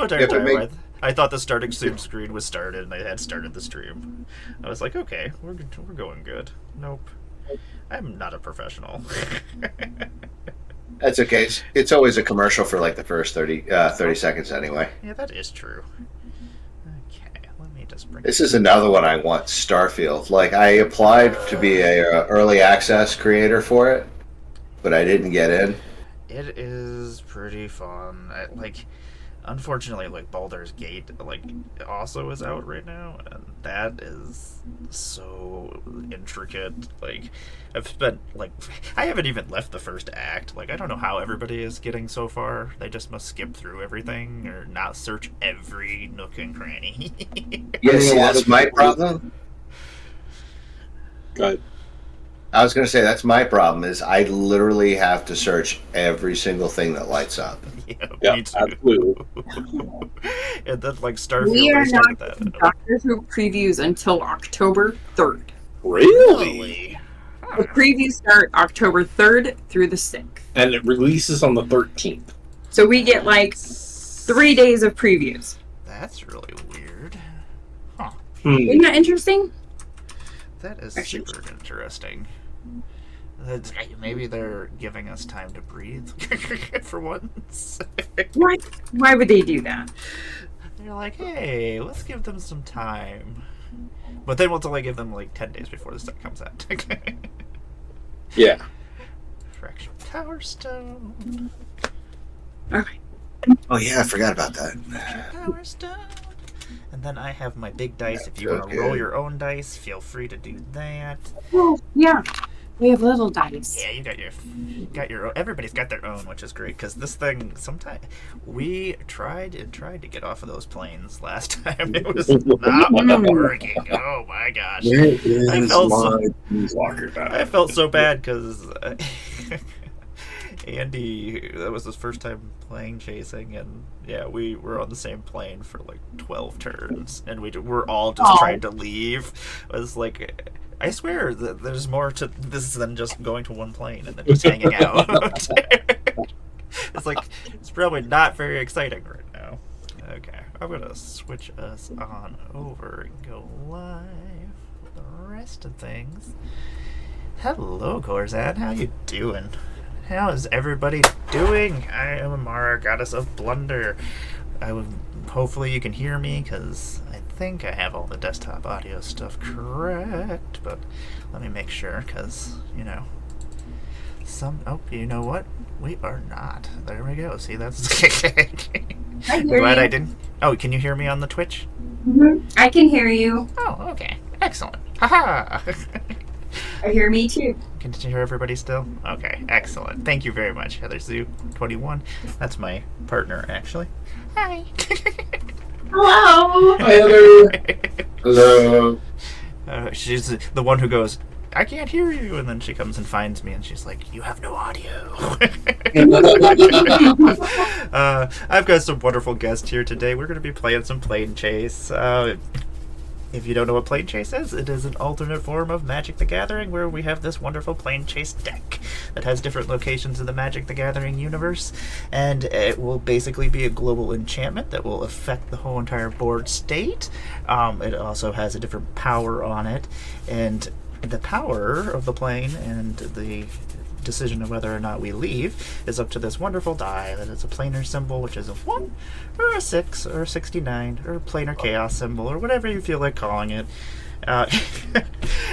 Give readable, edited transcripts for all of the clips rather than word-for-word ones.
entire have to time make. I thought the starting stream screen was started, and I had started the stream. I was like, okay, we're going good. Nope, I'm not a professional. That's okay. It's always a commercial for like the first 30 seconds anyway. Yeah, that is true. Okay, let me just bring. This is another one I want. Starfield. Like I applied to be a early access creator for it, but I didn't get in. It is pretty fun. Unfortunately, like Baldur's Gate, like also is out right now, and that is so intricate. Like, I haven't even left the first act. Like, I don't know how everybody is getting so far. They just must skip through everything or not search every nook and cranny. Yeah, see, that's my problem. Go ahead. I was going to say that's my problem. Is I literally have to search every single thing that lights up. Yeah, me too. absolutely. And then, like Starfield, We are they not started that. getting Doctor Who previews until October 3rd. Really? The previews start October 3rd through the 6th. And it releases on the 13th. So we get like 3 days of previews. That's really weird. Isn't that interesting? That is super interesting. Maybe they're giving us time to breathe for once. Why would they do that? They're like, hey, let's give them some time. But then we'll only give them like 10 days before the stuff comes out. Yeah. Fractured Power Stone. Okay. Oh yeah, I forgot about that. Fractured Power Stone. And then I have my big dice. If you so want to roll good. your own dice, feel free to do that. Well, yeah. We have little dice. Yeah, you got your own. Everybody's got their own, which is great because this thing. Sometimes we tried to get off of those planes last time. It was not working. Oh my gosh! I felt so bad because Andy, that was his first time playing chasing, and yeah, we were on the same plane for like 12 turns, and we're all just trying to leave. It was like, I swear that there's more to this than just going to one plane and then just hanging out. It's like, it's probably not very exciting right now. Okay, I'm gonna switch us on over and go live with the rest of things. Hello, Gorzan, how you doing? How is everybody doing? I am Amara, Goddess of Blunder. Hopefully you can hear me, because I think I have all the desktop audio stuff correct, but let me make sure, because, you know, you know what? We are not. There we go. See, that's... I'm glad I didn't... Oh, can you hear me on the Twitch? Mm-hmm. I can hear you. Oh, okay. Excellent. Haha! I hear me too. Can you hear everybody still? Okay, excellent. Thank you very much, Heather Zoo 21. That's my partner, actually. Hi. Hello. Hi, Heather. Hello. She's the one who goes, I can't hear you, and then she comes and finds me, and she's like, you have no audio. I've got some wonderful guests here today. We're going to be playing some Planechase. If you don't know what Planechase is, it is an alternate form of Magic the Gathering where we have this wonderful Planechase deck that has different locations in the Magic the Gathering universe, and it will basically be a global enchantment that will affect the whole entire board state. It also has a different power on it, and the power of the plane and the decision of whether or not we leave is up to this wonderful die that is a planar symbol, which is a 1 or a 6 or a 69 or a planar chaos symbol or whatever you feel like calling it.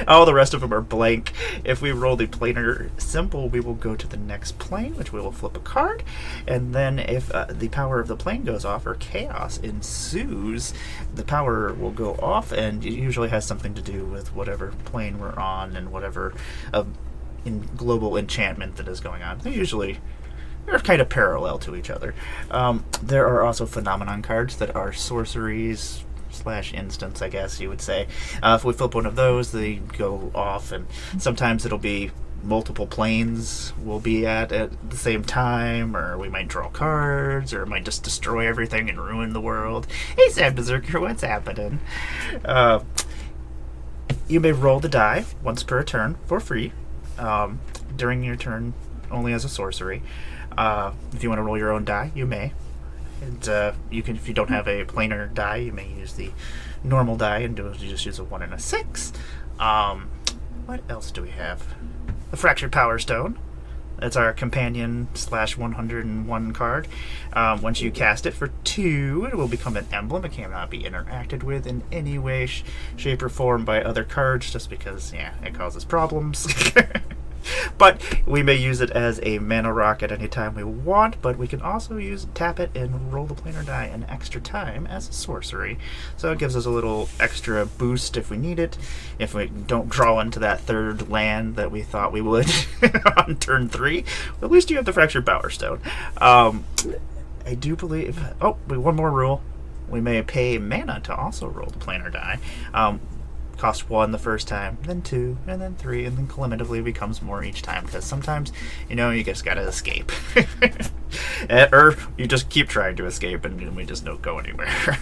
All the rest of them are blank. If we roll the planar symbol, we will go to the next plane, which we will flip a card, and then if the power of the plane goes off or chaos ensues, the power will go off, and it usually has something to do with whatever plane we're on and whatever in global enchantment that is going on. They're kind of parallel to each other. There are also phenomenon cards that are sorceries / instants, I guess you would say. If we flip one of those, they go off, and sometimes it'll be multiple planes we'll be at the same time, or we might draw cards, or it might just destroy everything and ruin the world. Hey, Sam Berserker, what's happening? You may roll the die once per turn for free. During your turn, only as a sorcery. If you want to roll your own die, you may. And you can, if you don't have a planar die, you may use the normal die and you just use a 1 and a 6. What else do we have? The Fractured Power Stone. It's our companion / 101 card. Once you cast it for 2, it will become an emblem. It cannot be interacted with in any way, shape, or form by other cards, just because, yeah, it causes problems. But we may use it as a mana rock at any time we want, but we can also tap it and roll the planar die an extra time as a sorcery. So it gives us a little extra boost if we need it. If we don't draw into that third land that we thought we would on turn 3, at least you have the Fractured Power Stone. I do believe... Oh, one more rule. We may pay mana to also roll the planar die. Cost 1 the first time, then 2, and then 3, and then cumulatively becomes more each time, because sometimes, you just gotta escape. Or you just keep trying to escape and we just don't go anywhere.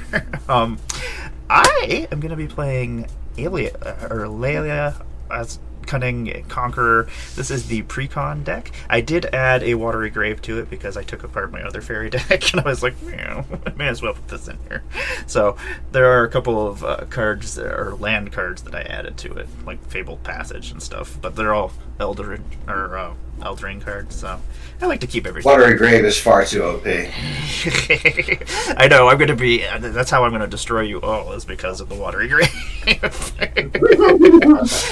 I am going to be playing Lelia as Cunning Conqueror. This is the Precon deck. I did add a Watery Grave to it because I took apart my other fairy deck and I was like, I may as well put this in here. So there are a couple of cards or land cards that I added to it, like Fabled Passage and stuff, but they're all Eldrin cards, so I like to keep everything. Watery Grave is far too OP. I know, I'm going to be... That's how I'm going to destroy you all, is because of the Watery Grave. It's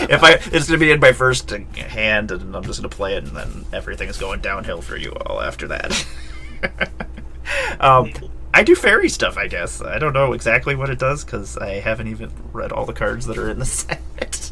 going to be in my first hand, and I'm just going to play it, and then everything's going downhill for you all after that. I do fairy stuff, I guess. I don't know exactly what it does, because I haven't even read all the cards that are in the set.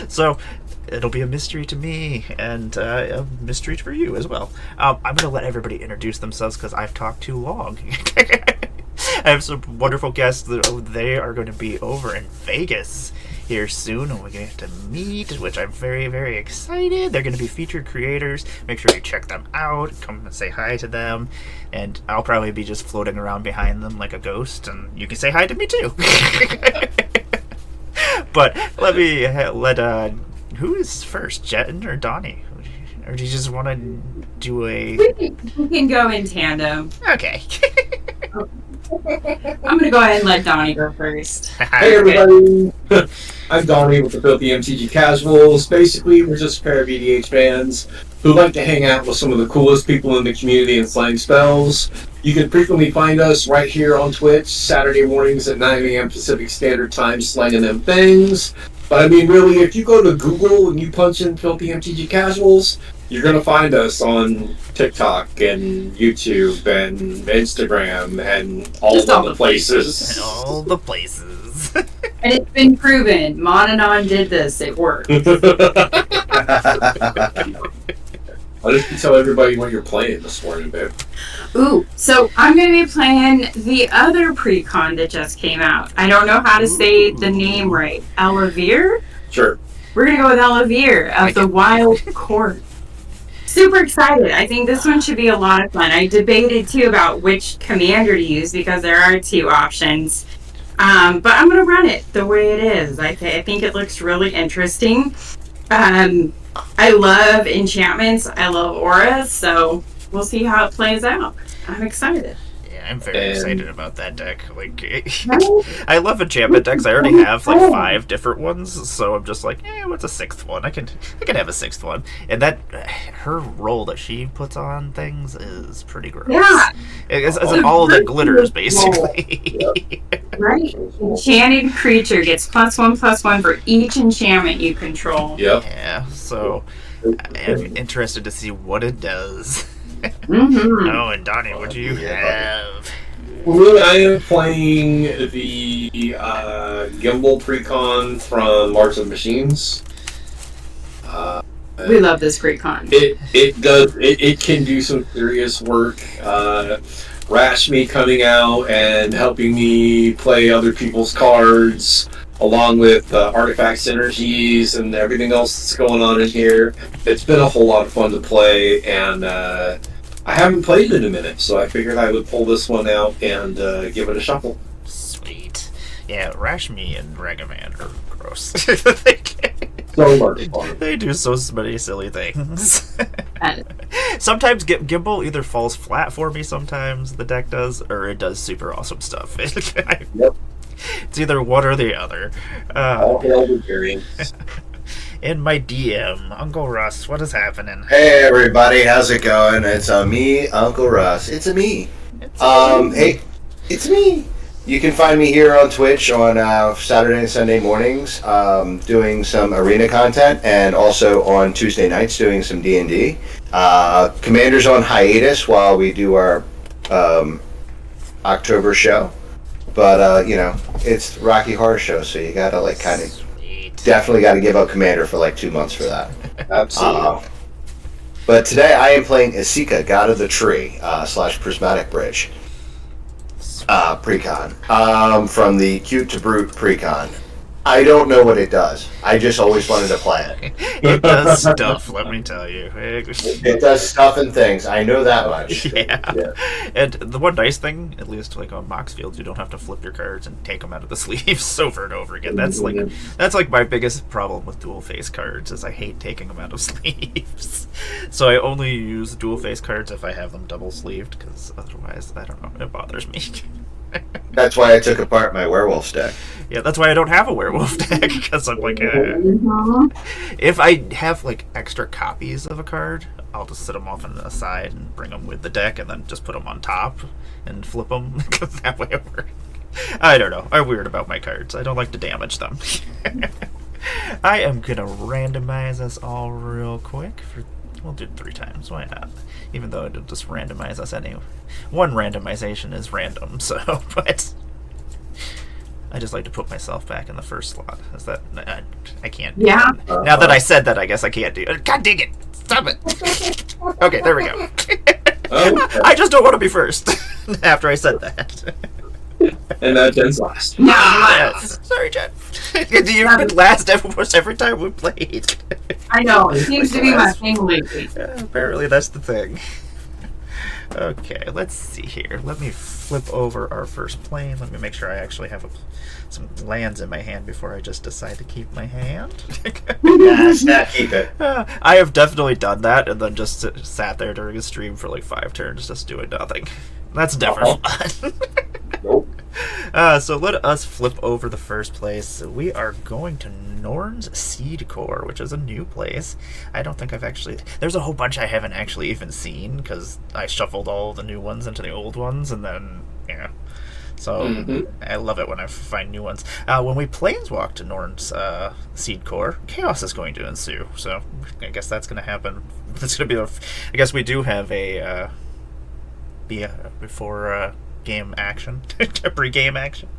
So... it'll be a mystery to me, and a mystery for you as well. I'm going to let everybody introduce themselves because I've talked too long. I have some wonderful guests that they are going to be over in Vegas here soon, and we're going to get to meet, which I'm very, very excited. They're going to be featured creators. Make sure you check them out. Come and say hi to them, and I'll probably be just floating around behind them like a ghost, and you can say hi to me too. But who is first, Jetton or Donnie? Or do you just want to do a... We can go in tandem. Okay. I'm going to go ahead and let Donnie go first. Hey everybody, I'm Donnie with the Filthy MTG Casuals. Basically, we're just a pair of EDH fans who like to hang out with some of the coolest people in the community and slang spells. You can frequently find us right here on Twitch, Saturday mornings at 9 a.m. Pacific Standard Time, slanging them things. But I mean, really, if you go to Google and you punch in Filthy MTG Casuals, you're going to find us on TikTok and YouTube and Instagram and all the places. All the places. And it's been proven. Mononon did this. It worked. Why don't you tell everybody what you're playing this morning, babe? Ooh, so I'm going to be playing the other pre-con that just came out. I don't know how to say the name right. Elavir? Sure. We're going to go with Elavir of the Wild Court. Super excited. I think this one should be a lot of fun. I debated, too, about which commander to use because there are 2 options. But I'm going to run it the way it is. I think it looks really interesting. I love enchantments. I love auras, so we'll see how it plays out. I'm excited. Yeah, I'm very excited about that deck. Like, I love enchantment decks. I already have like 5 different ones, so I'm just like, what's a 6th one? I can have a 6th one. And that her roll that she puts on things is pretty gross. Yeah, it's all that glitters basically. Right. Enchanted creature gets +1/+1 for each enchantment you control. Yep. Yeah. So I'm interested to see what it does. Mm-hmm. Oh, and Donnie, what do you have? Well, I am playing the Gimbal Precon from March of Machines. We love this pre-con. It can do some serious work. Rashmi coming out and helping me play other people's cards, along with artifact synergies and everything else that's going on in here. It's been a whole lot of fun to play, and I haven't played it in a minute, so I figured I would pull this one out and give it a shuffle. Sweet. Yeah, Rashmi and Ragavan are gross. So much fun. They do so many silly things. Uh, Sometimes Gimbal either falls flat for me, sometimes the deck does, or it does super awesome stuff. Yep. It's either one or the other. All hail the variants. In my DM, Uncle Russ, what is happening? Hey everybody, how's it going? It's me, Uncle Russ. It's me. Hey, it's me. You can find me here on Twitch on Saturday and Sunday mornings, doing some arena content, and also on Tuesday nights doing some D&D. Commander's on hiatus while we do our October show, but it's Rocky Horror Show, so you gotta kind of definitely got to give up Commander for 2 months for that. Absolutely. But today I am playing Isika, God of the Tree / Prismatic Bridge precon from the Cute to Brute precon. I don't know what it does. I just always wanted to play it. It does stuff, let me tell you. It does stuff and things. I know that much. Yeah. And the one nice thing, at least on Mox Fields, you don't have to flip your cards and take them out of the sleeves over and over again. That's my biggest problem with dual face cards, is I hate taking them out of sleeves. So I only use dual face cards if I have them double sleeved, because otherwise, I don't know, it bothers me. That's why I took apart my werewolf deck. Yeah, that's why I don't have a werewolf deck, because I'm if I have extra copies of a card, I'll just set them off on the side and bring them with the deck, and then just put them on top and flip them, because that way it works. I don't know. I'm weird about my cards. I don't like to damage them. I am gonna randomize us all real quick. We'll do it 3 times. Why not? Even though it'll just randomize us anyway. One randomization is random, so but I just like to put myself back in the first slot. Is that I can't? Yeah. Now that I said that, I guess I can't do it. God dang it! Stop it! Okay, there we go. I just don't want to be first. After I said that. And Jen's last. No. Yes. Sorry, Jen. You've been last almost every time we played. I know. It seems to be my thing lately. Apparently, that's the thing. Okay, let's see here. Let me flip over our first plane. Let me make sure I actually have some lands in my hand before I just decide to keep my hand. Yes, keep it. I have definitely done that and then just sat there during a stream for 5 turns just doing nothing. That's never fun. Nope. So let us flip over the first place. We are going to Norn's Seed Core, which is a new place. I don't think I've actually... There's a whole bunch I haven't actually even seen, because I shuffled all the new ones into the old ones, and then, So I love it when I find new ones. When we planeswalk to Norn's Seed Core, chaos is going to ensue. So I guess that's going to happen. It's going to be... I guess we do have a... before... game action, pre-game action.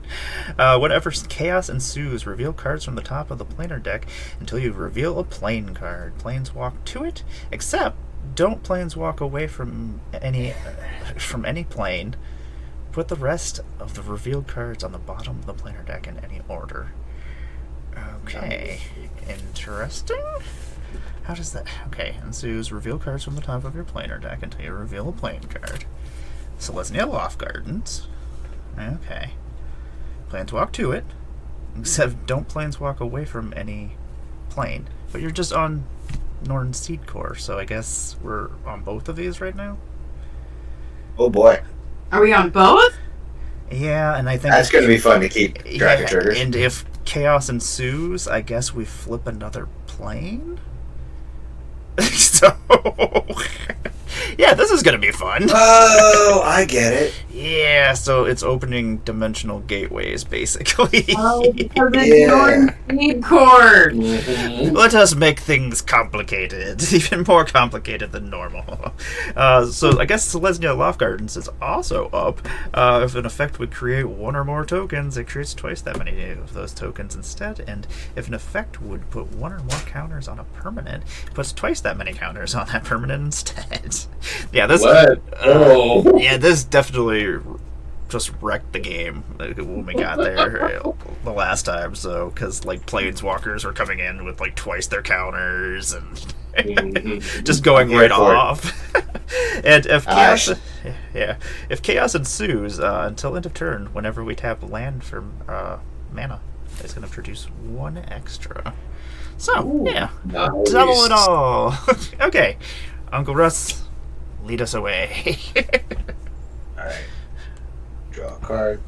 Whenever chaos ensues, reveal cards from the top of the planar deck until you reveal a plane card. Planeswalk to it, except don't planeswalk away from any plane. Put the rest of the revealed cards on the bottom of the planar deck in any order. Okay, interesting. How does that... Okay, ensues, reveal cards from the top of your planar deck until you reveal a plane card. Selesnya Loft Gardens. Okay. Planeswalk to it. Except don't planeswalk away from any plane. But you're just on Norn Seed Core, so I guess we're on both of these right now? Oh boy. Are we on both? Yeah, and I think... That's going to be fun to keep track of triggers. And if chaos ensues, I guess we flip another plane? So... Yeah, this is going to be fun. Oh, I get it. Yeah, so it's opening dimensional gateways, basically. Oh, because it's Norn Seed Core. Let us make things complicated. Even more complicated than normal. So I guess Selesnya Loft Gardens is also up. If an effect would create 1 or more tokens, it creates twice that many of those tokens instead. And if an effect would put 1 or more counters on a permanent, it puts twice that many counters on that permanent instead. Yeah, this. Yeah, this definitely just wrecked the game when we got there the last time. So, because planeswalkers were coming in with twice their counters and just going right off. And if chaos, if chaos ensues until end of turn, whenever we tap land for mana It's going to produce 1 extra. So, Ooh, yeah. nice. Double it all. Okay. Uncle Russ, lead us away. Alright. Draw a card.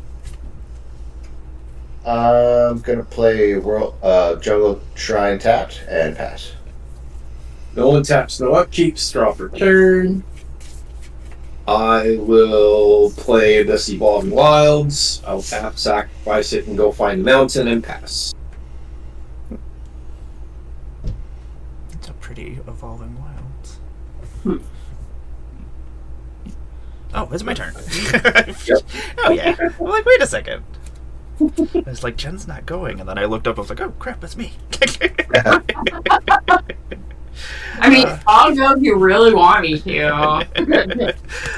I'm going to play Jungle Shrine tapped and pass. No one taps, no upkeeps, draw for turn. I will play this Evolving Wilds. I'll tap, sacrifice it, and go find a mountain and pass. It's a pretty Evolving Wilds. Oh, it's my turn. Yep. Oh, yeah. I'm like, wait a second. It's like, Jen's not going. And then I looked up, I was like, oh, crap, that's me. I mean, I'll go if you really want me to. I'm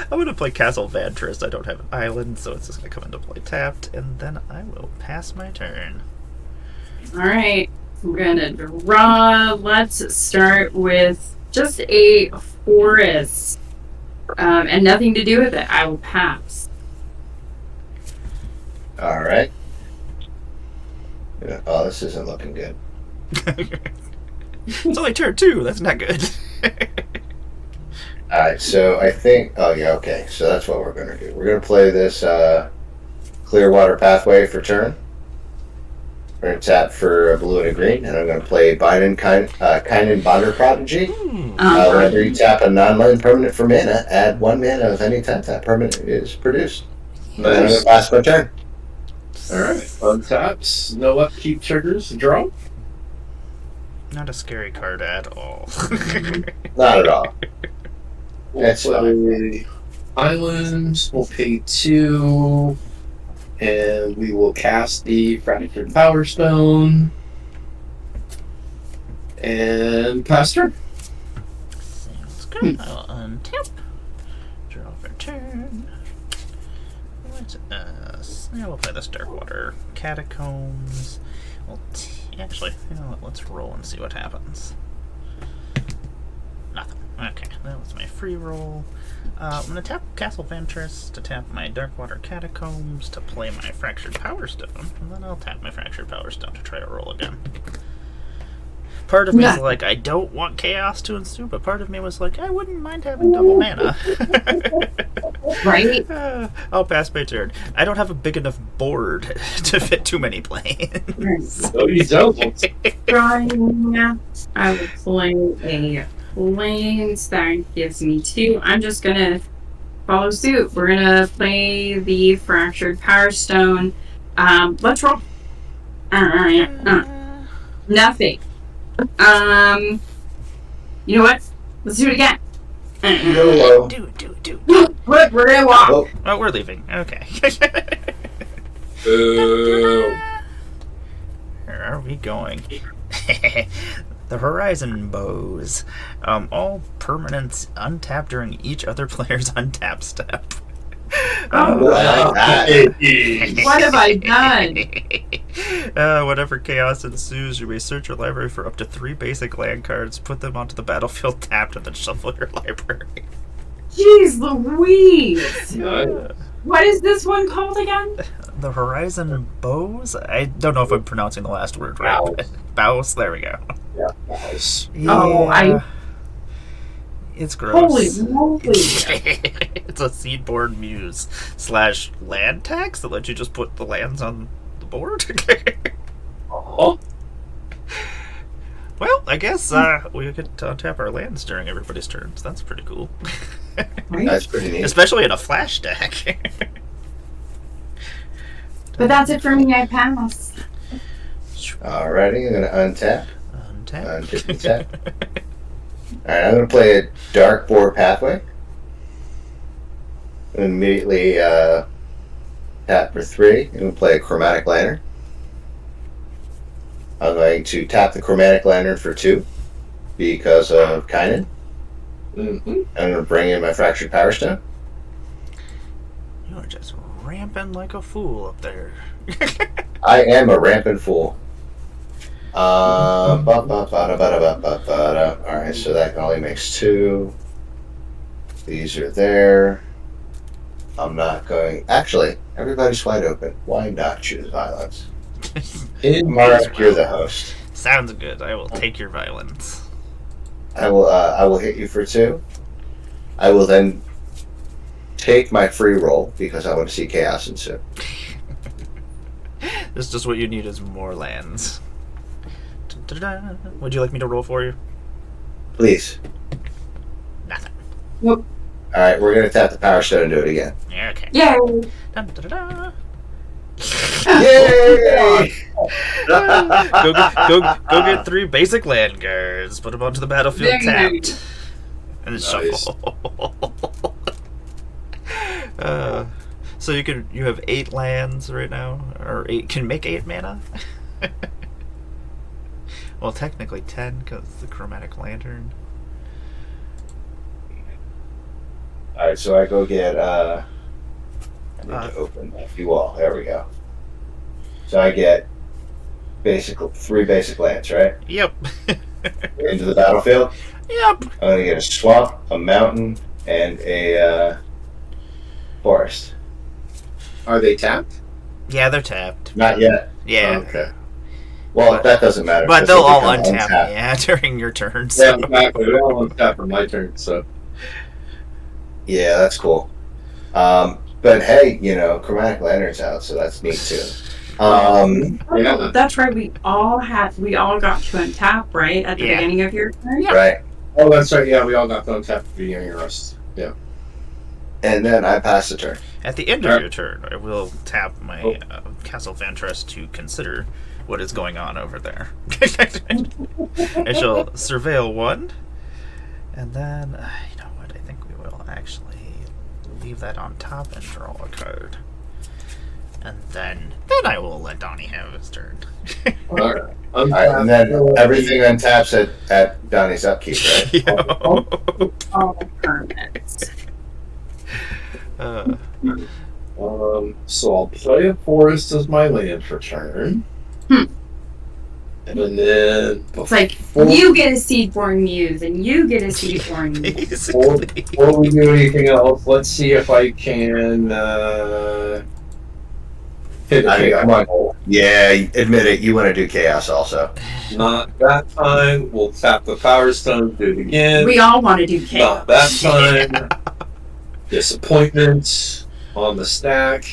going to play Castle Vantress. I don't have an island, so it's just going to come into play tapped. And then I will pass my turn. Alright, we're gonna draw. Let's start with just a forest. And nothing to do with it. I will pass. Alright. Yeah. Oh, this isn't looking good. It's only turn 2. That's not good. Alright, so I think... Oh, yeah, okay. So that's what we're going to do. We're going to play this Clearwater Pathway for turn. We're going to tap for a blue and a green, and I'm going to play Kynan Bonder Prodigy. Whenever you tap a non-land permanent for mana, add 1 mana of any type that permanent is produced. And then I'm going to pass my turn. Alright, untaps, no upkeep triggers, draw. Not a scary card at all. Not at all. We'll That's play Islands, we'll pay 2, and we will cast the Fractured Power Stone. And pass turn. Sounds good. I'll untap. Draw for turn. We'll play this Darkwater Catacombs. Actually, you know what? Let's roll and see what happens. Nothing. Okay, that was my free roll. I'm going to tap Castle Ventress to tap my Darkwater Catacombs to play my Fractured Power Stone, and then I'll tap my Fractured Power Stone to try to roll again. Part of me is like, I don't want chaos to ensue, but part of me was like, I wouldn't mind having double mana. Right? I'll pass my turn. I don't have a big enough board to fit too many planes. No, you don't. Drawing. I will play a planes. That gives me 2. I'm just gonna follow suit. We're gonna play the Fractured Power Stone. Let's roll. Nothing. You know what? Let's do it again. YOLO. Do. We're gonna walk. Oh, we're leaving. Okay. Where are we going? The Horizon Bows. All permanents untapped during each other player's untap step. What have I done? Whenever chaos ensues, you may search your library for up to 3 basic land cards, put them onto the battlefield tapped, and then shuffle your library. Jeez Louise! What is this one called again? The Horizon Bows? I don't know if I'm pronouncing the last word right. Bows? There we go. Yeah, nice. Yeah. It's gross. Holy moly! It's a Seedborn Muse / land tax that lets you just put the lands on the board. Oh, Well, I guess we could tap our lands during everybody's turns. That's pretty cool. That's pretty neat. Especially in a flash deck. But that's it for me. I pass. Alrighty, I'm going to untap. Untap. Untap. Alright, I'm going to play a Dark Boar Pathway. Immediately tap for 3. I'm going to play a Chromatic Lantern. I'm going to tap the Chromatic Lantern for 2 because of Kynan. mm-hmm. I'm going to bring in my Fractured Power Stone. You're just ramping like a fool up there. I am a rampant fool. Alright, so that only makes 2. These are there. I'm not going... Actually, everybody's wide open. Why not choose violence? Mark, you're the host. Sounds good. I will take your violence. I will hit you for 2. I will then take my free roll because I want to see chaos ensue. This is just what you need is more lands. Da-da-da. Would you like me to roll for you? Please. Nothing. Nope. All right, we're gonna tap the power stone and do it again. Yeah, okay. Yay! Da-da-da-da. Yay! Go get 3 basic land guards. Put them onto the battlefield Very tapped. And then Nice. shuffle. So you have 8 lands right now, or 8 can make 8 mana. Well, technically 10 because the chromatic lantern. All right, so I go get. I need to open that view wall. There we go. So I get 3 basic lands, right? Yep. Into the battlefield. Yep. I'm gonna get a swamp, a mountain, and a forest. Are they tapped? Yeah, they're tapped. Not yet. Yeah. Okay. Well, that doesn't matter. But 'cause they'll all become untap, untapped. yeah, during your turn. Yeah, So. exactly. They all untap for my turn, so. Yeah, that's cool. But hey, chromatic lantern's out, so that's neat too. Yeah. That's right. We all got to untap, right? At the Yeah. beginning of your turn? Yeah. Right. Oh, that's right. Yeah, we all got to untap at the beginning of rest. Yeah. And then I pass the turn. At the end of your turn, I will tap my Castle Vantress to consider what is going on over there. I shall surveil 1, and then, you know what, I think we will actually leave that on top and draw a card. And then I will let Donnie have his turn. Alright. All right, and then everything untaps at Donnie's upkeep, right? Yo. All permits. So I'll play a forest as my land for turn. And then It's like, you get a Seedborn Muse, and you get a Seedborn Muse. before we do anything else, let's see if I can hit a I mean, chaos come on. roll. Yeah, admit it. You want to do chaos also. Not that time. We'll tap the power stone, do it again. We all want to do chaos. Not that time. Disappointment on the stack.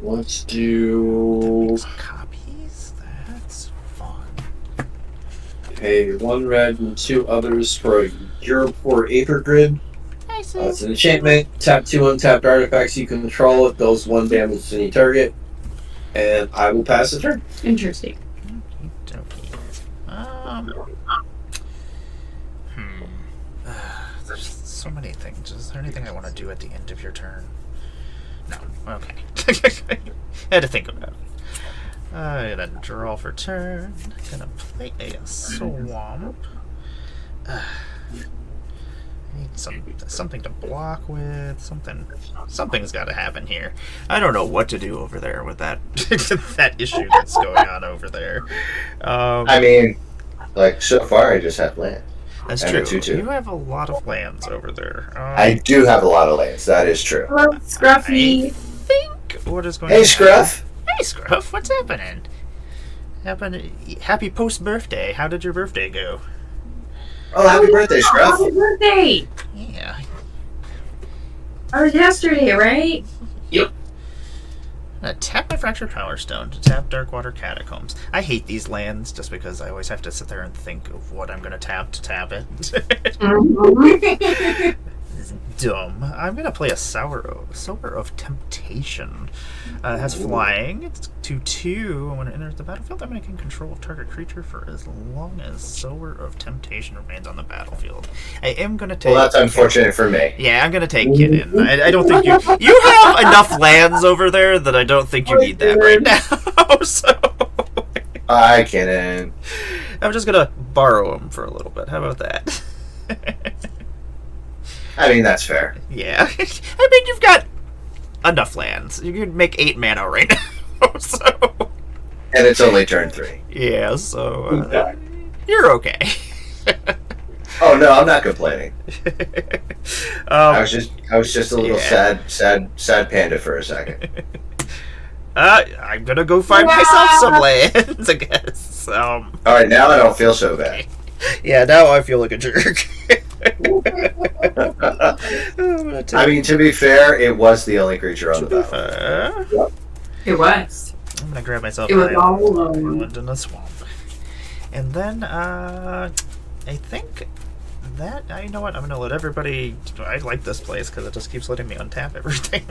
Let's do Copies? That's fun. a 1 red and 2 others for a Europe or Aether Grid. It's an enchantment. Tap 2 untapped artifacts you control. It deals 1 damage to any target. And I will pass the turn. Interesting. There's so many things. Is there anything I want to do at the end of your turn? No. Okay. I had to think about it. I'm gonna draw for turn. Gonna play a swamp. I need something to block with. Something's got to happen here. I don't know what to do over there with that that issue that's going on over there. I mean, so far I just have land. That's and true. a 2/2. You have a lot of lands over there. I do have a lot of lands. That is true. Hello, Scruffy. I think what is going Hey, to Scruff. Hey, Scruff, what's happening? Happy post-birthday. How did your birthday go? Oh, happy birthday, Scruff. Happy birthday! Yeah. That was yesterday, right? Tap my Fractured Power Stone to tap Darkwater Catacombs. I hate these lands just because I always have to sit there and think of what I'm going to tap it. This is dumb. I'm going to play a Sower of Temptation. It has flying. It's 2/2. When it enters the battlefield, I'm making control of target creature for as long as Sower of Temptation remains on the battlefield. I am going to take... Well, that's unfortunate for me. Yeah, I'm going to take Kitten. I don't think you have enough lands over there that I don't think you need that right now. So I can't. I'm just going to borrow them for a little bit. How about that? I mean, that's fair. Yeah. I mean, you've got enough lands. You could make 8 mana right now. So And it's only turn 3. yeah, so you're okay. Oh no, I'm not complaining. I um, was just a little yeah. sad panda for a second. I'm gonna go find myself some lands, I guess. All right, now I don't feel so bad. Yeah, now I feel like a jerk. I mean, to be fair, it was the only creature on the battlefield. It was. I'm gonna grab myself It was an all alone. island in the swamp. And then, I think that, you know what, I'm gonna let everybody, I like this place because it just keeps letting me untap everything.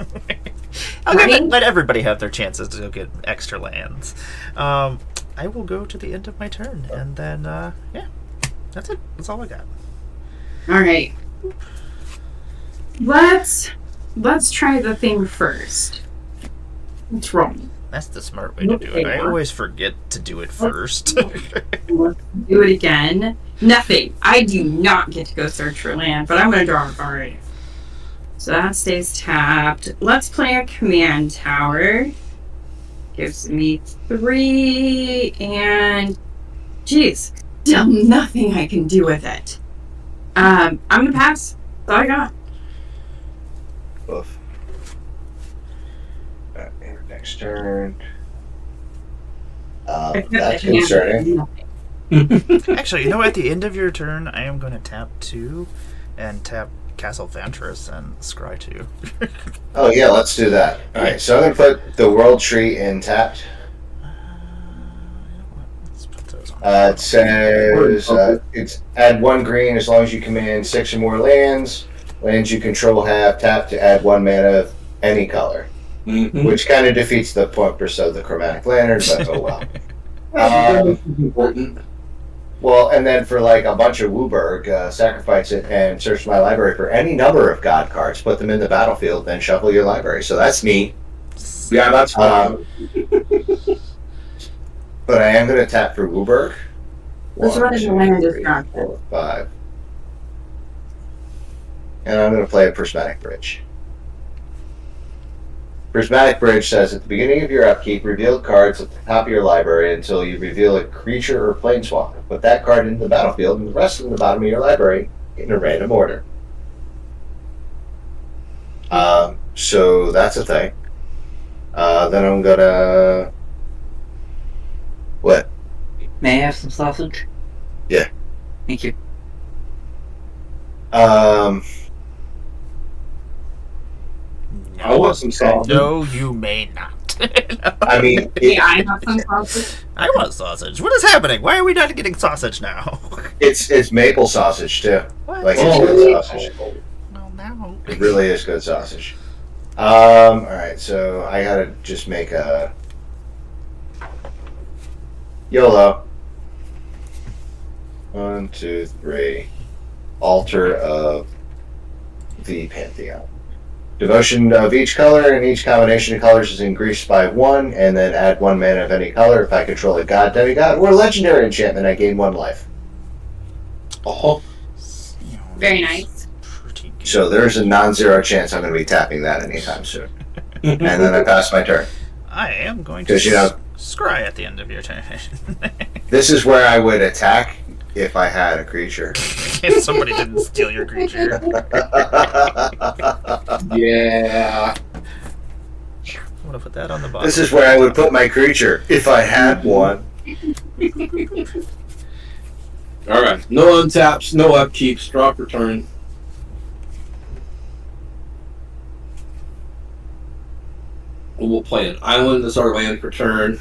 Let everybody have their chances to go get extra lands. I will go to the end of my turn, and then, yeah, that's it. That's all I got. All right. Let's try the thing first. Let's roll. That's the smart way to do it. I always forget to do it first. Let's do it again. Nothing. I do not get to go search for land, but I'm going to draw a card. So that stays tapped. Let's play a command tower. Gives me 3 and... Jeez. Still nothing I can do with it. I'm going to pass. That's all I got. Oof. Next turn. That's concerning. Actually, you know, at the end of your turn, I am going to tap 2 and tap Castle Vantress and scry 2. Oh, yeah, let's do that. All right, so I'm going to put the World Tree in tapped. Let's put those on. It says it's add 1 green as long as you command 6 or more lands. Lands you control have tapped to add 1 mana of any color. Mm-hmm. Which kind of defeats the purpose of the Chromatic Lantern, but oh well. Important. Well, and then for like a bunch of Wooburg, sacrifice it and search my library for any number of God cards, put them in the battlefield, then shuffle your library. So that's neat. Yeah, that's fine. But I am going to tap for Wooburg. Let's run into land destruction. 4, 5. And I'm going to play a Prismatic Bridge. Prismatic Bridge says, at the beginning of your upkeep, reveal cards at the top of your library until you reveal a creature or planeswalker. Put that card into the battlefield and the rest in the bottom of your library in a random order. So that's a thing. Then I'm gonna... What? May I have some sausage? Yeah. Thank you. I want some sausage. No, you may not. I mean... Hey, I have some sausage. I want sausage. What is happening? Why are we not getting sausage now? It's maple sausage, too. What? Like, it's good sausage. Well, now. It really is good sausage. Alright, so I gotta just make a... YOLO. 1, 2, 3. Altar of the Pantheon. Devotion of each color, and each combination of colors is increased by 1, and then add 1 mana of any color. If I control a god, demigod, or legendary enchantment, I gain 1 life. Oh, Very nice. Pretty good. So there's a non-zero chance I'm going to be tapping that anytime soon. And then I pass my turn. I am going to 'Cause, you know- scry at the end of your turn. This is where I would attack if I had a creature. If somebody didn't steal your creature. yeah. I'm going to put that on the bottom. This is where I would put my creature if I had one. Alright. No untaps, no upkeeps, drop return. We'll play an island as our land for turn.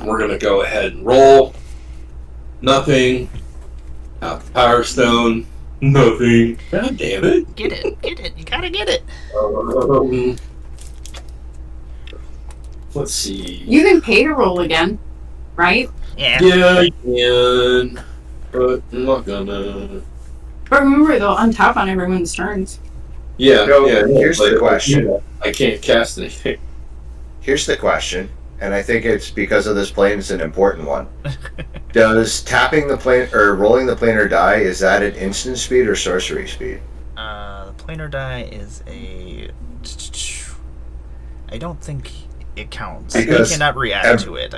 We're going to go ahead and roll. Nothing. Out the Power Stone. Nothing. God damn it. Get it. Get it. You gotta get it. Let's see. You can pay to roll again, right? Yeah. Yeah, I can. But I'm not gonna. But remember, they'll untap on everyone's turns. Yeah, So, yeah. here's the but, question. I can't cast anything. Here's the question, and I think it's because of this plane, it's an important one. Does tapping the plane or rolling the planar die, is that an instant speed or sorcery speed? The planar die is a... I don't think it counts. Because you cannot react to it.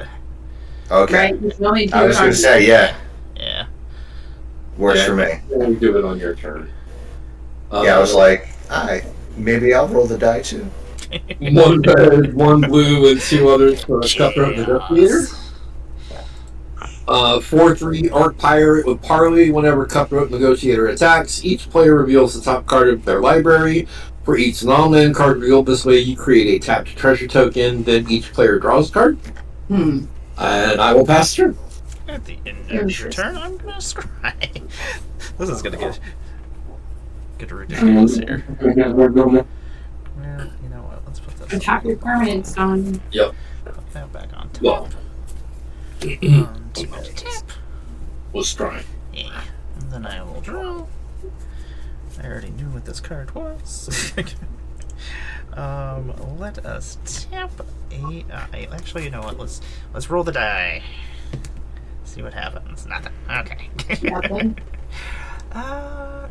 Okay. Right? You can only do I was it going on to say, yeah, Yeah. works Yeah. for me. We'll do it on your turn. Yeah, I was like, maybe I'll roll the die too. 1 red, 1 blue, and 2 others for a cutthroat negotiator. 4/3 Arc Pirate with Parley. Whenever Cutthroat Negotiator attacks, each player reveals the top card of their library. For each non-land card revealed this way, you create a tapped treasure token, then each player draws a card. And I will pass through. At the end of your turn, I'm gonna scry. This is gonna get ridiculous here. Well, you know what? Let's put that. Attack your permanents on. Yep. Put that back on top. Well, Tap. was trying. Yeah. And then I will draw. I already knew what this card was. Let us tap a. Actually, you know what? Let's roll the die. See what happens. Nothing. Okay. Nothing.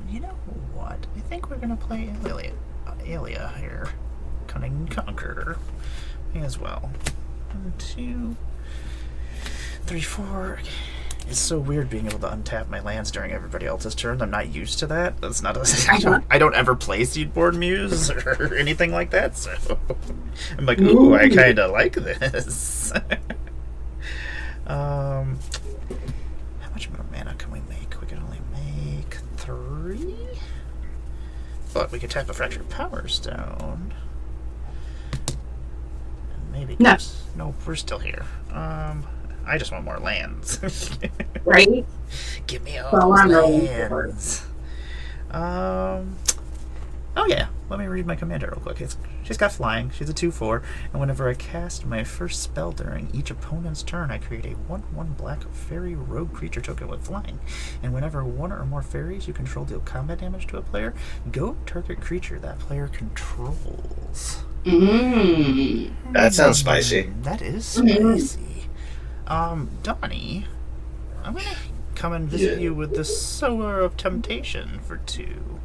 You know what? I think we're gonna play Alia here. Cunning Conqueror. May as well. 1, 2, 3, 4. It's so weird being able to untap my lands during everybody else's turn. I'm not used to that. That's not I don't ever play Seedborn Muse or anything like that, so I'm like, ooh, I kinda like this. How much more mana can we make? We can only make 3. But we could tap a Fractured Power Stone. And maybe No. Nope, we're still here. I just want more lands. Right? Give me all Well, I'm those rolling lands. Oh yeah, let me read my commander real quick. She's got flying. She's a 2/4, and whenever I cast my first spell during each opponent's turn, I create a 1/1 black fairy rogue creature token with flying. And whenever one or more fairies you control deal combat damage to a player, go target creature that player controls. That sounds spicy. That is spicy. Donnie, I'm gonna come and visit you with the Sower of Temptation for 2.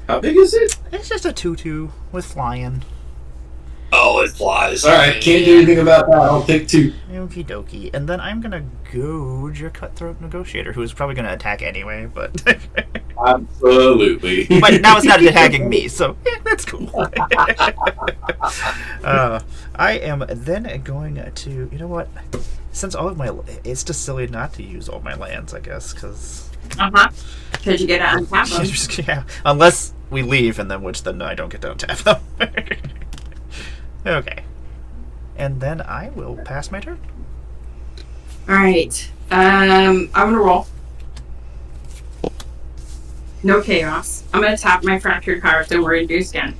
How big is it? It's just a 2/2 with flying. Oh, it flies. Alright, can't do anything about that. I'll take 2. Okie dokie. And then I'm gonna goad your Cutthroat Negotiator, who is probably gonna attack anyway, but Absolutely. but now it's not attacking me, so yeah, that's cool. I am then going to, you know what? Since all of my, it's just silly not to use all my lands, I guess, because Because you get to untap them. yeah, unless we leave, and then I don't get to untap them. Okay, and then I will pass my turn. Alright. I'm gonna roll. No chaos. I'm gonna tap my Fractured Power Stone. We're gonna do scan.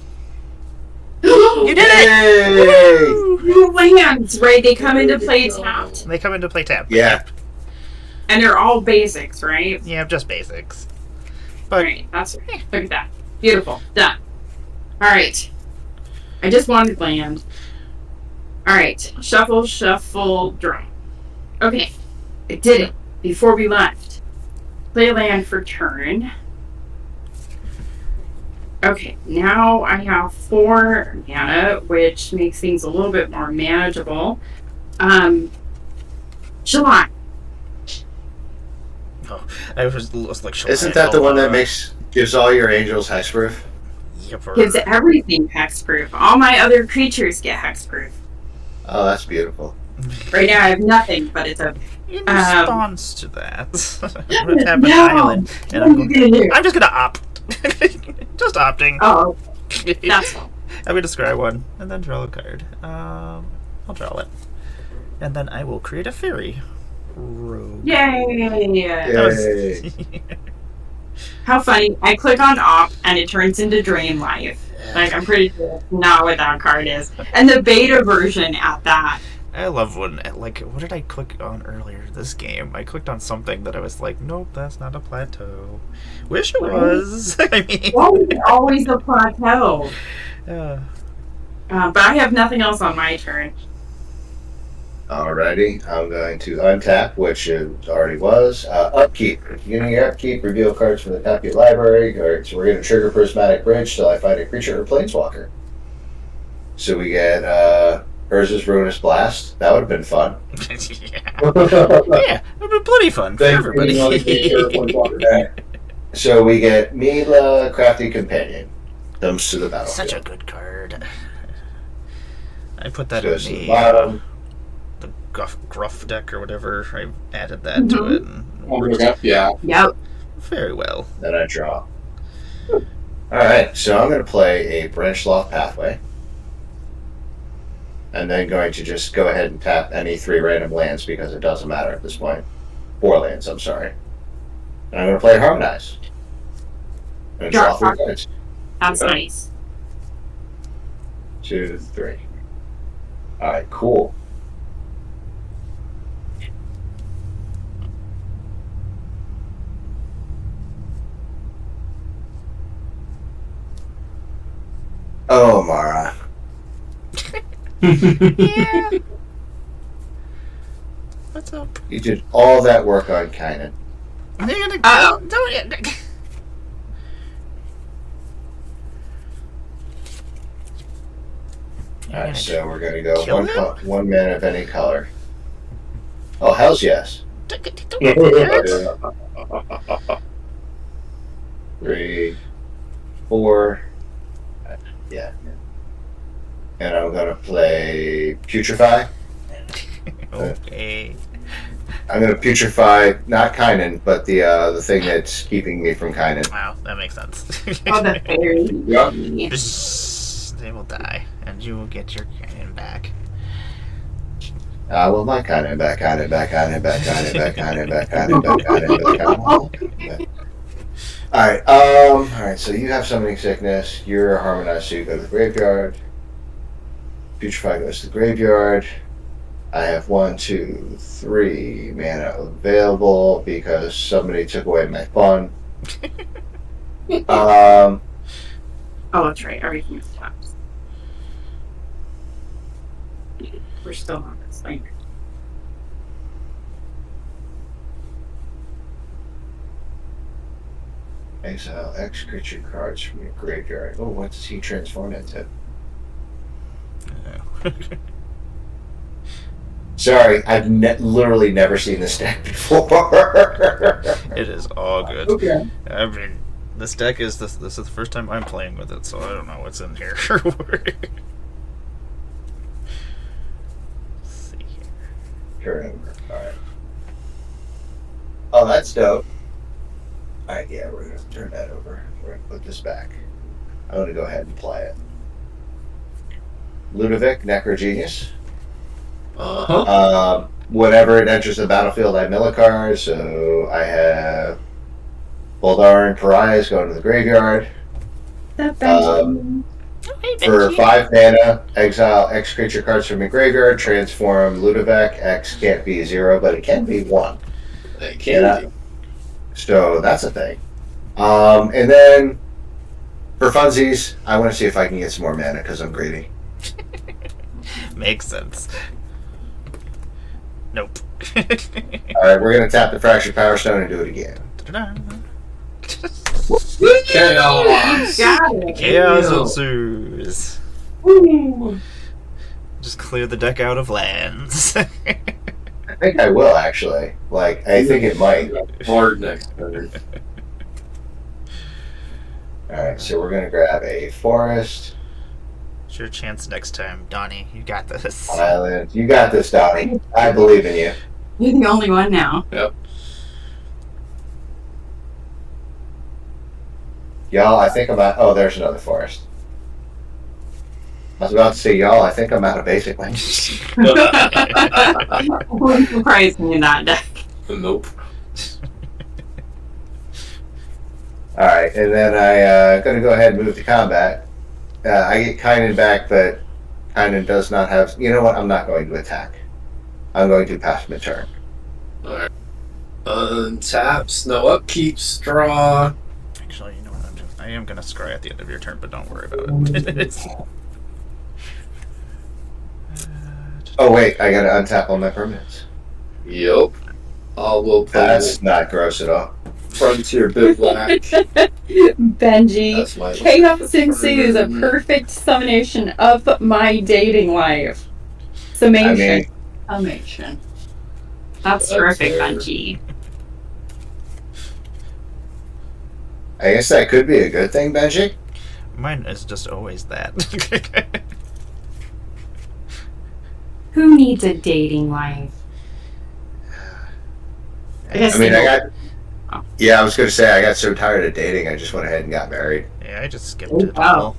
You did it! New lands, right? They come into play tapped. They come into play tapped. Yeah. And they're all basics, right? Yeah, just basics. But Alright, look at that. Beautiful. Done. Alright. I just wanted land. Alright. Shuffle, draw. Okay. I did it before we left. Play land for turn. Okay, now I have 4 mana, which makes things a little bit more manageable. July. oh, I was like, Isn't that the one that gives all your angels hexproof? Yep, Gives everything hexproof. All my other creatures get hexproof. Oh, that's beautiful. Right now I have nothing, but it's a... In response to that, I'm gonna tap an island, and I'm just gonna opt. Just opting. Oh, that's all. I'm gonna scry one and then draw a card. I'll draw it, and then I will create a fairy rogue. Yay! Yay. How funny. I click on op and it turns into Drain Life. Like, I'm pretty sure that's not what that card is. And the beta version at that. I love when, like, what did I click on earlier this game? I clicked on something that I was like, nope, that's not a plateau. Wish it was. I mean, Well, it's always a plateau. yeah. But I have nothing else on my turn. Alrighty, I'm going to untap, which it already was. Upkeep. Beginning your upkeep, reveal cards from the top of your library. So we're going to trigger Prismatic Bridge till I find a creature or planeswalker. So we get Urza's Ruinous Blast. That would have been fun. Yeah, it would be plenty fun for everybody. So we get Mila, Crafty Companion. Comes to the battle. Such a good card. I put that Goes in to the bottom. the gruff deck or whatever. I added that to it. And it worked Yeah. Yep. very well. Then I draw. Alright, so I'm going to play a Branch Loft Pathway. And then going to just go ahead and tap any 3 random lands because it doesn't matter at this point. 4 lands, I'm sorry. And I'm going to play Harmonize. And draw 3 cards. That's nice. 2, 3. Alright, cool. Oh, Mara. Yeah. What's up? You did all that work on Kynan. Don't. Alright, so we're going to go Kill him? 1 mana of any color. Oh, hells yes. 3, 4. Yeah. And I'm going to play Putrefy. Okay. I'm going to Putrefy, not Kynan, but the thing that's keeping me from Kynan. Wow, that makes sense. Oh, the fairy. Yep. They will die, and you will get your cannon back. Well, my Kynan back, Kynan back, Kynan back, Kynan back, Kynan back, Kynan back, Kynan back. Alright, so you have Summoning Sickness, you're a Harmonized, so you go to the graveyard. Putrefy goes to the graveyard. I have 1, 2, 3 mana available because somebody took away my fun. Oh, that's right. Everything is tapped. We're still on this thing. Exile X creature cards from your graveyard. Oh, what does he transform into? Sorry, I've literally never seen this deck before. It is all good. Okay. I mean, this deck is this is the first time I'm playing with it, so I don't know what's in here. Let's see here. Turn over. Alright. Oh, that's dope. Alright, yeah, we're going to turn that over. We're going to put this back. I'm going to go ahead and play it. Ludovic, Necrogenius. Whenever it enters the battlefield, I mill a card, so I have Boldarin Pariahs going to the graveyard. For 5 mana, exile X creature cards from your graveyard, transform Ludovic. X can't be 0, but it can be 1. It can be. So that's a thing. And then for funsies, I want to see if I can get some more mana because I'm greedy. Makes sense. Nope. Alright, we're going to tap the Fractured Power Stone and do it again. Chaos. Got it. Chaos ensues. Just clear the deck out of lands. I think I will, actually. Like, I think it might. Hard next turn. Alright, so we're going to grab a Forest. It's your chance next time, Donnie. You got this. Island. You got this, Donnie. I believe in you. You're the only one now. Yep. Y'all, I think I'm out. Oh, there's another Forest. I was about to say, y'all, I think I'm out of basic language. Wouldn't surprise me in that deck. Nope. Alright, and then I'm going to go ahead and move to combat. I get Kynan back, but Kynan does not have... You know what? I'm not going to attack. I'm going to pass my turn. Alright. Untaps, no upkeeps, draw. Actually, you know what? I am gonna scry at the end of your turn, but don't worry about it. Oh, wait. I got to untap all my permanents. Yep. We'll play That's not gross at all. Frontier Bivouac. Benji, That's my Chaos ensues a perfect summation of my dating life. Summation. I mean, Summation. That's terrific, Benji. I guess that could be a good thing, Benji. Mine is just always that. Who needs a dating life? I guess I mean, I single. got. Yeah, I was going to say I got so tired of dating, I just went ahead and got married. Yeah, I just skipped Oh, it wow. all.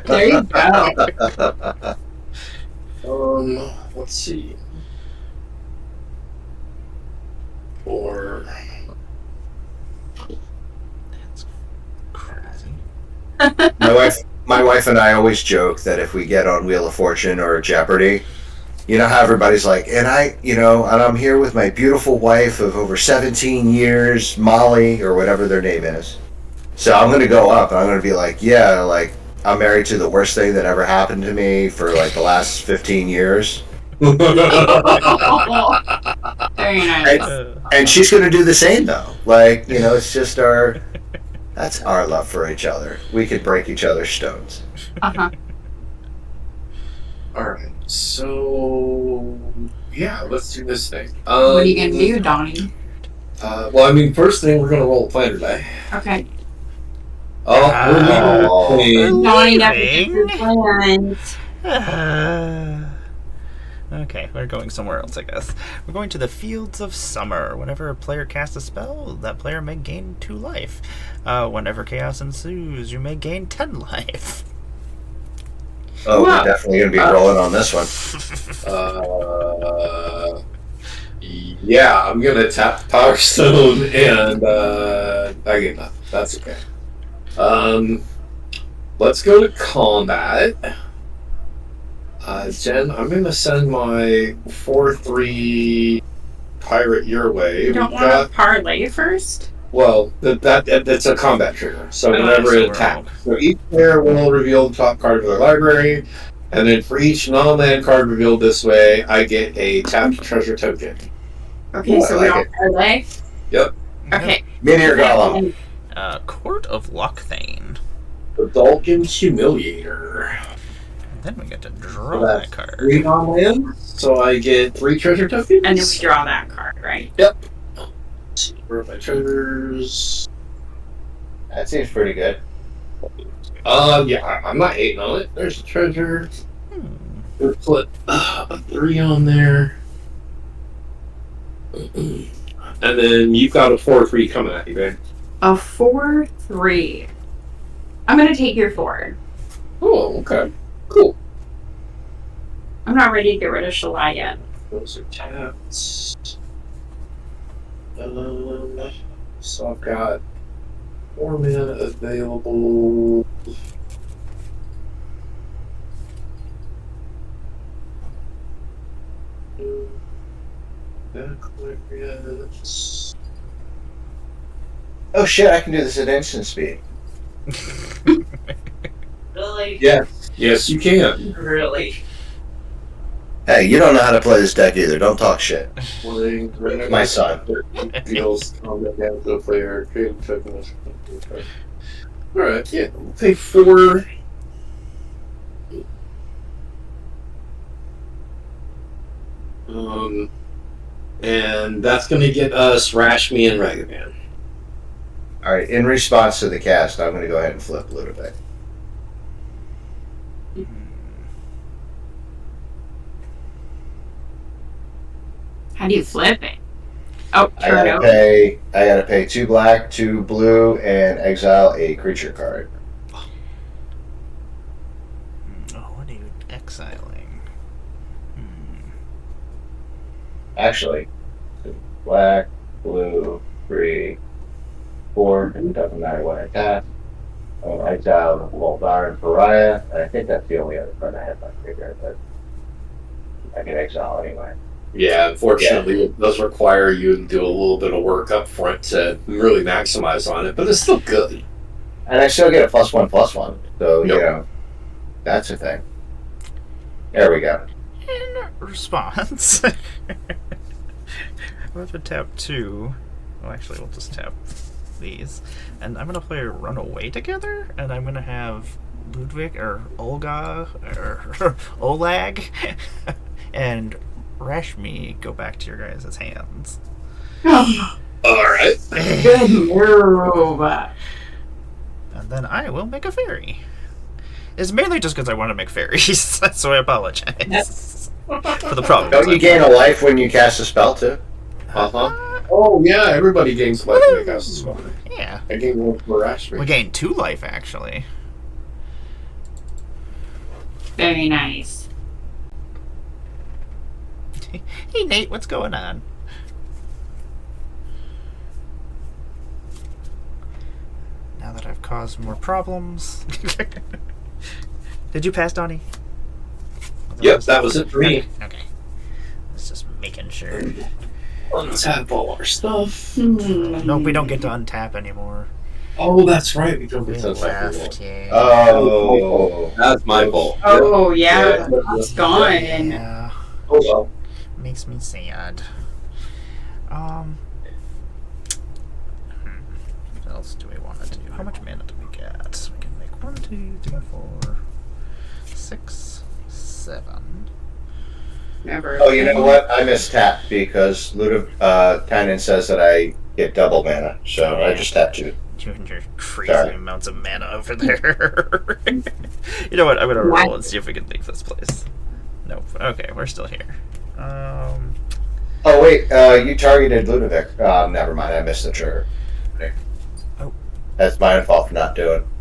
There you go. Let's see. Or That's crazy. My wife and I always joke that if we get on Wheel of Fortune or Jeopardy, you know how everybody's like, and I'm here with my beautiful wife of over 17 years, Molly, or whatever their name is. So I'm going to go up and I'm going to be like, yeah, like, I'm married to the worst thing that ever happened to me for like the last 15 years. Very nice. And she's going to do the same, though. Like, it's just that's our love for each other. We could break each other's stones. Uh-huh. all right. So yeah, let's do this thing. What are you gonna do, Donnie? Well, I mean, first thing we're gonna roll a plan today. Okay. Oh, Donnie never Leaving? gets his plans. Okay, we're going somewhere else, I guess. We're going to the Fields of Summer. Whenever a player casts a spell, that player may gain 2 life. Whenever chaos ensues, you may gain 10 life. Oh, Wow. we're definitely going to be rolling on this one. Yeah, I'm gonna tap Power Stone and I get nothing. That's okay. Let's go to combat. Jen, I'm gonna send my 4/3 pirate your way. You don't We've want to parlay first? Well, that's a combat trigger. So whenever so it we're attacks, so each player will reveal the top card of their library, and then for each non-land card revealed this way, I get a tapped treasure token. Okay, Ooh, so I we like all it. parlay? Yep. Okay. Meteor Golem. Court of Lochthane. The Dalkin Humiliator. And then we get to draw So that that's card. 3 non-land, so I get 3 treasure tokens. And then we draw that card, right? Yep. Let's see, where are my treasures? That seems pretty good. Yeah, I'm not hating on it. There's the treasure. Hmm. We'll put a 3 on there. And then you've got a 4/3 coming at you, babe. A 4/3. I'm gonna take your 4. Oh, okay. Cool. I'm not ready to get rid of Shalai yet. Those are tapped. So I've got 4 mana available. Yes. Oh shit, I can do this at instant speed. Really? Yes, you can. Really? Hey, you don't know how to play this deck either. Don't talk shit. My son. Deals combat damage to a player. Create a token. Alright, yeah. We'll pay 4. And that's going to get us Rashmi and Ragavan. Alright, in response to the cast, I'm going to go ahead and flip Ludovic. How do you flip it? Oh, I turn gotta over. pay 2 black, 2 blue, and exile a creature card. Oh, what are you exiling? Actually, 2 black, blue, 3, 4, and it doesn't matter what I cast. I'm going to exile the Voldar and Pariah, and I think that's the only other card I have my figure, but I can exile anyway. Yeah, unfortunately, it does require you to do a little bit of work up front to really maximize on it, but it's still good. And I still get a +1/+1, so, Yep. that's a thing. There we go. In response, we'll have to tap 2. Well, actually, we'll just tap these. And I'm going to play Runaway Together, and I'm going to have Ludwig or Olga or Olag and Rashmi go back to your guys' hands. Alright. Good move. And then I will make a fairy. It's mainly just because I want to make fairies, so I apologize. For the problem. Don't you gain a life when you cast a spell too? Oh yeah, everybody gains life when they cast a spell. Yeah. I gain one per action. We gained 2 life, actually. Very nice. Hey, Nate, what's going on? Now that I've caused more problems. Did you pass, Donnie? Yep, that was it for me. Okay. It's just making sure. Untap all our stuff. Nope, we don't get to untap anymore. Oh, that's right. We don't We get to left, yeah. Oh. That's my fault. Oh, yeah. Yeah. It's gone. Yeah. Oh well. Makes me sad. What else do we want to do? How much mana do we get? We can make 1, 2, 3, 4, 6, 7. Never. Oh, you know what? I missed tap because Tannen says that I get double mana, so I just tapped you. You and your crazy Sorry. amounts of mana over there. You know what? I'm gonna roll and see if we can leave this place. Nope. Okay, we're still here. Oh wait, you targeted Ludovic. Never mind, I missed the trigger. Oh. That's my fault for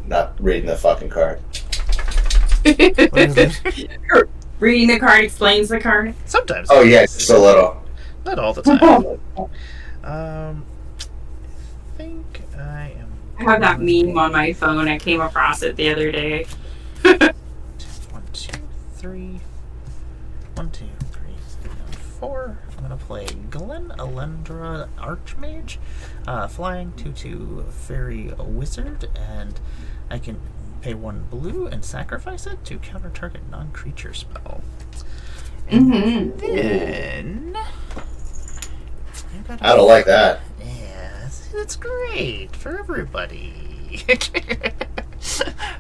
not reading the fucking card. What is it? Reading the card explains the card. Sometimes. Oh yeah, just a little. Not all the time. I think I am. I have that meme on my phone. I came across it the other day. 1, 2, 3. 1, 2, 3, 4. I'm gonna play Glen Alendra Archmage, flying 2/2 fairy wizard, and I can pay 1 blue and sacrifice it to counter target non-creature spell. And then I don't like that. yeah, it's great for everybody.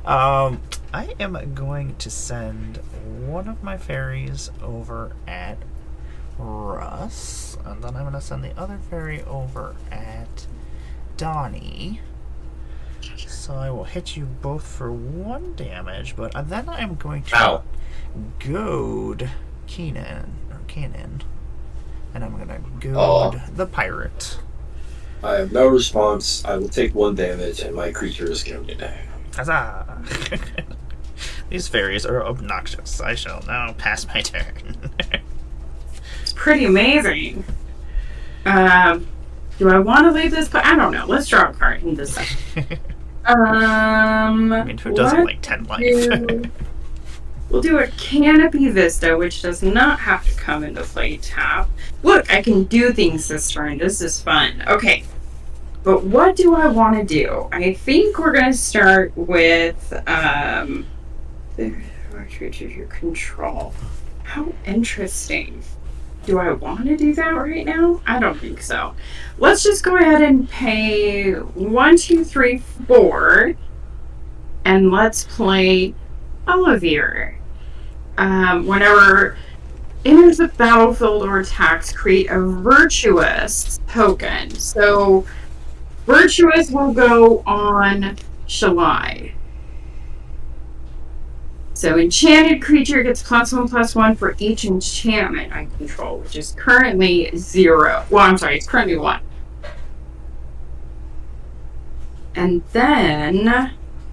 I am going to send one of my fairies over at Russ, and then I'm going to send the other fairy over at Donnie. So I will hit you both for 1 damage, but then I'm going to goad Keenan, and I'm going to goad the pirate. I have no response. I will take 1 damage, and my creature is going to die. Huzzah! These fairies are obnoxious. I shall now pass my turn. It's pretty amazing. Do I want to leave this? I don't know. Let's draw a card and decide. I mean, who doesn't like 10 life? We'll do a Canopy Vista, which does not have to come into play tap. Look, I can do things this turn. This is fun. Okay. But what do I want to do? I think we're going to start with your control. How interesting. Do I want to do that right now? I don't think so. Let's just go ahead and pay 1, 2, 3, 4. And let's play Olivia. Whenever enters the battlefield or attacks, create a virtuous token. So virtuous will go on Shalai. So enchanted creature gets +1/+1 for each enchantment I control, which is currently 0. Well, I'm sorry, it's currently 1. And then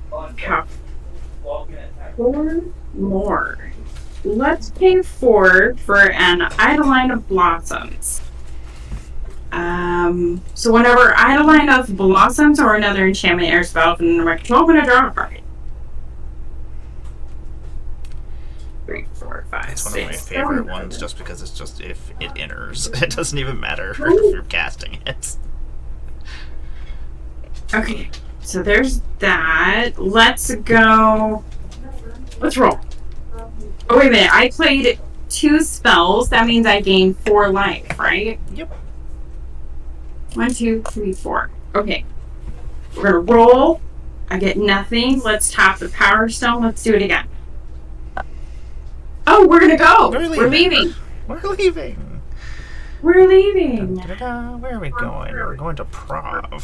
4 more. Let's pay 4 for an Eidolon of Blossoms. So whenever Eidolon of Blossoms or another enchantment enters the battlefield under my control, I'm going to draw a card. 3, 4, 5, It's 6, one of my 7, favorite ones just because it's just if it enters. It doesn't even matter if you're casting it. Okay, so there's that. Let's go. Let's roll. Oh, wait a minute. I played 2 spells. That means I gained 4 life, right? Yep. 1, 2, 3, 4. Okay. We're going to roll. I get nothing. Let's tap the power stone. Let's do it again. Oh, we're going to go. We're leaving. We're leaving. We're leaving. Da-da-da. Where are we going? We're going to Prague.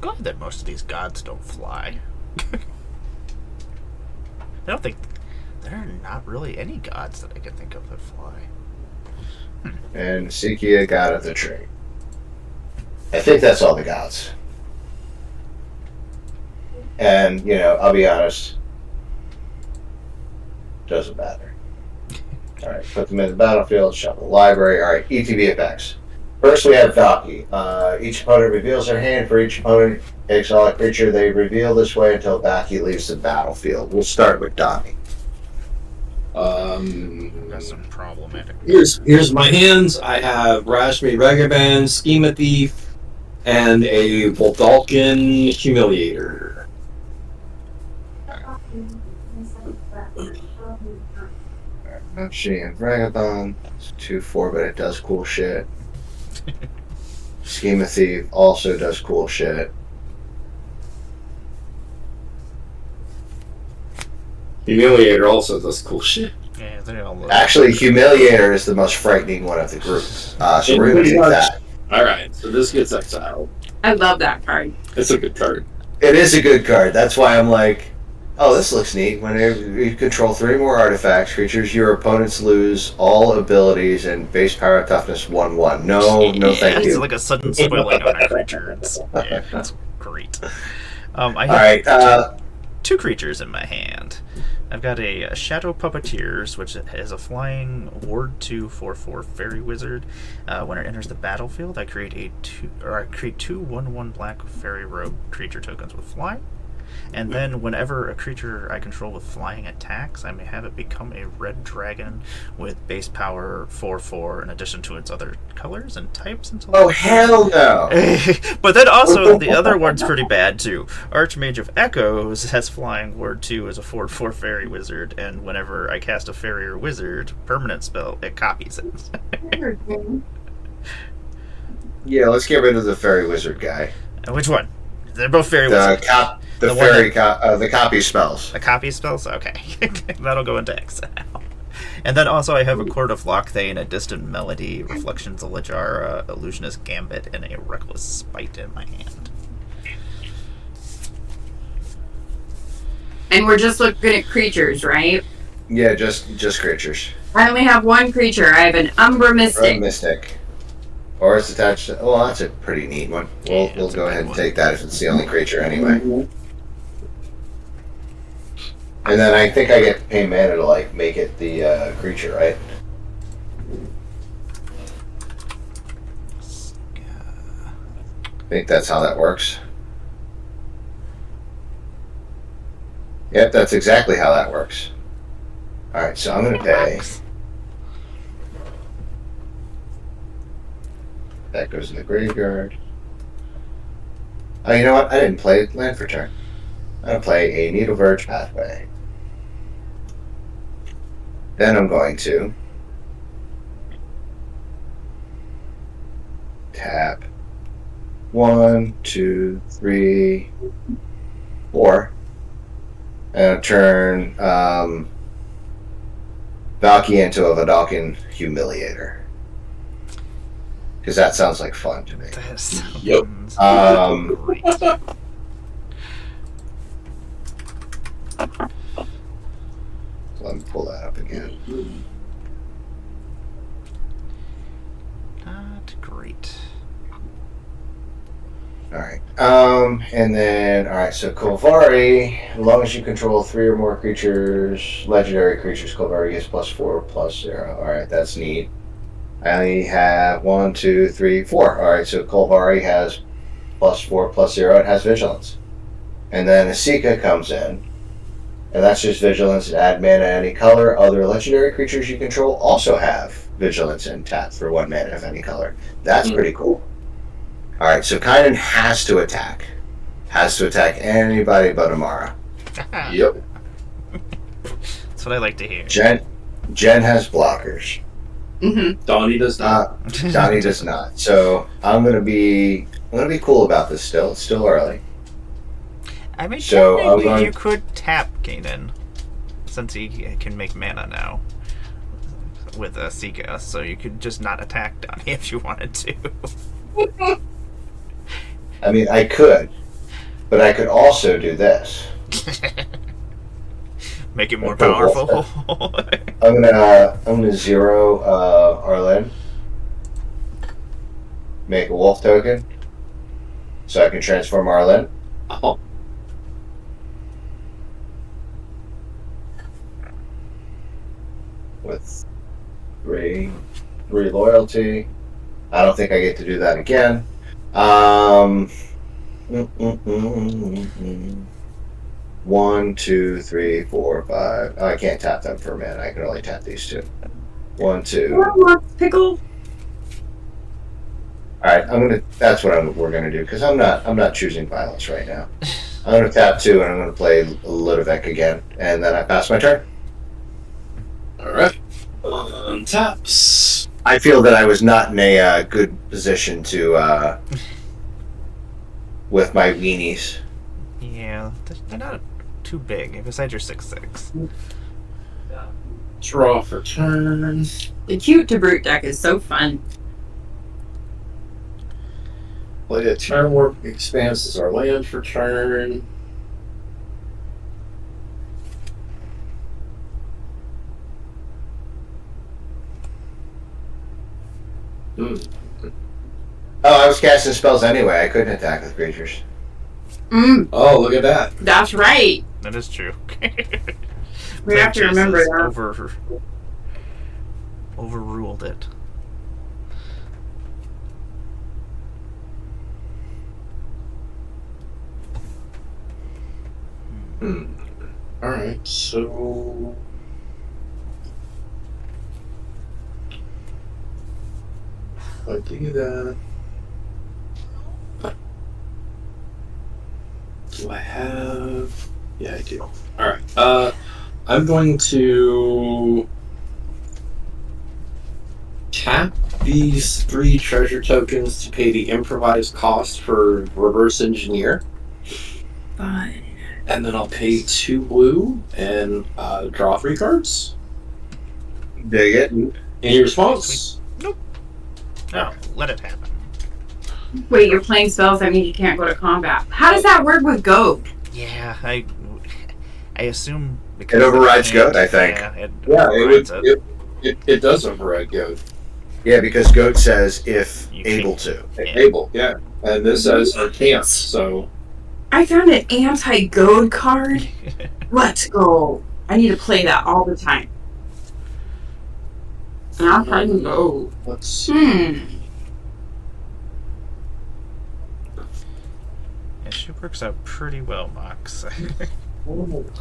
glad that most of these gods don't fly. I don't think there are not really any gods that I can think of that fly. And Sikia, god of the tree. I think that's all the gods. And, I'll be honest, doesn't matter. Alright, put them in the battlefield, shuffle the library. Alright, ETB effects. First we have Valky. Each opponent reveals their hand. For each opponent, exile a creature they reveal this way until Valky leaves the battlefield. We'll start with Donnie. That's some problematic. Here's my hands. I have Rashmi Regavan, Schema Thief, and a Voldalkin Humiliator. She and Vagabond. It's 2/4, but it does cool shit. Schema Thief also does cool shit. Humiliator also does cool shit. Yeah, they all look. Actually, Humiliator is the most frightening one of the group. So we're going to take that. Alright, so this gets exiled. I love that card. It's a good card. It is a good card. That's why I'm like, oh, this looks neat. Whenever you control 3 more artifacts, creatures, your opponents lose all abilities and base power toughness 1/1. No, thank It's you. like a sudden spoiling on our creatures. Yeah, that's great. I have Alright, 2 creatures in my hand. I've got a Shadow Puppeteers, which is a flying Ward 2 4/4 Fairy Wizard. When it enters the battlefield, I create two 1/1 black Fairy Rogue creature tokens with flying. And then whenever a creature I control with flying attacks, I may have it become a red dragon with base power 4/4 in addition to its other colors and types until. oh, hell no. But then also the other one's pretty bad too. Archmage of Echoes has flying Ward 2 as a 4/4 fairy wizard, and whenever I cast a fairy or wizard permanent spell, it copies it. Yeah, let's get rid of the Fairy Wizard guy. Which one? They're both fairy wizards. The copy spells. The copy spells? Okay. That'll go into exile. And then also I have a Court of Lochthane, a Distant Melody, Reflections of Lajara, Illusionist Gambit, and a Reckless Spite in my hand. And we're just looking at creatures, right? Yeah, just creatures. I only have 1 creature. I have an Umbra Mystic. Or Mystic. Or it's attached to... Well, that's a pretty neat one. Yeah, We'll that's go a ahead good and one. take that if it's the only creature anyway. And then I think I get to pay mana to, make it the creature, right? I think that's how that works. Yep, that's exactly how that works. Alright, so I'm going to pay... That goes in the graveyard. Oh, you know what? I didn't play land for turn. I'm going to play a Needle Verge Pathway. Then I'm going to tap 1, 2, 3, 4, and turn Valky into a Vidalcan Humiliator. Because that sounds like fun to me. That sounds Yep. great. Let me pull that up again. Not great. Alright. And then, alright, so Kolvari, as long as you control 3 or more creatures, legendary creatures, Kolvari gets +4/+0. Alright, that's neat. I only have 1, 2, 3, 4. Alright, so Kolvari has +4/+0. It has Vigilance. And then Asika comes in, and that's just Vigilance and add mana any color. Other legendary creatures you control also have Vigilance and tap for 1 mana of any color. That's pretty cool. Alright, so Kynan has to attack. Has to attack anybody but Amara. Yep. That's what I like to hear. Jen has blockers. Mm-hmm. Donnie does not. Donnie does not. So I'm gonna be cool about this still. It's still early. I mean, So, technically you could tap Kanan, since he can make mana now with Sika, so you could just not attack Donnie if you wanted to. I mean, I could, But I could also do this. Make it more Put a wolf powerful. I'm gonna zero Arlen. Make a wolf token. So I can transform Arlen. Oh, With three loyalty. I don't think I get to do that again. One, two, three, four, five. Oh, I can't tap them for a minute. I can only tap these two. One, two. Pickle. All right, That's what we're gonna do because I'm not choosing violence right now. I'm gonna tap two and I'm gonna play Ludovic again, and then I pass my turn. alright. Taps. I feel that I was not in a good position to with my weenies. Yeah, they're not too big. Besides your 6/6. Draw for turn. The cute to brute deck is so fun. Play a turn warp expanses our land for turn. Oh, I was casting spells anyway. I couldn't attack with creatures. Oh, look at that. That's right. That is true. We have to remember that. Overruled it. Alright, so. I do that. Do I have? Yeah, I do. Alright, I'm going to tap these 3 treasure tokens to pay the improvised cost for reverse engineer. Fun. And then I'll pay 2 blue and draw 3 cards. Dig it. Any response? Nope. No, let it happen. Wait, you're playing spells, that means you can't go to combat. How does that work with Goat? Yeah, I assume because It overrides Goat, I think. Yeah, it Yeah, overrides it does override Goat. Yeah, because Goat says if You able can't- to. Yeah. Able, yeah. And this says I can't, so. I found an anti-Goat card. Let's go. I need to play that all the time. Anti-Goat. Let's Hmm. Yeah, she works out pretty well, Mox.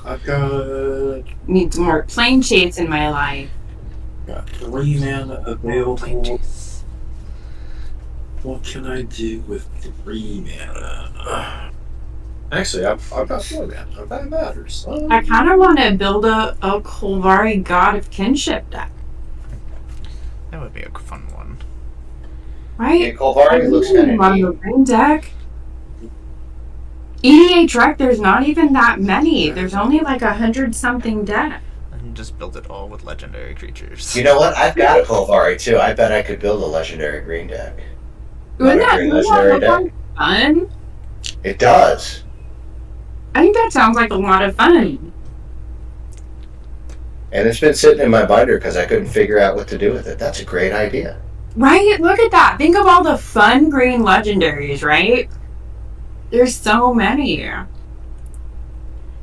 I've got Need some more Planechase in my life. 3 mana available. Planechase. What can I do with 3 mana? Actually, I've got 4 mana. That matters. I kind of want to build a Kolvari God of Kinship deck, That would be a fun one. right? Yeah, Kolvari looks kind of on neat. the green deck. EDH Rec, there's not even that many. There's only like 100-something deck. And just build it all with legendary creatures. You know what? I've got a Kolvari too. I bet I could build a legendary green deck. Wouldn't that Green look legendary deck. like fun? It does. I think that sounds like a lot of fun. And it's been sitting in my binder because I couldn't figure out what to do with it. That's a great idea. Right? Look at that. Think of all the fun green legendaries, right? There's so many.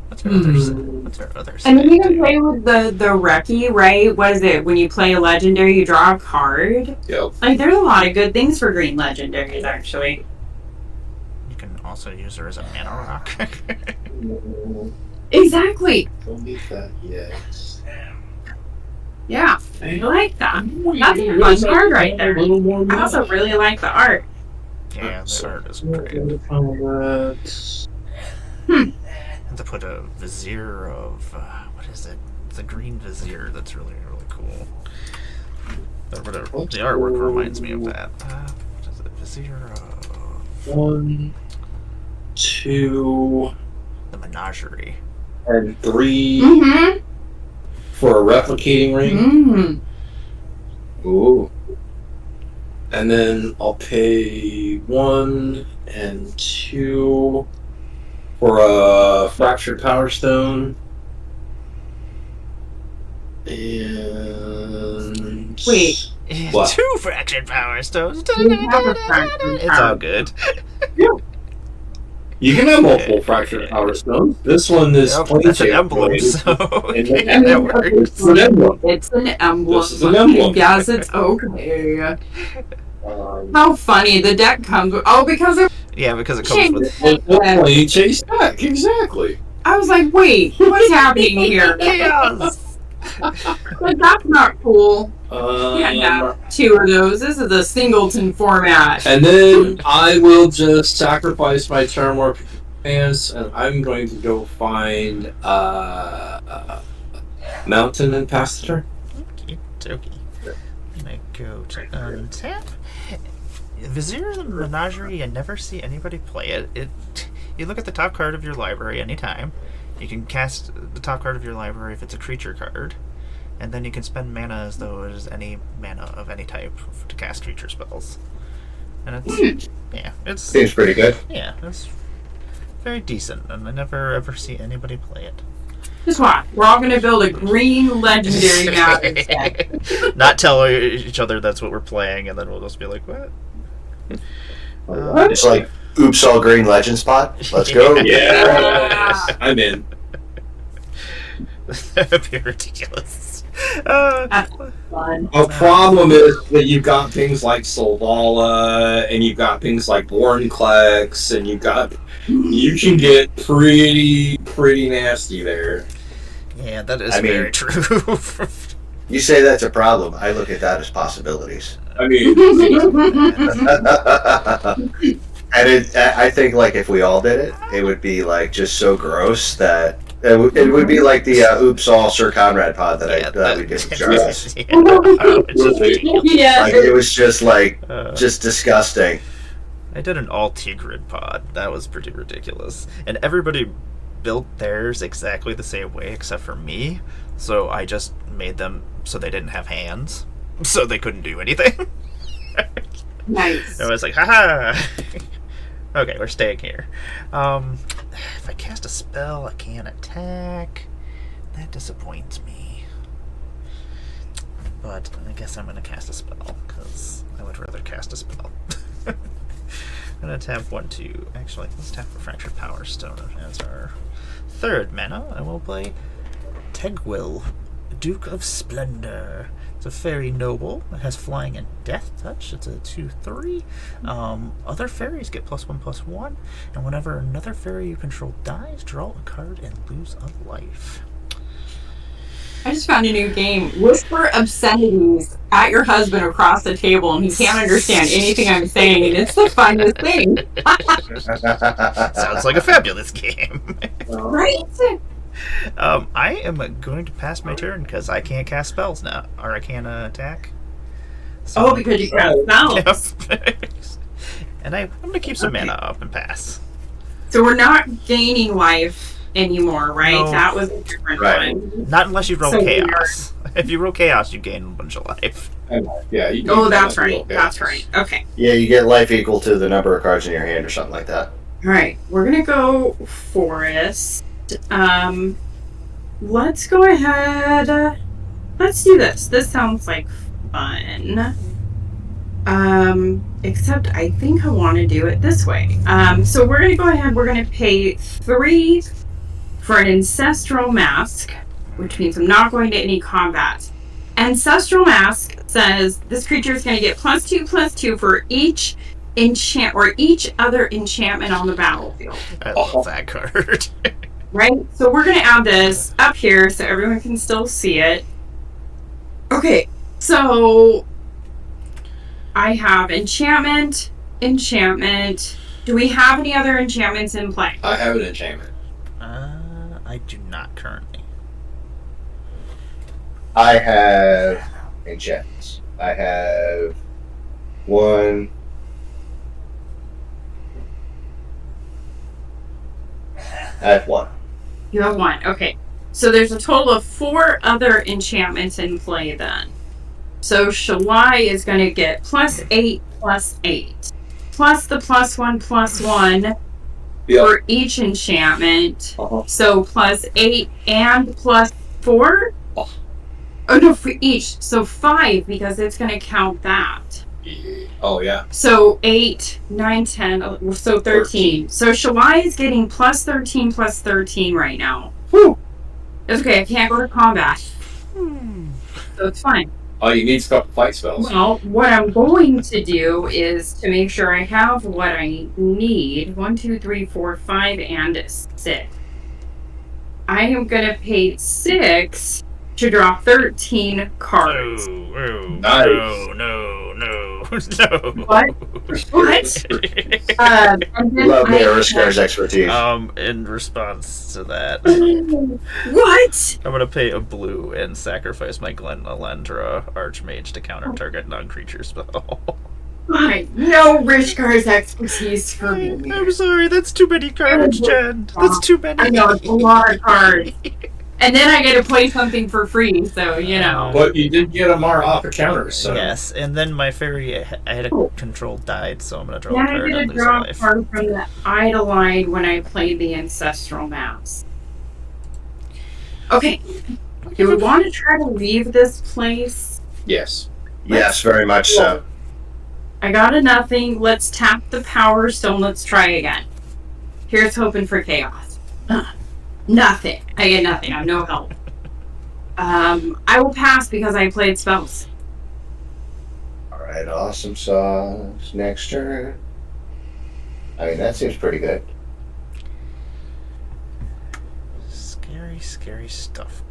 What's our other And then you side can do? play with the Reki, right? What is it? When you play a legendary, you draw a card. Yep. Like, there's a lot of good things for green legendaries, actually. You can also use her as a mana rock. Exactly. Don't need that yet. Yeah. I like that. That's a fun card right there. A little more I also really like the art. Yeah, the So- art is great. And to put a vizier of what is it? It's a green vizier that's really cool. Or whatever. The artwork reminds me of that. What is it? Vizier of 1, 2, the Menagerie. and 3 Mm-hmm. for a replicating ring. Mm-hmm. Ooh. And then I'll pay 1 and 2 for a Fractured Power Stone. And Wait. What? 2 fractured power stones. We have a fractured It's all power. good. You can have multiple Fractured Power Stones. This one is Yep, plain that's an shape emblem, related. so And yeah, then- that works. It's an emblem. It's an emblem. This is an emblem. Yes, it's okay. How funny. The deck comes with... Oh, because of... Yeah, because it comes with It's a Planechase deck, exactly. I was like, wait, what's happening here? chaos. Like, that's not cool. Can't have 2 of those. This is a singleton format. And then I will just sacrifice my turn warp advance, and I'm going to go find Mountain and pass the turn. Okie I'm gonna go to untap. Vizier the Menagerie, I never see anybody play it. You look at the top card of your library anytime. You can cast the top card of your library if it's a creature card. And then you can spend mana as though it is any mana of any type to cast creature spells. And it's it's Seems pretty good. it's very decent, and I never ever see anybody play it. Just watch. We're all going to build a green legendary map instead. Not tell each other that's what we're playing, and then we'll just be like, what? It's like, oops, all green legend spot. Let's go. Yeah, I'm in. That'd be ridiculous. That's fun. A problem is that you've got things like Solvala, and you've got things like Warnclex, and you can get pretty nasty there. Yeah, that is I mean- very true. You say that's a problem. I look at that as possibilities. I mean, And I think like if we all did it, it would be like just so gross that it would be like the oops all Sir Conrad pod that we did with Jarvis. It's just ridiculous. Yeah. Like it was just like Uh, just disgusting. I did an all Tigrid pod. That was pretty ridiculous. And everybody built theirs exactly the same way except for me. So I just made them so they didn't have hands. So they couldn't do anything. Nice. I was like, haha. Okay, we're staying here. If I cast a spell, I can't attack. That disappoints me. But I guess I'm going to cast a spell, because I would rather cast a spell. I'm going to tap 1, 2. Actually, let's tap a Fractured Power Stone as our 3rd mana, and we'll play Tegwil, Duke of Splendor. It's a fairy noble. It has flying and death touch. It's a 2/3. Other fairies get +1/+1, and whenever another fairy you control dies, draw a card and lose a life. I just found a new game. Whisper obscenities at your husband across the table, and he can't understand anything I'm saying, and it's the funniest thing. Sounds like a fabulous game. Right? I am going to pass my turn because I can't cast spells now, or I can't attack. So, Oh, because you can't spells. Yep. And I'm going to keep some mana up and pass. So we're not gaining life anymore, right? No. That was a different Right. one. Not unless you roll So chaos. If you roll chaos, you gain a bunch of life. yeah. You Oh, can that's do right. that. That's right. Okay. Yeah, you get life equal to the number of cards in your hand or something like that. All right. We're going to go forest. Let's go ahead. Let's do this. This sounds like fun. Except I think I want to do it this way. So we're going to go ahead. We're going to pay 3 for an Ancestral Mask, which means I'm not going to any combat. Ancestral Mask says this creature is going to get +2/+2 for each enchant or each other enchantment on the battlefield. I love that card. Right? So we're going to add this up here so everyone can still see it. Okay, so I have enchantment. Do we have any other enchantments in play? I have an enchantment. I do not currently. I have enchantments. I have 1. I have 1. You have 1. Okay. So there's a total of 4 other enchantments in play then. So Shalai is going to get +8/+8. Plus the +1/+1 for each enchantment. So +8 and +4? Oh no, for each. So 5 because it's going to count that. Oh, yeah. So 8, 9, 10, so 13. So Shalai is getting +13 right now. Whew. It's okay, I can't go to combat. So it's fine. Oh, you need a couple fight spells. Well, what I'm going to do is to make sure I have what I need. 1, 2, 3, 4, 5, and 6. I am going to pay 6 to draw 13 cards. Nice. No. What? What? And then Love Mariskar's expertise. In response to that, What? I'm gonna pay a blue and sacrifice my Alendra Archmage to counter target non-creature spell. Fine. No Rishkar's expertise for me. I'm sorry, that's too many cards, Jen. That's too many. I know, it's a lot of cards. And then I get to play something for free, so, you know. But you did get Amara off the counter, so. Yes, and then my fairy I had a control died, so I'm gonna draw Then a I card get to and lose a draw a life. card from the Idolide when I played the Ancestral Maps. Okay. Do we want to try to leave this place? Yes. Yes, very much so. I got a nothing. Let's tap the Power Stone. Let's try again. Here's hoping for chaos. Nothing. I get nothing. I have no help. I will pass because I played spells. Alright, awesome sauce. Next turn. I mean, that seems pretty good. Scary stuff.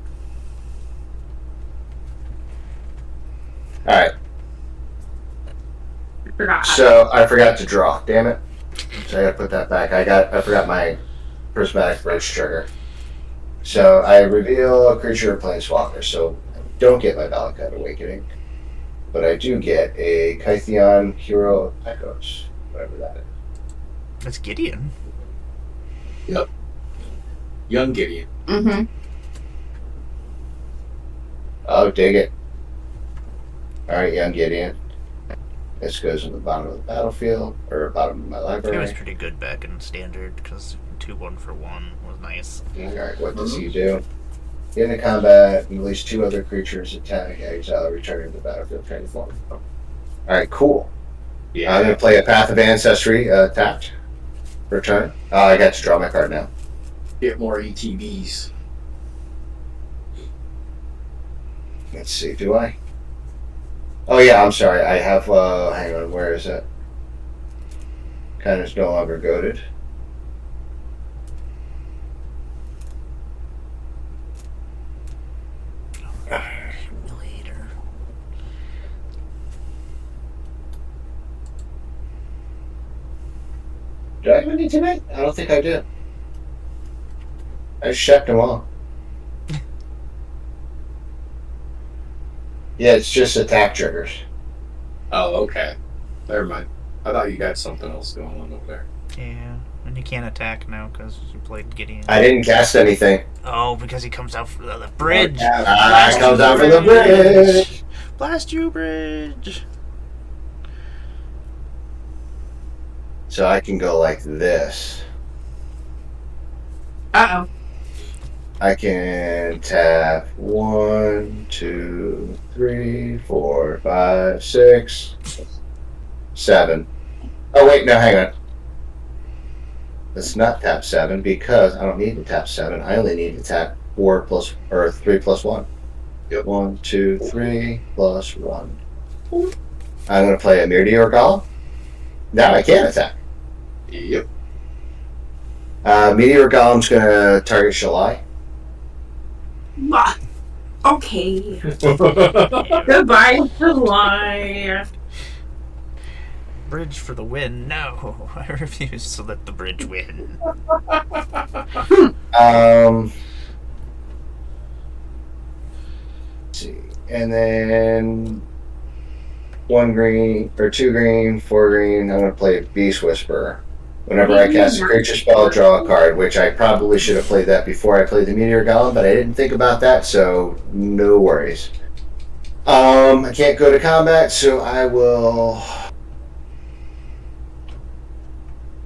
Alright, Forgot. so I forgot to draw. Damn it. So I gotta put that back. I forgot my prismatic bridge trigger. So I reveal a creature or planeswalker. So I don't get my Valakut Awakening, but I do get a Kytheon Hero of Echoes, whatever that is. That's Gideon. Young Gideon. Mm-hmm. Oh, dig it. Alright, young Gideon. This goes in the bottom of the battlefield, or bottom of my It was library. pretty good back in standard because 2-1 for 1 was nice. Alright, what does he do? In the combat, at least 2 other creatures attack, exile, returning to the battlefield, trying to form. Alright, cool. Yeah. I'm going to play a Path of Ancestry tapped for a turn. I got to draw my card now. Get more ETBs. Let's see, do I? Oh yeah, I'm sorry. I have, hang on, where is it? Kind of no longer goaded. Later. Do I have any tonight? I don't think I do. I just checked them all. Yeah, it's just attack triggers. Oh, okay. Never mind. I thought you got something else going on over there. Yeah, and you can't attack now because you played Gideon. I didn't cast anything. Oh, because he comes out for the bridge. I comes out for the bridge. Blast you, bridge. So I can go like this. Uh-oh. I can tap 1, 2, 3, 4, 5, 6, 7. Oh wait, no, hang on. Let's not tap 7 because I don't need to tap 7. I only need to tap 3 plus 1. Yep. 1, 2, 3 plus 1. I'm gonna play a Meteor Golem. Now I can attack. Yep. Meteor Golem's gonna target Shalai. Okay. Goodbye, July. Bridge for the win. No, I refuse to let the bridge win. Let's see. And then 1 green, or 2 green, 4 green. I'm going to play Beast Whisperer. Whenever I cast a creature spell, draw a card, which I probably should have played that before I played the Meteor Golem, but I didn't think about that, so no worries. I can't go to combat, so I will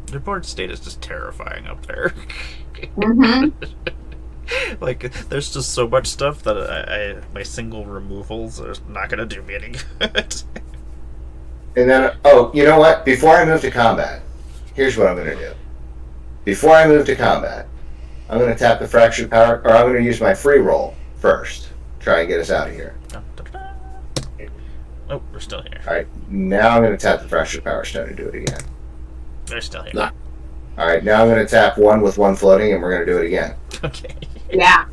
Their board state is just terrifying up there. Mm-hmm. Like, there's just so much stuff that my single removals are not going to do me any good. And then, oh, you know what? Before I move to combat, here's what I'm going to do. Before I move to combat, I'm going to tap the Fractured Power, or I'm going to use my free roll first. Try and get us out of here. Oh, we're still here. Alright, now I'm going to tap the Fractured Power Stone and do it again. They're still here. Nah. Alright, now I'm going to tap 1 with 1 floating, and we're going to do it again. Okay. Yeah.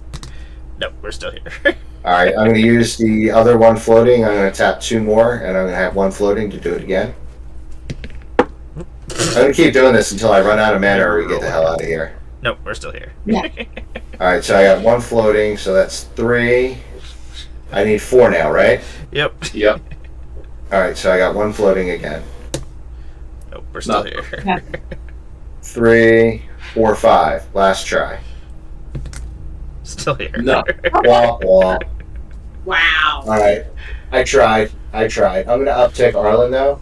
No, we're still here. Alright, I'm going to use the other 1 floating. I'm going to tap 2 more, and I'm going to have 1 floating to do it again. I'm going to keep doing this until I run out of mana or we get the hell out of here. No, we're still here. Yeah. Alright, so I got 1 floating, so that's 3. I need 4 now, right? Yep. Yep. Alright, so I got 1 floating again. Nope, we're still No. here. Yeah. 3, 4, 5. Last try. Still here. No. Wah, wah. Wow. Alright. I tried. I'm going to uptick Arlen, though.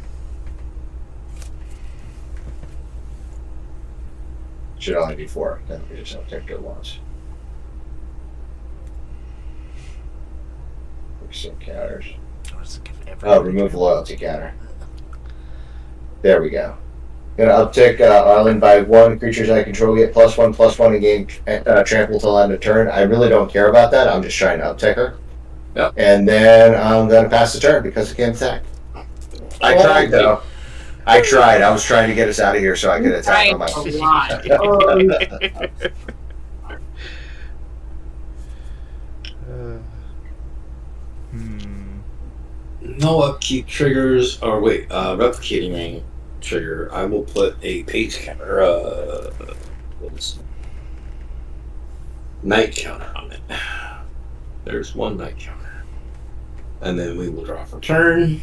Should only be 4. Then we just uptick it once. Some counters. Oh, remove the loyalty counter. There we go. Gonna uptick Arlen by 1. Creatures I control get +1/+1 and gain trample till end of turn. I really don't care about that. I'm just trying to uptick her. Yep. And then I'm gonna pass the turn because I can't attack. I tried though. I tried. I was trying to get us out of here so I could attack on my A own. lot. No upkeep triggers, or wait, replicating ring trigger. I will put a page counter, what's night counter on it. There's 1 night counter. And then we will draw for turn.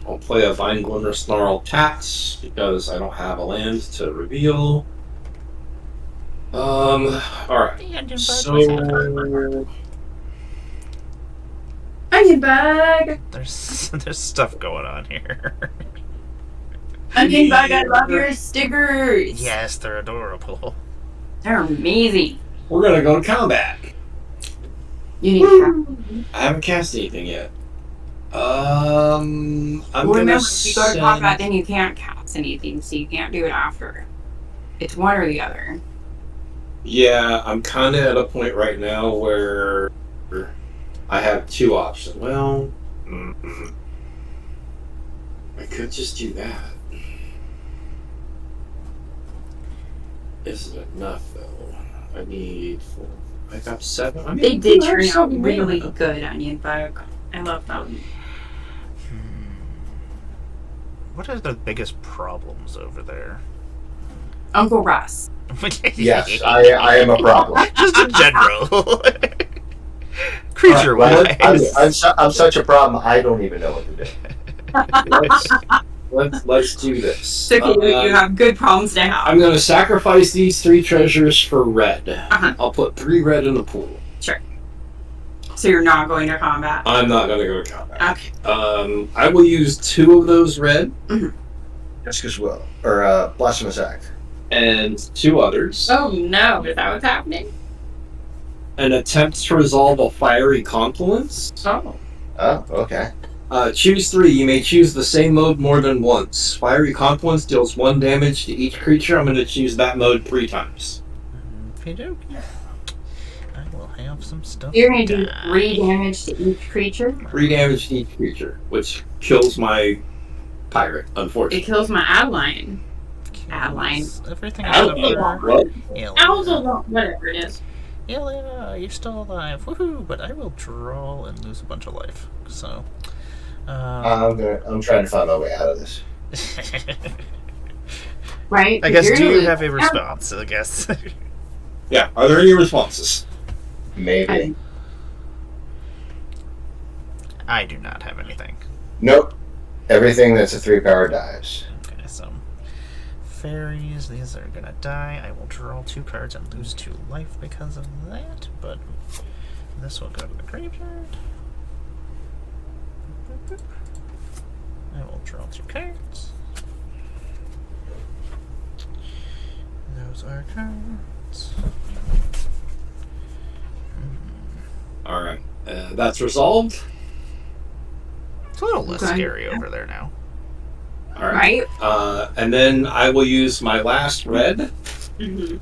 I'll play a Vine Glimmer Snarl Tax because I don't have a land to reveal. Alright. So Onion bag. There's stuff going on here. Onion bag. I love your stickers. Yes, they're adorable. They're amazing. we're gonna go to combat. You need to I haven't cast anything yet. I'm gonna remember, if you go to send- combat, then you can't cast anything, so you can't do it after. It's one or the other. Yeah, I'm kind of at a point right now where I have 2 options. Well, I could just do that. Isn't enough though. I need 4. I got 7. I mean, They did I have turn out 7 really mana. good, Onion bag. I love them. What are the biggest problems over there? Uncle Russ. Yes, I am a problem. Just in general. Creature wise. I'm such a problem. I don't even know what to do. Let's do this. So you have good problems to have. I'm gonna sacrifice these 3 treasures for red. Uh-huh. I'll put 3 red in the pool. So you're not going to combat. I'm not gonna go to combat. Okay. I will use 2 of those red Just because will. Or Blasphemous Act. and 2 others. Oh no, is that what's happening? An attempt to resolve a fiery confluence. Oh. Oh, okay. Choose 3. You may choose the same mode more than once. Fiery confluence deals 1 damage to each creature. I'm going to choose that mode 3 times. Okey-dokey. I will have some stuff. You're going to do die. 3 damage to each creature? 3 damage to each creature, which kills my pirate, It unfortunately. kills my Adeline. Adeline. Everything Adeline. except for What? Ilya. Whatever it is. Ilya, you're still alive. Woohoo! But I will draw and lose a bunch of life. So. I'm trying to find my way out of this. Right? I guess, You're do you really- have a response? I guess. Yeah, are there any responses? Maybe. I do not have anything. Nope. Everything that's a 3-power dies. Okay, so fairies, these are gonna die. I will draw 2 cards and lose 2 life because of that, but this will go to the graveyard. I will draw 2 cards. Those are cards. All right, that's resolved. It's a little less Okay. scary over there now. All right. Right? And then I will use my last red, Mm-hmm.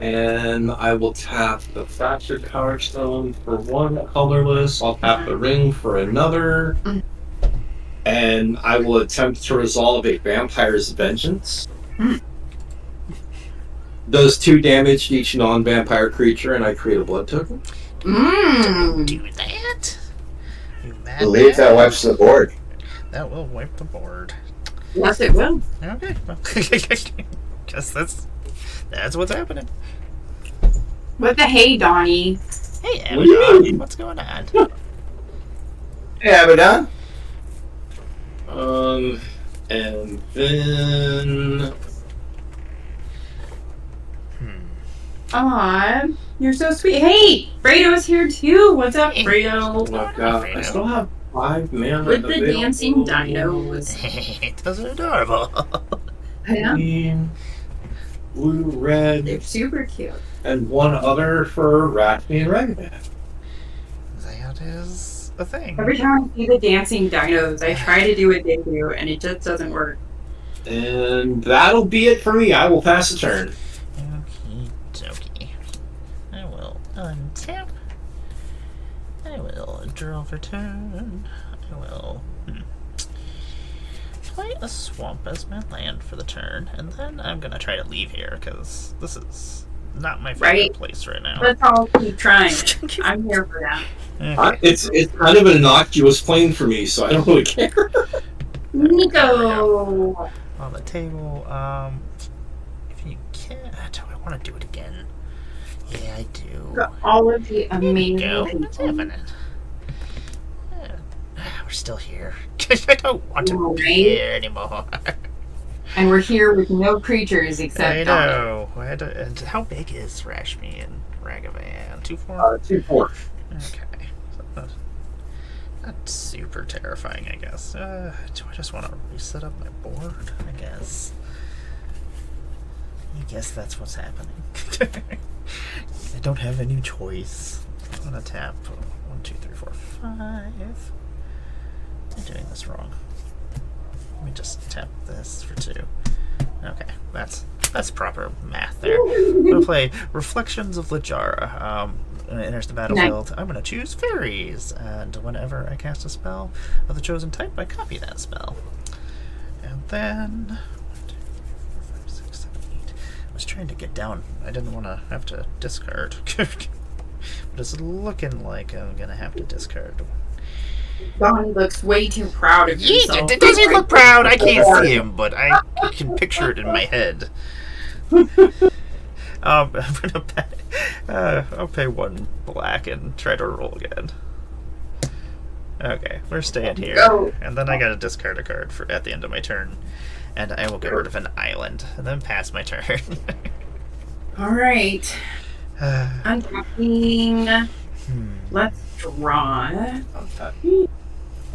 and I will tap the Fractured Power Stone for 1 colorless. I'll tap the ring for another. And I will attempt to resolve a Vampire's Vengeance. Does 2 damage to each non-vampire creature, and I create a blood token. Mmm. Do that? You mad Believe that man. wipes the board. That will wipe the board. Yes, it will. Okay. Well, guess that's what's happening. What the hey, Donnie? Hey, What do you Abaddon, mean? what's going on? Hey, Abaddon. And then Aw, you're so sweet. Hey, Fredo's here too. What's up, Fredo? oh my god, I still have 5 mana With the available. dancing dinos. Those are adorable. Yeah, Green, blue, red, they're super cute. and 1 other for Ratme and Ragavan. That is a thing. Every time I see the dancing dinos, I try to do what they do, and it just doesn't work. And that'll be it for me. I will pass the turn. Okie dokie. I will untap. I will draw for turn. I will play a swamp as my land for the turn, and then I'm gonna try to leave here because this is not my favorite Right. place right now. Let's all keep trying. I'm here for that. Okay. It's kind of an innocuous plane for me, so I don't really care. Nico! On the table. If you can, do I want to do it again? Yeah, I do. For all of the There we amazing go. What's people. happening? We're still here. I don't want to Right. be here anymore. And we're here with no creatures except I Donnie. know. And how big is Rashmi and Ragavan? 2-4? 2-4. Okay. So not super terrifying, I guess. Do I just want to reset up my board? I guess. That's what's happening. I don't have any choice. I'm gonna tap 1, 2, 3, 4, 5. I'm doing this wrong. Let me just tap this for 2. Okay, that's proper math there. I'm gonna play Reflections of Lajara. When it enters the battlefield, I'm gonna choose fairies, and whenever I cast a spell of the chosen type, I copy that spell. And then 1, 2, 3, 4, 5, 6, 7, 8. I was trying to get down. I didn't want to have to discard, but it's looking like I'm gonna have to discard. Donnie looks way too proud of himself. Does he look proud? I can't see him, but I can picture it in my head. I'm gonna pay. I'll pay 1 black and try to roll again. Okay, we're staying here, Go. and then I gotta discard a card for at the end of my turn, and I will get rid of an island, and then pass my turn. Alright. Unpacking. Let's draw.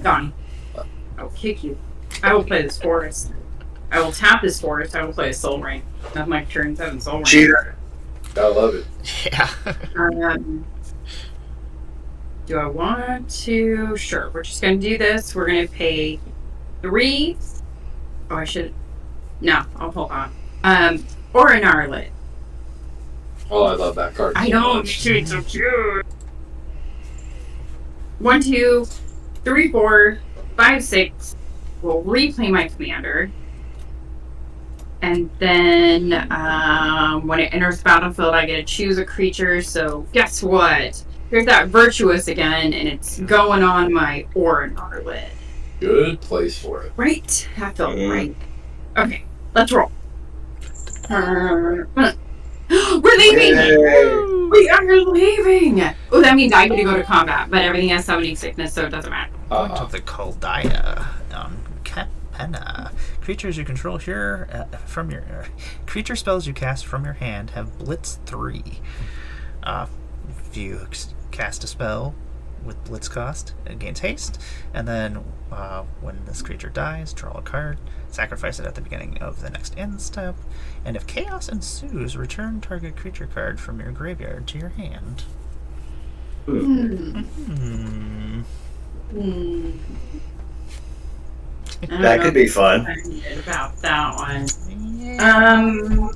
Donnie. I'll kick you. I will play this forest. I will tap this forest. I will play a soul ring. That's my turn 7 soul ring. Cheater. I love it. Yeah. Do I want to? Sure. We're just going to do this. We're going to pay 3. Oh, I should. No, I'll hold on. Or an Arlet. Oh, I love that card. I so know. much. She's so cute. 1, 2, 3, 4, 5, 6. We'll replay my commander. And then when it enters the battlefield, I get to choose a creature. So guess what? Here's that Virtuous again, and it's going on my Aura Arlet. Good place for it. Right? That felt right. Okay, let's roll. We're leaving! Yay. We are leaving! Oh, that means I get to go to combat, but everything has summoning sickness, so it doesn't matter. Going to the Kaldaya on Capenna. Creatures you control here from your creature spells you cast from your hand have Blitz 3. If you cast a spell with Blitz cost. It gains haste, and then when this creature dies, draw a card, sacrifice it at the beginning of the next end step, and if chaos ensues, return target creature card from your graveyard to your hand. That could be fun. About that one. Yeah.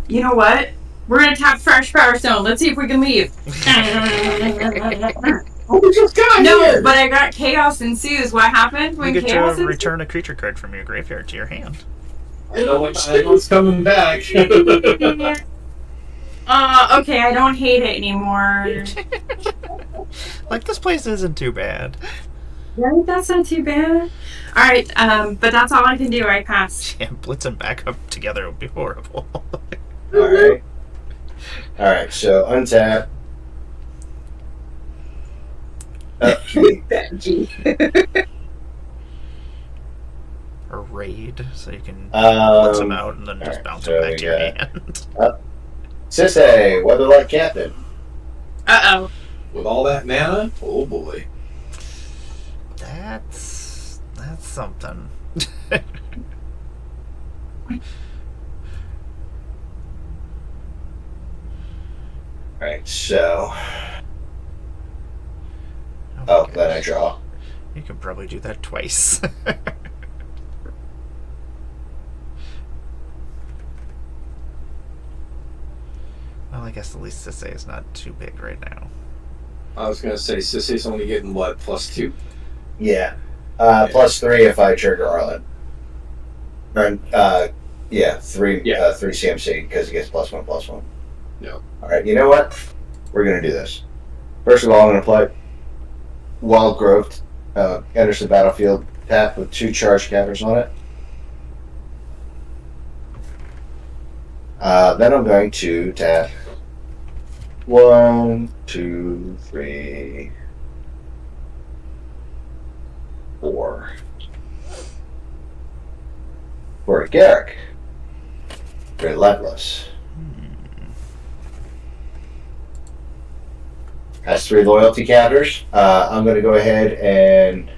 You know what? We're gonna tap Fresh Power Stone. Let's see if we can leave. Oh, we just got No, here. but I got Chaos Ensues. What happened You when get Chaos to Ensues? return a creature card from your graveyard to your hand. I know what's coming back. Okay, I don't hate it anymore. Like, this place isn't too bad. Right? That's not too bad. Alright, but that's all I can do. I pass. Yeah, Blitz and back up together would be horrible. Alright. Alright, so untap. Or raid, so you can blitz them out and then just alright, bounce so them back we to your got- hand. Sisse, Weatherlight Captain. Uh-oh. With all that mana, oh boy. That's something. Alright, so. Oh, then I draw. You could probably do that twice. Well, I guess at least Sisse is not too big right now. I was gonna say Sissy's only getting what, +2? Yeah. +3 if I trigger Arlen. Or, yeah, 3 Yeah. 3 CMC because he gets +1/+1. Yeah. Alright, you know what? We're gonna do this. First of all, I'm gonna play Wild Growth, enters the battlefield, tap with 2 charge counters on it. Then I'm going to tap 1, 2, 3, 4 for a Garrick. Relentless. Has 3 loyalty counters. I'm going to go ahead and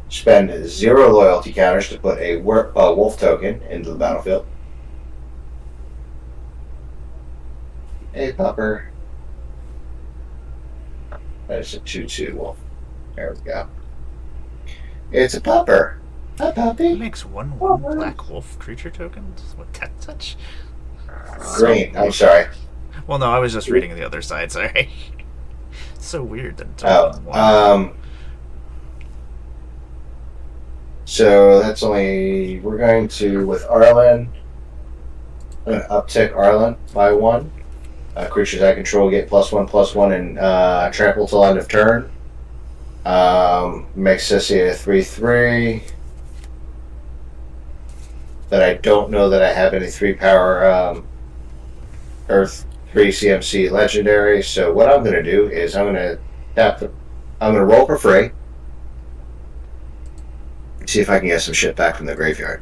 spend 0 loyalty counters to put a wolf token into the battlefield. A pupper. That is a 2/2 wolf. There we go. It's a pupper. A It puppy. makes 1 black wolf creature tokens with cat touch. Green. I'm sorry. Well, no, I was just reading the other side. Sorry. So weird that it's Oh, only 1. So that's only, we're going to, with Arlen, I'm going to uptick Arlen by 1. Creatures I control get +1/+1 and trample till end of turn. Makes Sissy a 3/3. That I don't know that I have any 3 power Earth 3 CMC legendary. So what I'm going to do is I'm going to roll for free. See if I can get some shit back from the graveyard.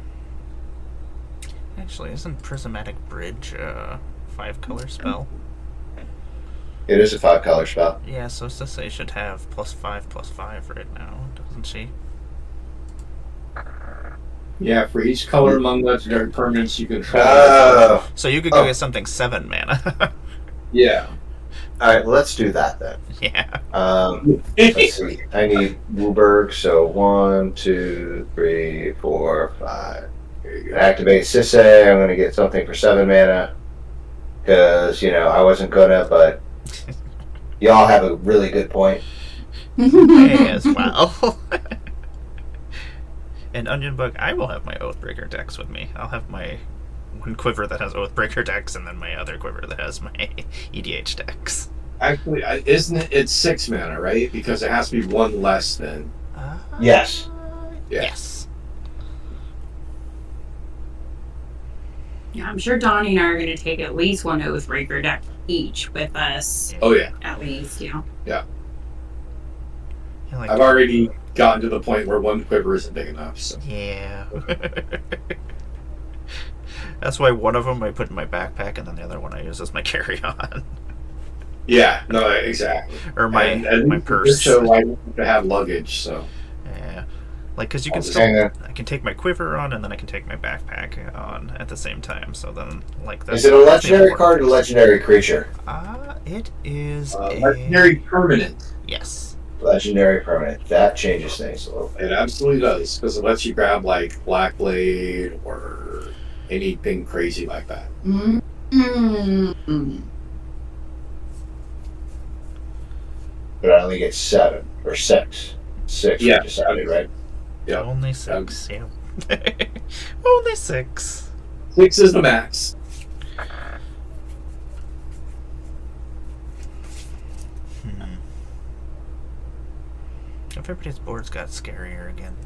Actually, isn't Prismatic Bridge a 5-color spell? It is a 5-color spell. Yeah, so Sisse should have +5/+5 right now, doesn't she? Yeah, for each color among legendary permanents you control. Oh. So you could go get something 7 mana. Yeah. Alright, let's do that then. Yeah. Let's see. I need Wooburg, so 1, 2, 3, 4, 5. Activate Sisse. I'm going to get something for 7 mana. Because, I wasn't going to, but y'all have a really good point. May as well. And Onion Bug, I will have my Oathbreaker decks with me. I'll have my one quiver that has Oathbreaker decks, and then my other quiver that has my EDH decks. Actually, isn't it? It's 6 mana, right? Because it has to be 1 less than. Yes. Yeah. Yes. Yeah, I'm sure Donnie and I are going to take at least 1 Oathbreaker deck each with us. Oh yeah. At least, Yeah, like, I've already gotten to the point where 1 quiver isn't big enough. So. yeah. That's why one of them I put in my backpack, and then the other one I use as my carry-on. Yeah, no, exactly. Or my And my purse. So I don't have to have luggage, so. Yeah, like because you I'll can just still. hang on. I can take my quiver on, and then I can take my backpack on at the same time. So then, like that's. Is it a that's the legendary important card or thing. legendary creature? It is a Legendary permanent. yes. Legendary permanent. That changes things a little bit. It absolutely does, because it lets you grab, like, Black Blade or anything crazy like that. Mm-hmm. But I only get 7 or 6. 6 Yeah. we decided, right? Yeah. Only 6. Yeah. Only 6. 6 is the max. If everybody's boards got scarier again.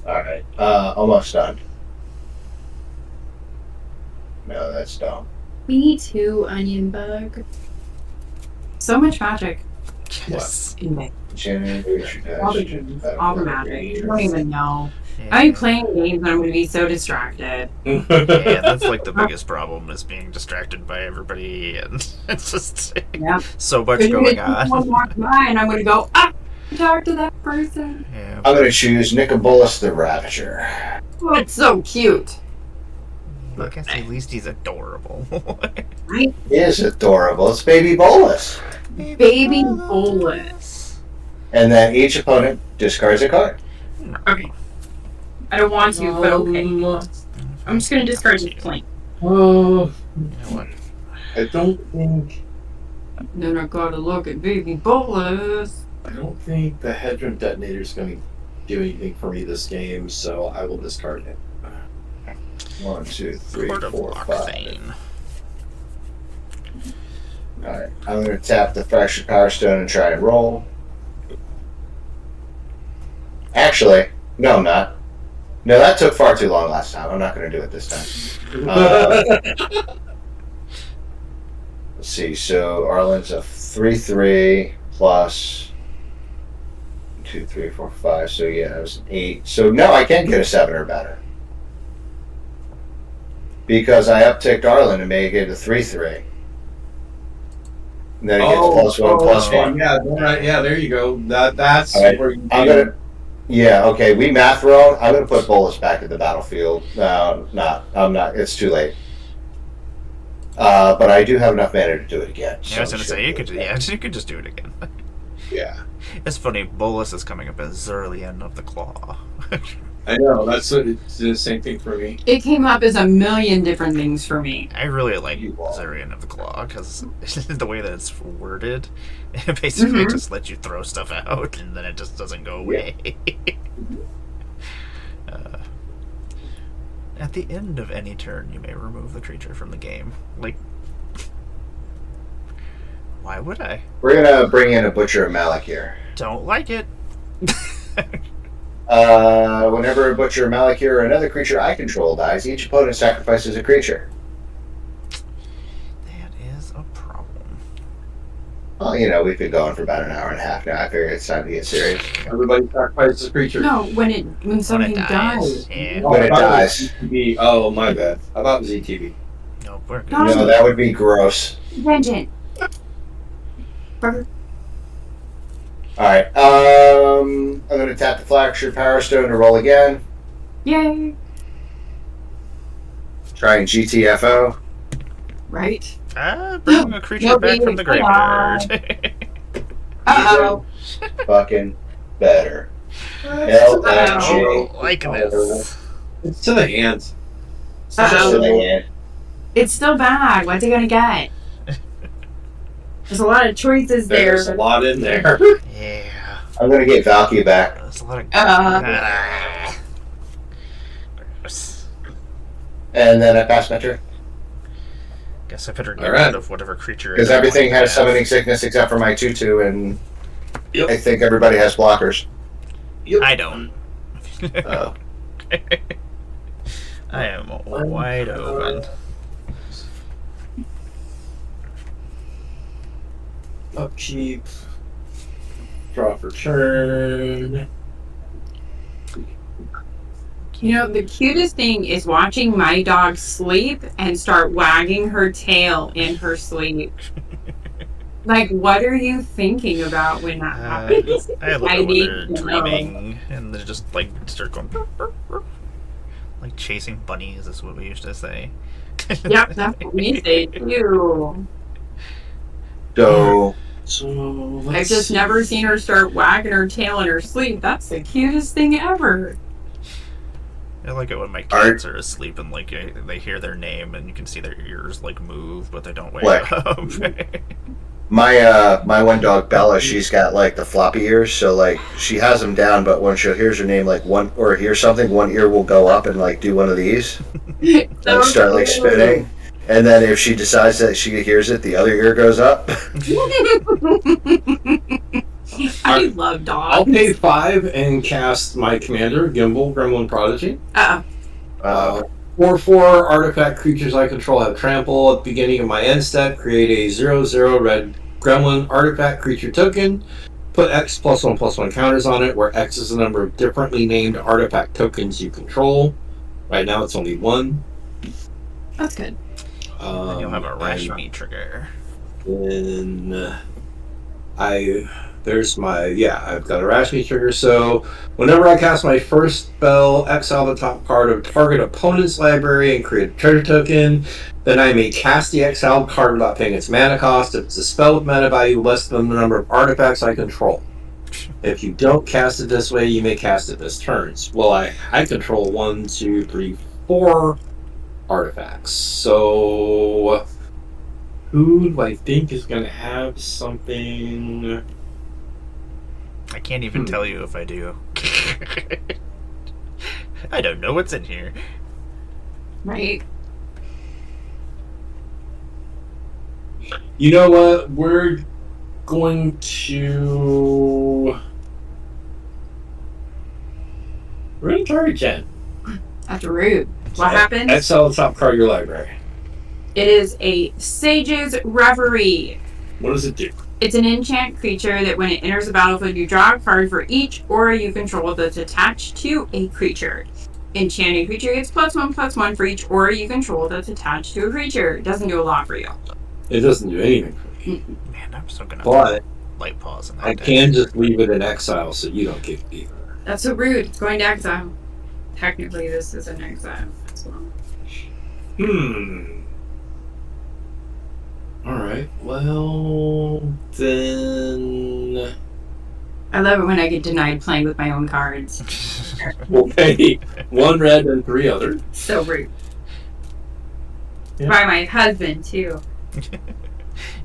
Alright. Almost done. No, that's dumb. Me too, onion bug. So much magic. Yes. In it. All the games, all the magic. You don't even know. Yeah. I'm playing games and I'm going to be so distracted. Yeah, that's like the biggest problem is being distracted by everybody, and it's just Yeah. so much going on. One walk by and I'm going to go, talk to that person. Yeah, I'm going to choose Nicobolus the Ravager. Oh, it's so cute. I guess at least he's adorable. He is adorable. It's Baby Bolus. Baby Bolus. And then each opponent discards a card. Okay. I don't want to, but okay. I'm just going to discard this plain. Oh, You know what? I don't think Then I gotta look at Baby Bolus. the Hedron Detonator is going to do anything for me this game, so I will discard it. 1, 2, 3, Court of 4, 5. Lockthane. Alright. I'm going to tap the Fractured Power Stone and try and roll. Actually, no, I'm not. No, that took far too long last time. I'm not going to do it this time. Let's see. So Arlen's a 3/3 plus 2, 3, 4, 5. So yeah, it was an 8. So no, I can't get a 7 or better because I upticked Arlen and made it a 3/3. And then it gets +1/+1. Yeah, right, yeah, there you go. That's All right, where you I'm gonna. Yeah, okay. We math wrong. I'm gonna put Bolus back in the battlefield. No, not. I'm not. It's too late. But I do have enough mana to do it again. Yeah, I was gonna say you could just do it again. Yeah. It's funny, Bolus is coming up as Zerlian of the Claw. I know, it's the same thing for me. It came up as a million different things for me. I really like You are. Zerian of the Claw because the way that it's worded, it basically just lets you throw stuff out and then it just doesn't go away. At the end of any turn, you may remove the creature from the game. Like, why would I? We're gonna bring in a Butcher of Malak here. Don't like it. Whenever a Butcher of Malak or another creature I control dies, each opponent sacrifices a creature. That is a problem. Well, you know, we've been going for about an hour and a half now. I figure it's time to get serious. Everybody sacrifices a creature. No, when something dies. Yeah. When it I thought dies. was ETB. Oh, my bad. I thought it was ETB. Nope, we're good. No. No, that would be gross. Vengeance. Alright, I'm gonna tap the Fractured Power Stone to roll again. Yay. Try and GTFO. Right? Bring a creature back from the graveyard. Uh-oh. Fucking better. I LFG. don't like this. It's to the hands. Just Uh-oh. in the hand. It's still bad. What's it gonna get? There's a lot of choices there. There's a lot in there. Yeah. I'm gonna get Valky back. There's a lot of. Gross. And then I pass my turn. Guess I better get Alright. rid of whatever creature. Because I everything might has have. summoning sickness except for my 2/2, and Yep. I think everybody has blockers. I don't. Oh. I am wide open. Upkeep. Draw for turn. You know, the cutest thing is watching my dog sleep and start wagging her tail in her sleep. Like, what are you thinking about when that happens? I love I it when need they're to know. dreaming and they just like start going like chasing bunnies is what we used to say. Yep, that's what we say too. So I've just never seen her start wagging her tail in her sleep. That's the cutest thing ever. I like it when my cats are asleep and like they hear their name and you can see their ears like move, but they don't wake What? up. my one dog Bella, she's got like the floppy ears, so like she has them down, but when she hears her name, like one or hears something, one ear will go up and like do one of these and start like spinning. And then if she decides that she hears it, the other ear goes up. I love dogs. I'll pay 5 and cast my commander, Gimbal, Gremlin Prodigy. 4/4 artifact creatures I control have trample. At the beginning of my end step, create a 0/0 red Gremlin artifact creature token. Put X +1/+1 counters on it, where X is the number of differently named artifact tokens you control. Right now it's only 1. That's good. And you'll have a Rashmi trigger. Then I've got a Rashmi trigger, so whenever I cast my first spell, exile the top card of target opponent's library and create a treasure token. Then I may cast the exiled card without paying its mana cost if it's a spell with mana value less than the number of artifacts I control. If you don't cast it this way, you may cast it this turns. Well, I control 1, 2, 3, 4 artifacts. So who do I think is going to have something? I can't even tell you if I do. I don't know what's in here. Right. You know what? We're going to target Jen. That's rude. What happens? Exile the top card of your library. It is a Sage's Reverie. What does it do? It's an enchant creature that when it enters the battlefield, you draw a card for each aura you control that's attached to a creature. Enchanted creature gets +1/+1 for each aura you control that's attached to a creature. It doesn't do a lot for you. It doesn't do anything for me. Man, I'm still gonna But light pause in that. I can just leave it in exile so you don't get it either. That's so rude. It's going to exile. Technically, this is an exile as well. Alright, well, then I love it when I get denied playing with my own cards. we'll pay 1 red and 3 other. So rude. Yeah. By my husband, too.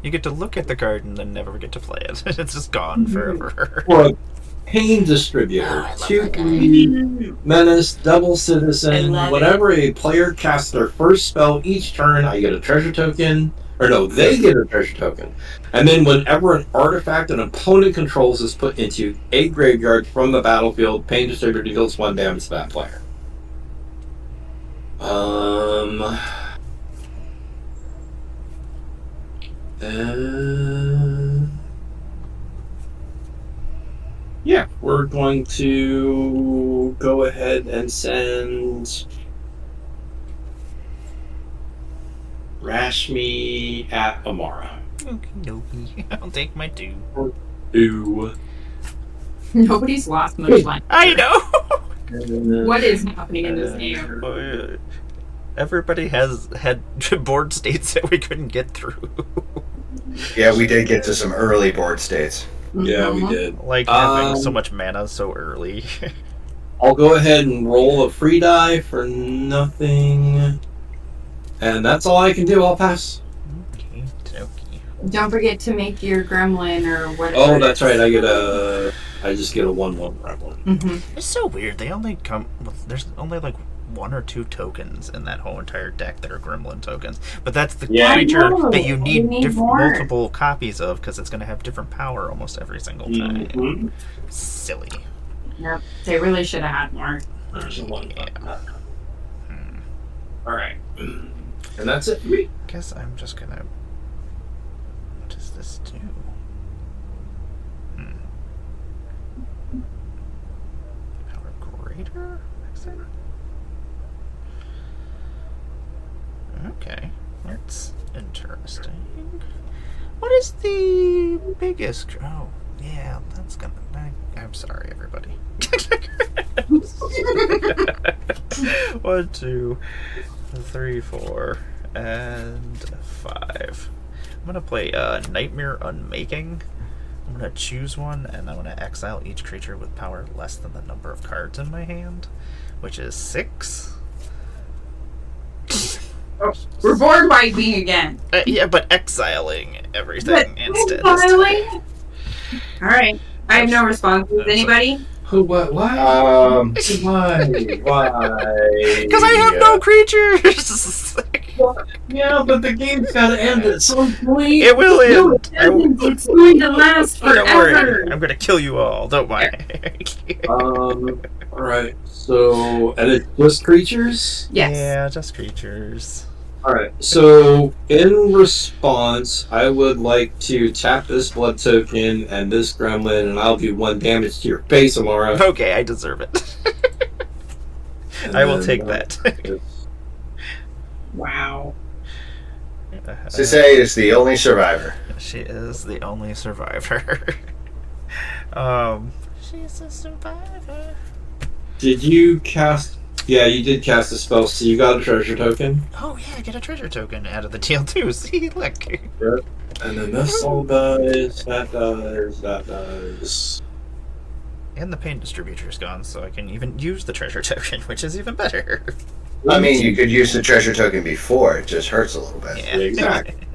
You get to look at the card and then never get to play it. It's just gone forever. Or a pain distributor. 2 menace, double citizen. Whenever a player casts their first spell each turn, I get a treasure token. Or no, they get a treasure token. And then whenever an artifact an opponent controls is put into a graveyard from the battlefield, pain distributor deals 1 damage to that player. Yeah, we're going to go ahead and send Rashmi at Amara. Okey-dokey. I'll take my 2. Ooh. Nobody's lost much life. I know! What is happening in this game? Everybody has had board states that we couldn't get through. Yeah, we did get to some early board states. Yeah, we did. Like having so much mana so early. I'll go ahead and roll a free die for nothing. And that's all I can do. I'll pass. Okay, Don't forget to make your gremlin or whatever. Oh, that's right. I just get a 1/1 gremlin. Mm-hmm. It's so weird. They only come with, there's only like 1 or 2 tokens in that whole entire deck that are gremlin tokens. But that's the creature that you need, multiple copies of because it's going to have different power almost every single time. Mm-hmm. Silly. Yep. They really should have had more. There's a 1. Alright. And that's it for me. Guess I'm just going to... What does this do? Power greater? What is the biggest? Oh, yeah, that's gonna. I'm sorry, everybody. 1, 2, 3, 4, and 5. I'm gonna play Nightmare Unmaking. I'm gonna choose one, and I'm gonna exile each creature with power less than the number of cards in my hand, which is 6. Oh, we're board wiping again. Yeah, but exiling everything instead. Exiling? Alright. I have no responses. Anybody? Who? What? Why? Why? Because I have no creatures! Yeah, but the game's gotta end at some point. It will end! It's going to last Don't worry, forever. I'm gonna kill you all, don't worry. Alright, so, and it's just creatures? Yes. Yeah, just creatures. Alright, so in response, I would like to tap this blood token and this gremlin, and I'll do 1 damage to your face, Amara. Okay, I deserve it. I will take that. Wow. Sisei is the only survivor. She is the only survivor. She's a survivor. Did you cast... Yeah, you did cast a spell, so you got a treasure token. Oh yeah, I get a treasure token out of the deal too. See, look. And then this all does, that does... And the pain distributor is gone, so I can even use the treasure token, which is even better. I mean, you could use the treasure token before. It just hurts a little bit. Yeah, exactly.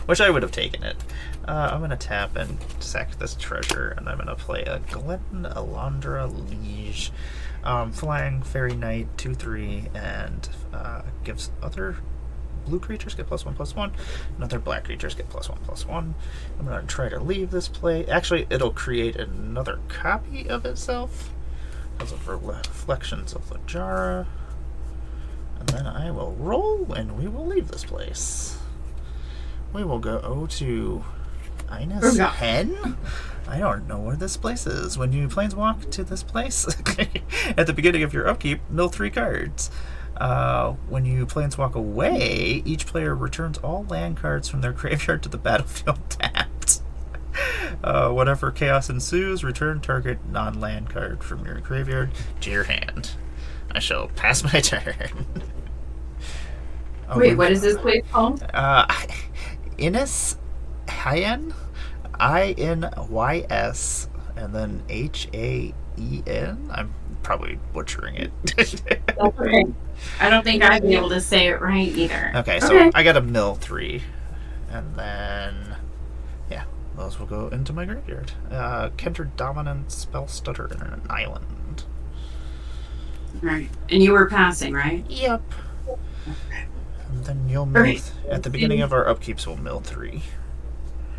Which I would have taken it. I'm going to tap and sack this treasure, and I'm going to play a Glen Alondra Liege. Flying Fairy Knight, 2/3, and gives other blue creatures get +1/+1, and other black creatures get +1/+1. I'm going to try to leave this play. Actually, it'll create another copy of itself because of Reflections of Lajara. And then I will roll, and we will leave this place. We will go to Ines Hen? I don't know where this place is. When you planeswalk to this place, at the beginning of your upkeep, mill 3 cards. When you planeswalk away, each player returns all land cards from their graveyard to the battlefield tapped. Whenever chaos ensues, return target non-land card from your graveyard to your hand. I shall pass my turn. Wait, what is this place called? Ines Hayen? INYS, and then HAEN. I'm probably butchering it. Okay. I don't think I'd be able to say it right either. Okay, so I got a mill 3, and then yeah, those will go into my graveyard. Kenter Dominant, Spell Stutter, and an island. Right, and you were passing, right? Yep. And then you'll mill at the beginning of our upkeeps. We'll mill 3.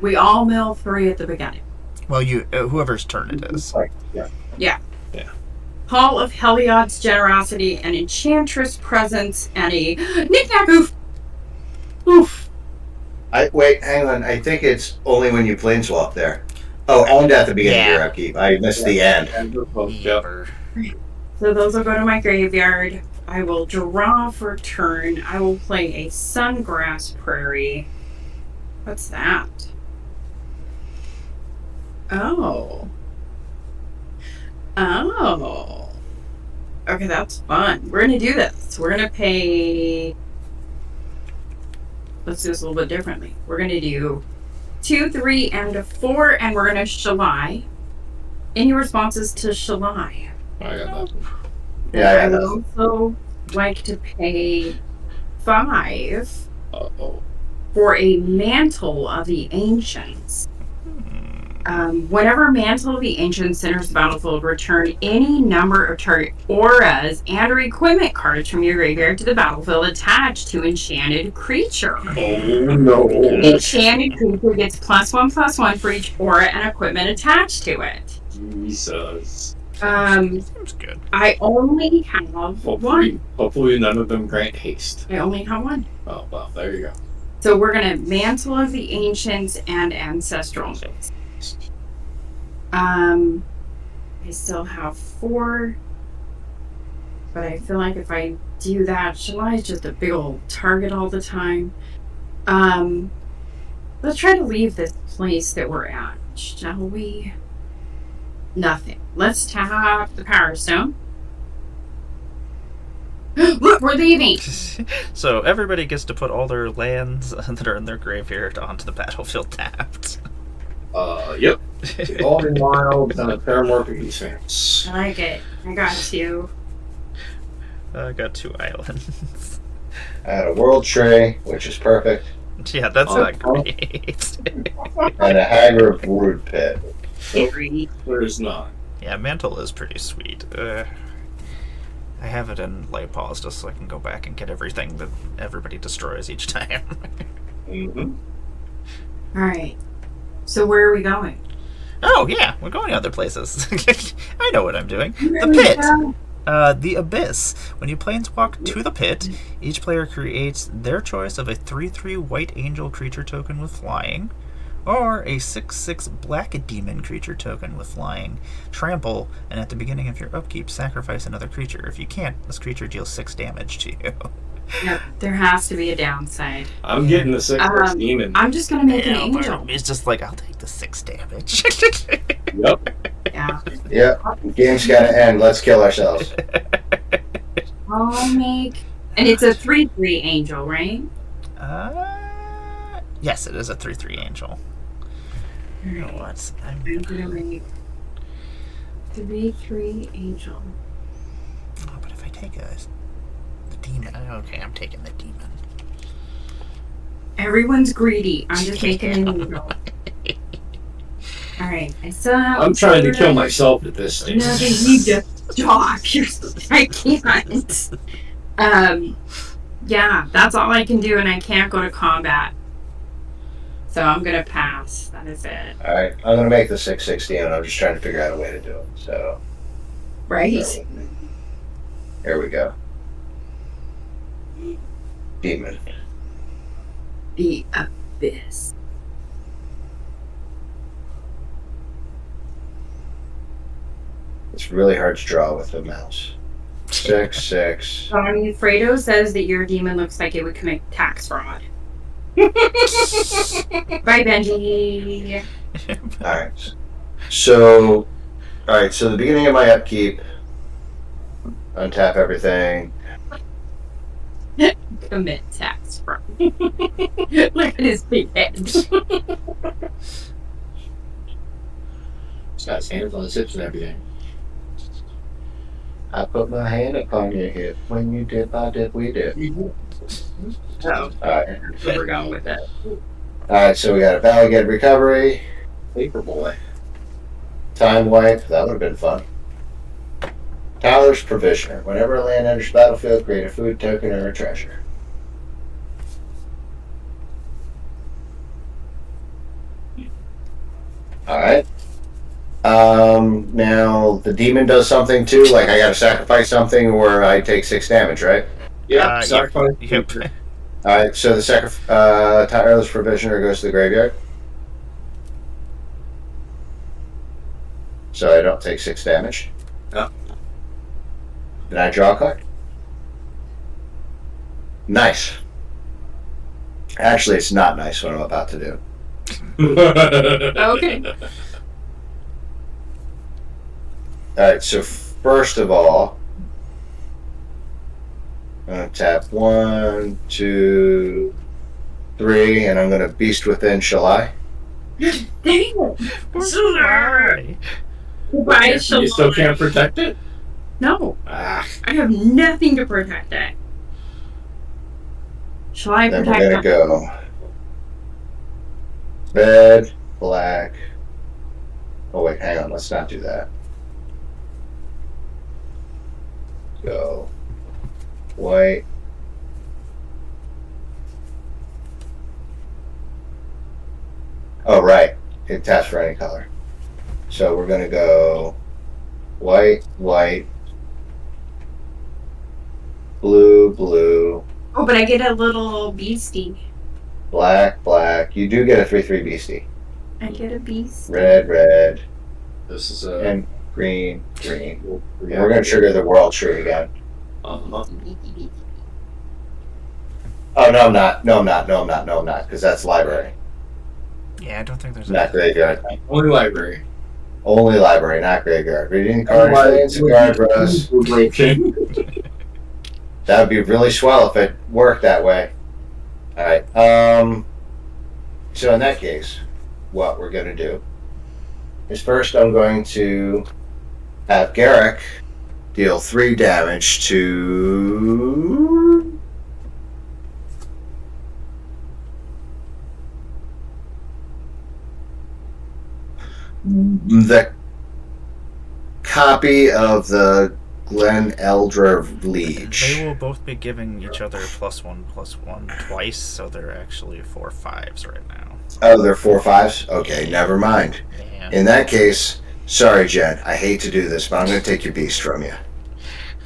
We all mill 3 at the beginning. Well, you whoever's turn it is. Yeah. Hall of Heliod's Generosity, an Enchantress Presence, and a Knick-Knack Oof. Oof. Wait, hang on. I think it's only when you planeswalk there. Oh, and at the beginning of your upkeep. I missed the end. Yep. So those will go to my graveyard. I will draw for turn. I will play a Sungrass Prairie. What's that? Oh. Okay, that's fun. We're gonna do this. We're gonna pay... Let's do this a little bit differently. We're gonna do 2, 3, and a 4, and we're gonna Shalai. Any responses to Shalai? I got that. Yeah, I would also like to pay 5 for a Mantle of the Ancients. Whenever Mantle of the Ancients enters the battlefield, return any number of target auras and or equipment cards from your graveyard to the battlefield attached to Enchanted Creature. Oh no. Enchanted Creature gets +1/+1 for each aura and equipment attached to it. Jesus. Seems good. I only have one. Hopefully none of them grant haste. I only have one. Oh, well, there you go. So we're gonna Mantle of the Ancients and Ancestral Myths. I still have 4, but I feel like if I do that, Shalai is just a big old target all the time. Let's try to leave this place that we're at, shall we? Nothing. Let's tap the power stone. Look, we're leaving! So everybody gets to put all their lands that are in their graveyard onto the battlefield tapped. Yep. Evolving Wild, Paramorphic Expanse. I like it. I got 2. I got 2 islands. I had a World Tree, which is perfect, Yeah, that's not great. and a Haggard Brood Pit. Where's not? Yeah, Mantle is pretty sweet. I have it in light pause just so I can go back and get everything that everybody destroys each time. Mm-hmm. Alright. So where are we going? Oh, yeah, we're going other places. I know what I'm doing. The pit! The Abyss. When you planeswalk to the pit, each player creates their choice of a 3/3 white angel creature token with flying, or a 6/6 black demon creature token with flying. Trample, and at the beginning of your upkeep, sacrifice another creature. If you can't, this creature deals 6 damage to you. Yep, there has to be a downside. I'm getting the 6/6 demon. I'm just gonna make an Yeah, angel. it's just like, I'll take the 6 damage. Yep. Yeah. Yep, game's gotta end. Let's kill ourselves. I'll make... And it's a 3/3 angel, right? Yes, it is a 3/3 angel. You know what? I'm gonna make 3/3 angel. Oh, but if I take the demon, okay, I'm taking the demon. Everyone's greedy. I'm just making an angel. Alright, I still have... I'm trying to kill myself at this stage. No, they need to stop. I can't. Yeah, that's all I can do, and I can't go to combat. So I'm gonna pass. That is it. Alright, I'm gonna make the 660, and I'm just trying to figure out a way to do it. So, Right? here we go. Demon. The Abyss. It's really hard to draw with the mouse. 6/6. Fredo says that your demon looks like it would commit tax fraud. Bye, Benji. Alright. So, the beginning of my upkeep, untap everything. Commit tax fraud. Look at his big head. He's got his hands on his hips and everything. I put my hand upon your hip. When you dip, I dip, we dip. Oh, Alright. so we're going with it. Alright, so we got a Valgate Recovery, Paperboy. Time Wipe, that would have been fun. Tyler's Provisioner. Whenever a land enters the battlefield, create a food token or a treasure. Alright. Now the demon does something too, like I gotta sacrifice something or I take 6 damage, right? Yeah, Yep. sacrifice. Yep. Alright, so the Tyler's Provisioner goes to the graveyard. So I don't take 6 damage. Yeah. Did I draw a card? Nice. Actually, it's not nice what I'm about to do. Okay. Alright, so first of all, I'm going to tap 1, 2, 3, and I'm going to Beast Within, shall I? Dang it! Sorry. Why You still can't protect it? No, Ah. I have nothing to protect it. Shall I Then we're protect going to it? go red, black. Oh, wait, hang on, let's not do that. Go white. Oh, right. It taps for any color. So we're going to go white, white, blue, blue, Oh, but I get a little beastie. black, black. You do get a 3/3 beastie. I get a beast. Red, red, This is and green, green. And we're going to trigger the world tree again. Uh-huh. Oh, no, I'm not. No, I'm not. No, I'm not. No, I'm not. Because that's library. Yeah, I don't think there's Not graveyard. Only library. Only library, not graveyard. Reading cards, lands, and card bros. Broken. That would be really swell if it worked that way. Alright. So in that case, what we're going to do is first I'm going to have Garrick deal 3 damage to the copy of the Glen Eldra Liege. They will both be giving each other +1/+1 twice, so they're actually 4/5s right now. Oh, they're 4/5s? Okay, never mind. Yeah. In that case, sorry, Jen, I hate to do this, but I'm going to take your beast from you.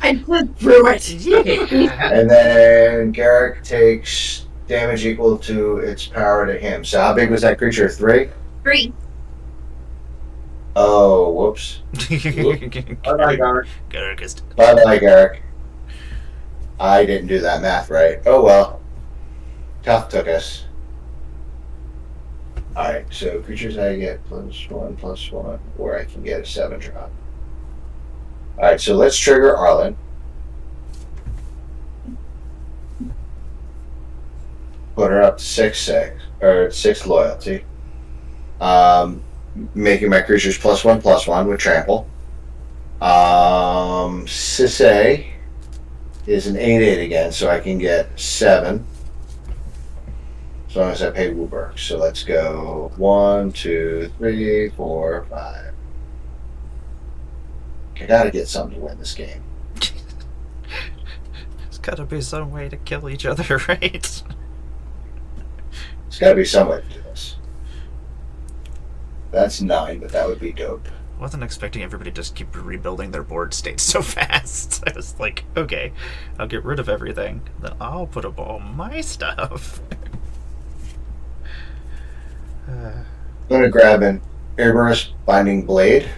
I just threw it. And then Garrick takes damage equal to its power to him. So how big was that creature? 3? 3. Oh, whoops. Bye-bye, Garrick. Garrick is Bye-bye, Garrick. I didn't do that math right. Oh, well. Tough took us. Alright, so creatures I get +1/+1, or I can get a 7 drop. Alright, so let's trigger Arlen. Put her up to 6/6, or 6 loyalty. Making my creatures +1/+1 with trample. Sisay is an 8/8 again, so I can get 7. As long as I pay Wooburg. So let's go 1, 2, 3, 4, 5. I gotta get something to win this game. There's gotta be some way to kill each other, right? There's gotta be some way to do this. That's 9, but that would be dope. I wasn't expecting everybody to just keep rebuilding their board state so fast. I was like, okay, I'll get rid of everything, then I'll put up all my stuff. I'm gonna grab an Erebus Binding Blade.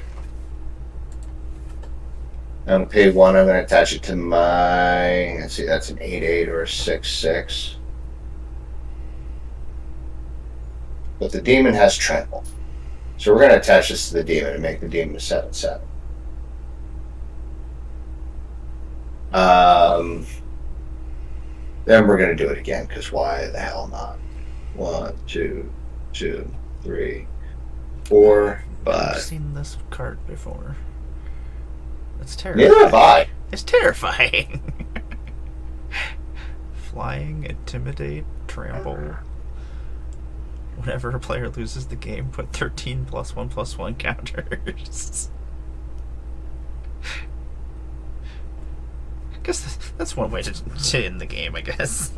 I'm gonna pay 1. I'm gonna attach it to my. Let's see, that's an 8/8 or a 6/6. But the demon has trample, so we're gonna attach this to the demon and make the demon a 7/7. Then we're gonna do it again because why the hell not? 1, 2, 2, 3, 4, I've 5. seen this card before. It's terrifying. Neither have I. It's terrifying. Flying, intimidate, trample. Whenever a player loses the game, put 13 +1/+1 counters. I guess that's one way to end the game, I guess.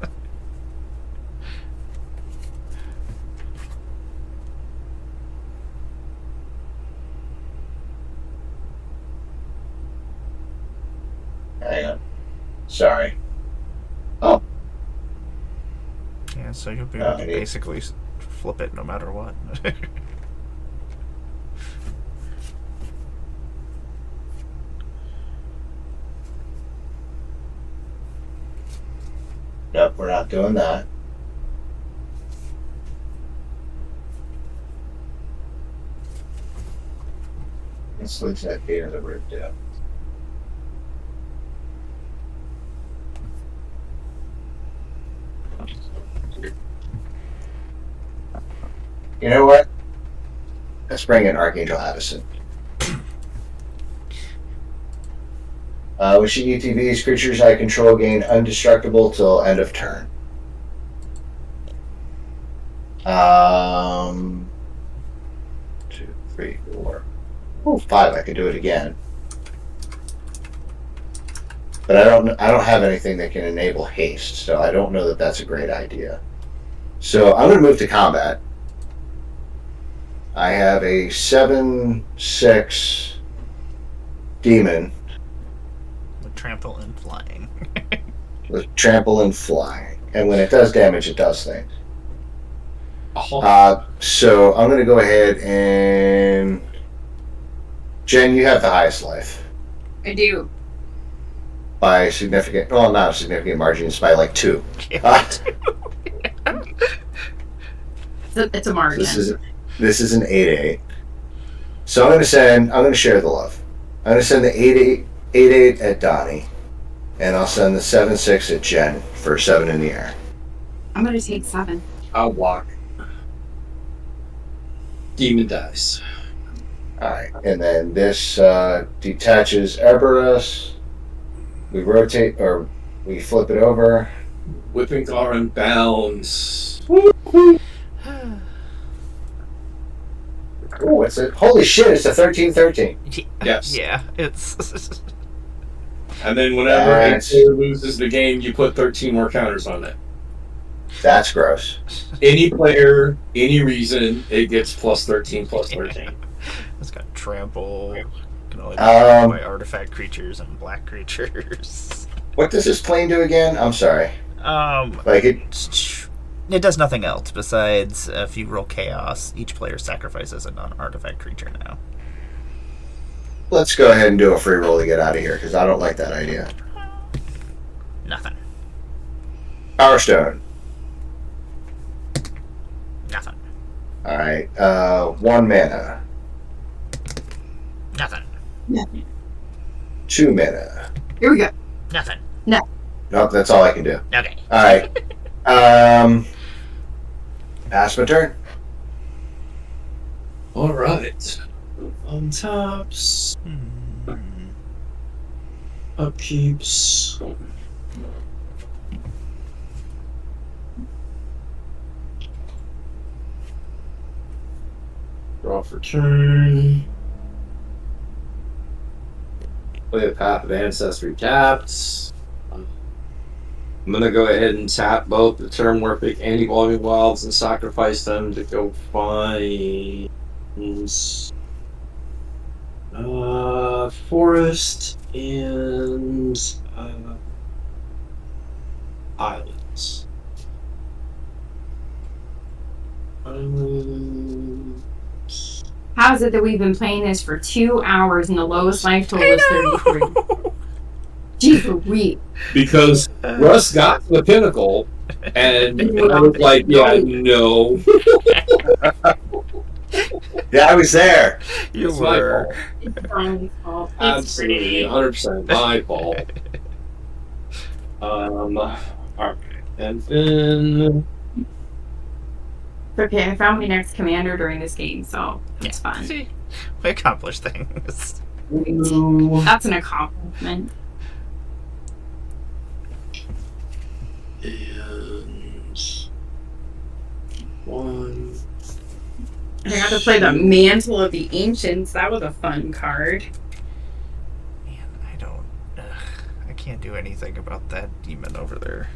Hang on. Sorry. Oh. Yeah, so you'll be Oh, able to I need- basically flip it no matter what. Nope, we're not doing that. Let's look at that data that we're doing. You know what? Let's bring in Archangel Addison. With she UTVs, creatures I control gain undestructible till end of turn. 2, 3, 4. Oh, 5. I could do it again. But I don't have anything that can enable haste, so I don't know that that's a great idea. So I'm going to move to combat. I have a 7/6 demon With trample and flying. with trample and flying, and when it does damage, it does things. Oh, So I'm going to go ahead and Jen, you have the highest life I do. by a significant, well, not a significant margin. It's by like 2. Yeah. It's a margin. This is an 8/8. So I'm going to share the love. I'm going to send the 8/8 at Donnie. And I'll send the 7/6 at Jen for 7 in the air. I'm gonna take 7. I'll block. Demon dice. Alright, and then this detaches Eberus. We rotate, or we flip it over. Whipping car and bounds. Oh, what's it? Holy shit, it's a 13/13. Yes. Yeah, it's. And then whenever a player loses the game, you put 13 more counters on it. That's gross. Any player, any reason, it gets plus 13, plus 13. It's got trample. Can only be by artifact creatures and black creatures. What does this plane do again? I'm sorry. Like it does nothing else besides if you roll chaos, each player sacrifices a non-artifact creature now. Let's go ahead and do a free roll to get out of here, because I don't like that idea. Nothing. Power Stone. Nothing. Alright, 1 mana. Nothing. 2 mana. Here we go. Nothing. Nope, that's all I can do. Okay. Alright. Pass my turn. Alright. On tops. Upkeeps. Draw for turn. Play the Path of Ancestry tapped. I'm gonna go ahead and tap both the Term Warpic and Evolving Wilds and sacrifice them to go find forest and islands. How is it that we've been playing this for 2 hours and the lowest life total is 33? Jeez Louise. Because Russ got to the pinnacle and I was like, yeah, no. Yeah, I was there. You It's my were. fault. It's Brian's fault. It's Absolutely, pretty. 100% my fault. Alright. And then It's okay, I found my next commander during this game, so it's fun. See, we accomplished things. That's an accomplishment. And 1. I got to play the Mantle of the Ancients. That was a fun card. Man, I can't do anything about that demon over there.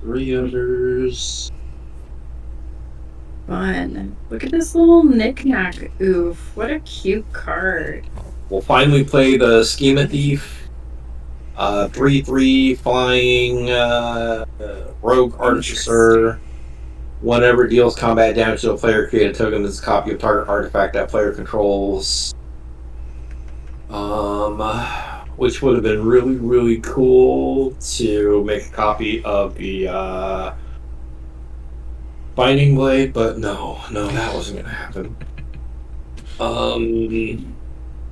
3 others. Fun. Look at this little knick-knack. Oof. What a cute card. We'll finally play the Schema Thief. 3/3 flying rogue artificer. Whenever deals combat damage to a player, create a token that's a copy of target artifact that player controls. Which would have been really, really cool to make a copy of the Binding Blade, but no, that wasn't gonna happen.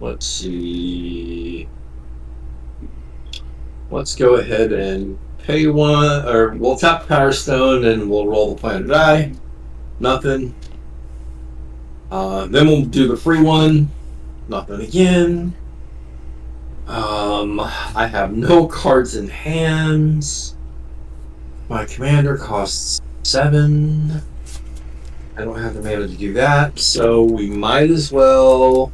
Let's see. Let's go ahead and pay 1, or we'll tap Power Stone and we'll roll the planet die. Nothing. Then we'll do the free one. Nothing again. I have no cards in hand. My commander costs 7. I don't have the mana to do that, so we might as well.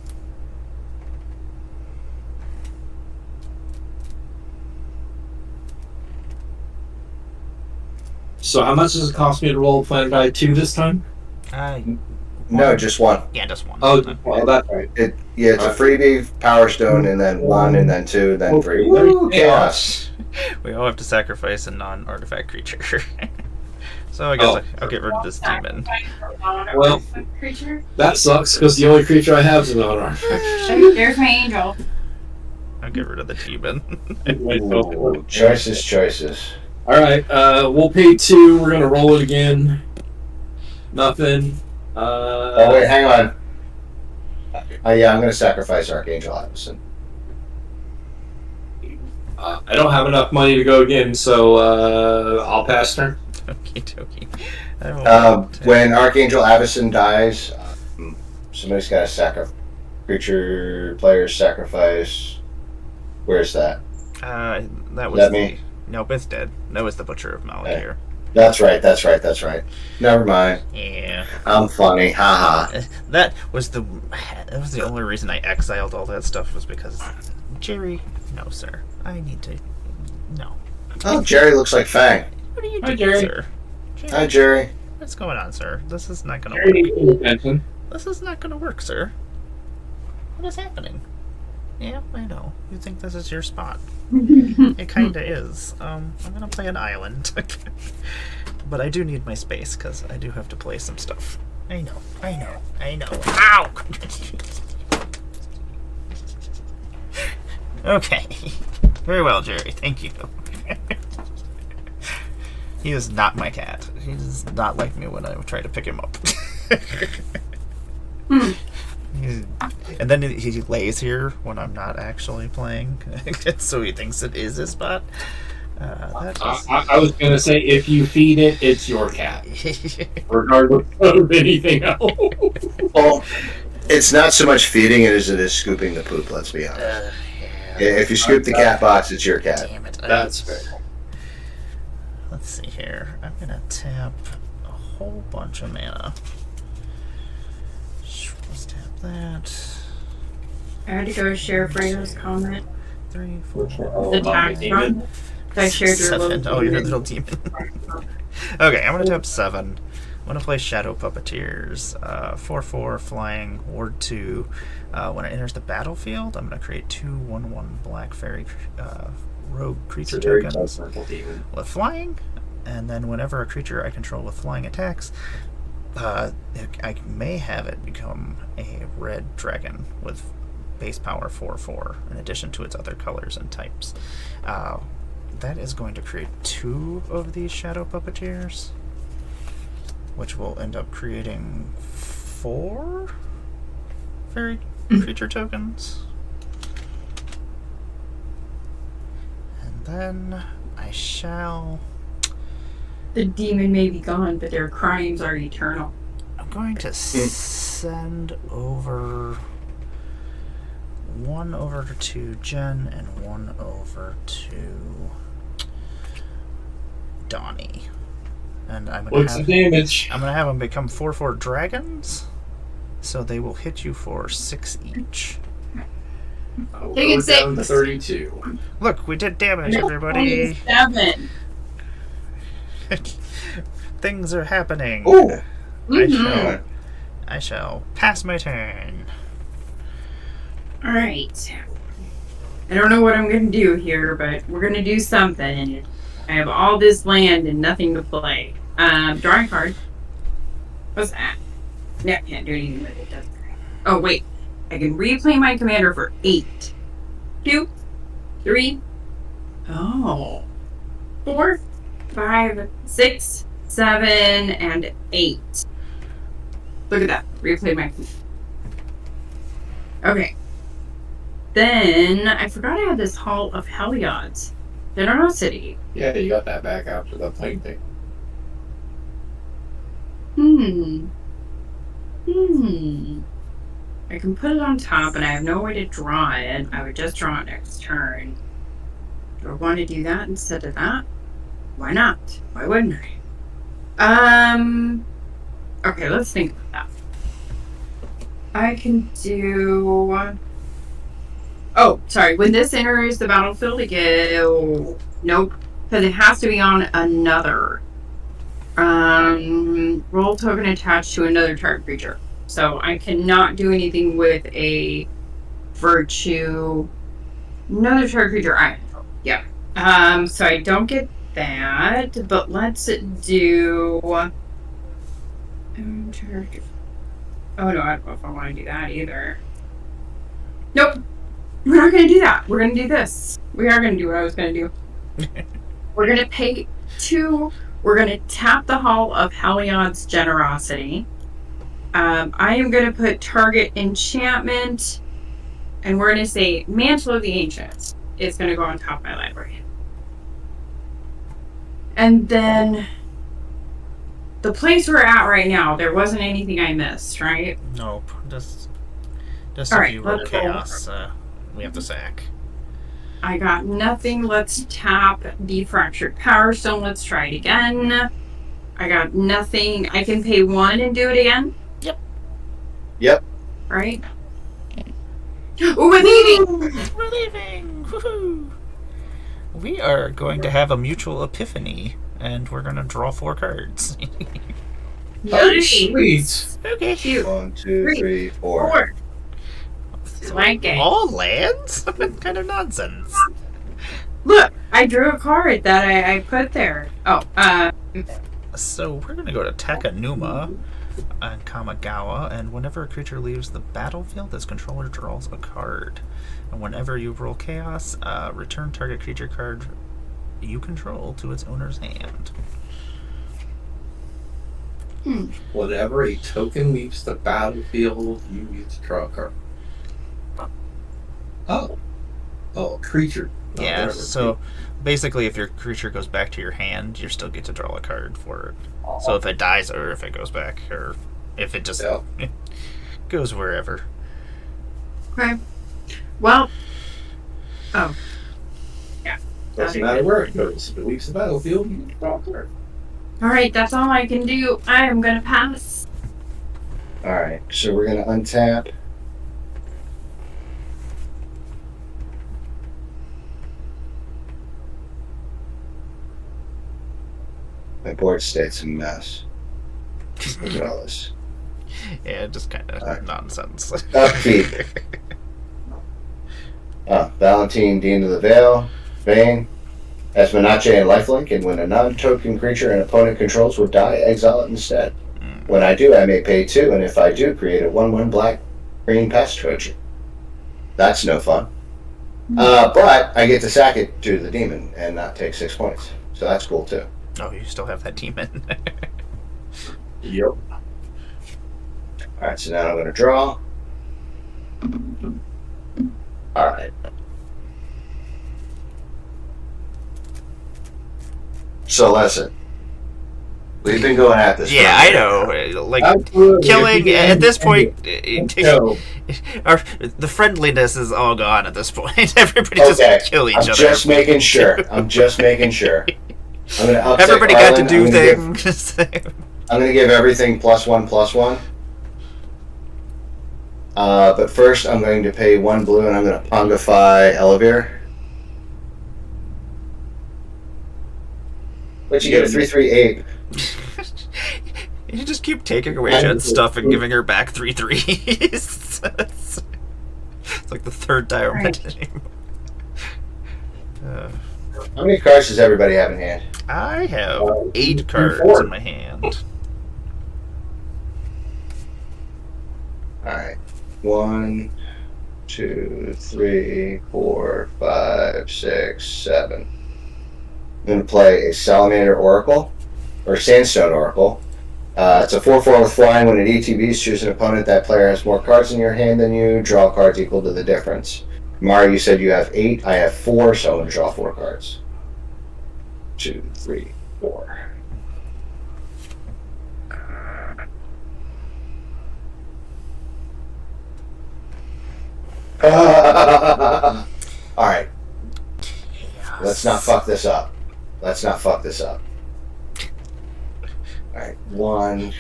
So how much does it cost me to roll a Planet Die 2 this time? No, just 1. Yeah, just one. Oh, well, that's right. It's a freebie, Power Stone, and then 1, and then 2, then 3. Woo, chaos. We all have to sacrifice a non-artifact creature. So I guess I'll get rid of this demon. Well, Creature? that sucks because the only creature I have is a non-artifact. There's my angel. I'll get rid of the demon. Ooh, choices. All right, we'll pay 2. We're gonna roll it again. Nothing. Oh wait, hang on. Yeah, I'm gonna sacrifice Archangel Avison. I don't have enough money to go again, so I'll pass turn. Okie dokie. When Archangel Avison dies, somebody's got to sacrifice. Creature players sacrifice. Where's that? That was that me? Nope, it's dead. That was the Butcher of Malakir. That's right. Never mind. Yeah. I'm funny, haha. That was the only reason I exiled all that stuff was because Jerry. No, sir. I need to. No. Oh, Jerry looks like Fang. What are you Hi, doing, Jerry. sir? Hi, Jerry. What's going on, sir? This is not gonna Jerry work. needs attention. This is not gonna work, sir. What is happening? Yeah, I know. You think this is your spot. It kinda is. I'm gonna play an island. But I do need my space, because I do have to play some stuff. I know. Ow! Okay. Very well, Jerry. Thank you. He is not my cat. He does not like me when I try to pick him up. And then he lays here when I'm not actually playing, so he thinks it is his spot. I was going to say, if you feed it, it's your cat, regardless of anything else. Well, it's not so much feeding it as it is scooping the poop, let's be honest. If you scoop the cat box, it's your cat. Damn it. That's fair. Let's see here. I'm gonna tap a whole bunch of mana. Let's tap that. I had to go share Fredo's comment. 3, 4, The tax one. I shared your 7. little Oh, your demon. little demon. Okay, I'm gonna tap 7. I'm gonna play Shadow Puppeteers. 4/4 flying Ward 2. When it enters the battlefield, I'm gonna create 2 1/1 black fairy rogue creature tokens with flying, and then whenever a creature I control with flying attacks, I may have it become a red dragon with base power 4/4 in addition to its other colors and types. That is going to create 2 of these Shadow Puppeteers, which will end up creating 4 fairy creature tokens. And then I shall... The demon may be gone, but their crimes are eternal. I'm going to send over 1 over to Jen and 1 over to Donnie. And I'm gonna What's the damage? I'm gonna have them become 4/4 dragons, so they will hit you for 6 each. I'll Take it go down 6. 32. Look, we did damage, everybody. 7. Things are happening. Ooh. I shall pass my turn. Alright. I don't know what I'm going to do here, but we're going to do something. I have all this land and nothing to play. Drawing card. What's that? No, can't do anything with it. Doesn't. Oh, wait. I can replay my commander for 8. 2, 3, 4, 5, 6, 7, and 8. Look at that. Replay my commander. Okay. Then, I forgot I had this Hall of Helions. Generosity. Yeah, you got that back after the plane thing. I can put it on top, and I have no way to draw it. I would just draw it next turn. Do I want to do that instead of that? Why not? Why wouldn't I? Okay, let's think about that. I can do... Oh, sorry. When this enters the battlefield, I get... Nope. Because it has to be on another. Roll token attached to another target creature. So I cannot do anything with a virtue. Another target creature. Yeah. So I don't get that. But let's do... Oh no, I don't know if I want to do that either. Nope. We're not going to do that. We're going to do this. We are going to do what I was going to do. We're going to pay 2, we're going to tap the Hall of Heliod's Generosity. I am going to put target enchantment, and we're going to say Mantle of the Ancients is going to go on top of my library. And then the place we're at right now, there wasn't anything I missed, right? Nope. Just All if right, you roll let's roll. chaos, we have to sack. I got nothing. Let's tap the Fractured Power Stone. Let's try it again. I got nothing. I can pay 1 and do it again? Yep. Right? Oh, we're leaving! We're leaving! Woohoo! We are going to have a mutual epiphany, and we're going to draw 4 cards. Nice. Sweet. Okay. Cute. 1, 2, 3, 4. 4. Like it. All lands? What kind of nonsense? Look, I drew a card that I put there. Oh, So we're going to go to Takanuma and Kamigawa, and whenever a creature leaves the battlefield, its controller draws a card. And whenever you roll chaos, return target creature card you control to its owner's hand. Whenever a token leaves the battlefield, you get to draw a card. Oh, a creature. Oh, Yeah, whatever. so basically if your creature goes back to your hand, you still get to draw a card for it. So if it dies or if it goes back, or if it just goes wherever. okay. Well, oh. Yeah. Doesn't matter where it goes. If it leaves the battlefield, you get to draw a card. Alright, that's all I can do. I am going to pass. Alright, so we're going to untap. My board state's a mess. Look at all this. Yeah, just kind of nonsense. Upkeep. Valentine, Dean of the Vale, Bane, has Menache and Lifelink, and when a non-token creature an opponent controls would die, exile it instead. When I do, I may pay 2, and if I do, create a 1/1 black-green pest trojan. That's no fun. But I get to sack it to the demon and not take 6 points. So that's cool too. Oh, you still have that demon. Yep. Alright, so now I'm going to draw. Alright. So listen. We've been going at this. Yeah, I know. Like, Absolutely. killing, at this point, No. the friendliness is all gone at this point. Everybody just kill each I'm other. just making sure. I'm just making sure. I'm going to upset Everybody got to Arlen. do I'm things. I'm going to give everything +1/+1. But first, I'm going to pay 1 blue, and I'm going to Pongify Elevere. But you get a 3/3 ape. You just keep taking away Jen's stuff and giving her back 3/3s. It's like the third time I'm mentioning. How many cards does everybody have in hand? I have 8 cards 4. in my hand. Alright. 1, 2, 3, 4, 5, 6, 7. I'm going to play a Salamander Oracle, or Sandstone Oracle. It's a 4/4 with flying. When it ETBs, choose an opponent. That player has more cards in your hand than you. Draw cards equal to the difference. Mari, you said you have 8. I have 4, so I'm going to draw 4 cards. 2, 3, 4. Alright. Let's not fuck this up. Alright. 1,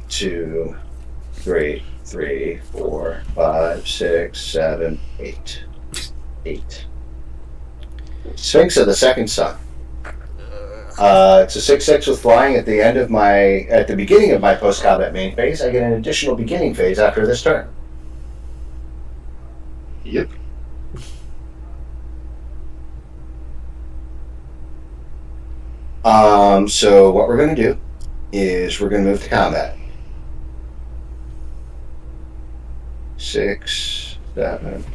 2, 3, 3, 4, 5, 6, 7, 8. 8. Sphinx of the Second Sun. It's a 6/6 with flying. At the beginning of my post-combat main phase, I get an additional beginning phase after this turn. Yep. So what we're going to do is we're going to move to combat. 6, 7,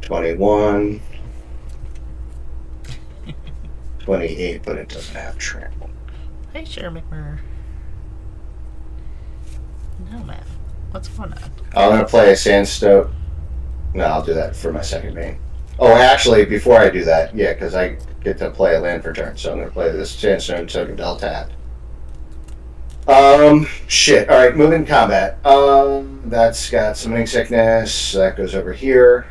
21, 28, but it doesn't have trample. Hey, Share McMurray. No, man. What's going on? I'm going to play a Sandstone. No, I'll do that for my second main. Oh, actually, before I do that, yeah, because I get to play a land for turn, so I'm going to play this Sandstone Citadel tapped. Shit. Alright, moving combat. That's got Summoning Sickness. That goes over here.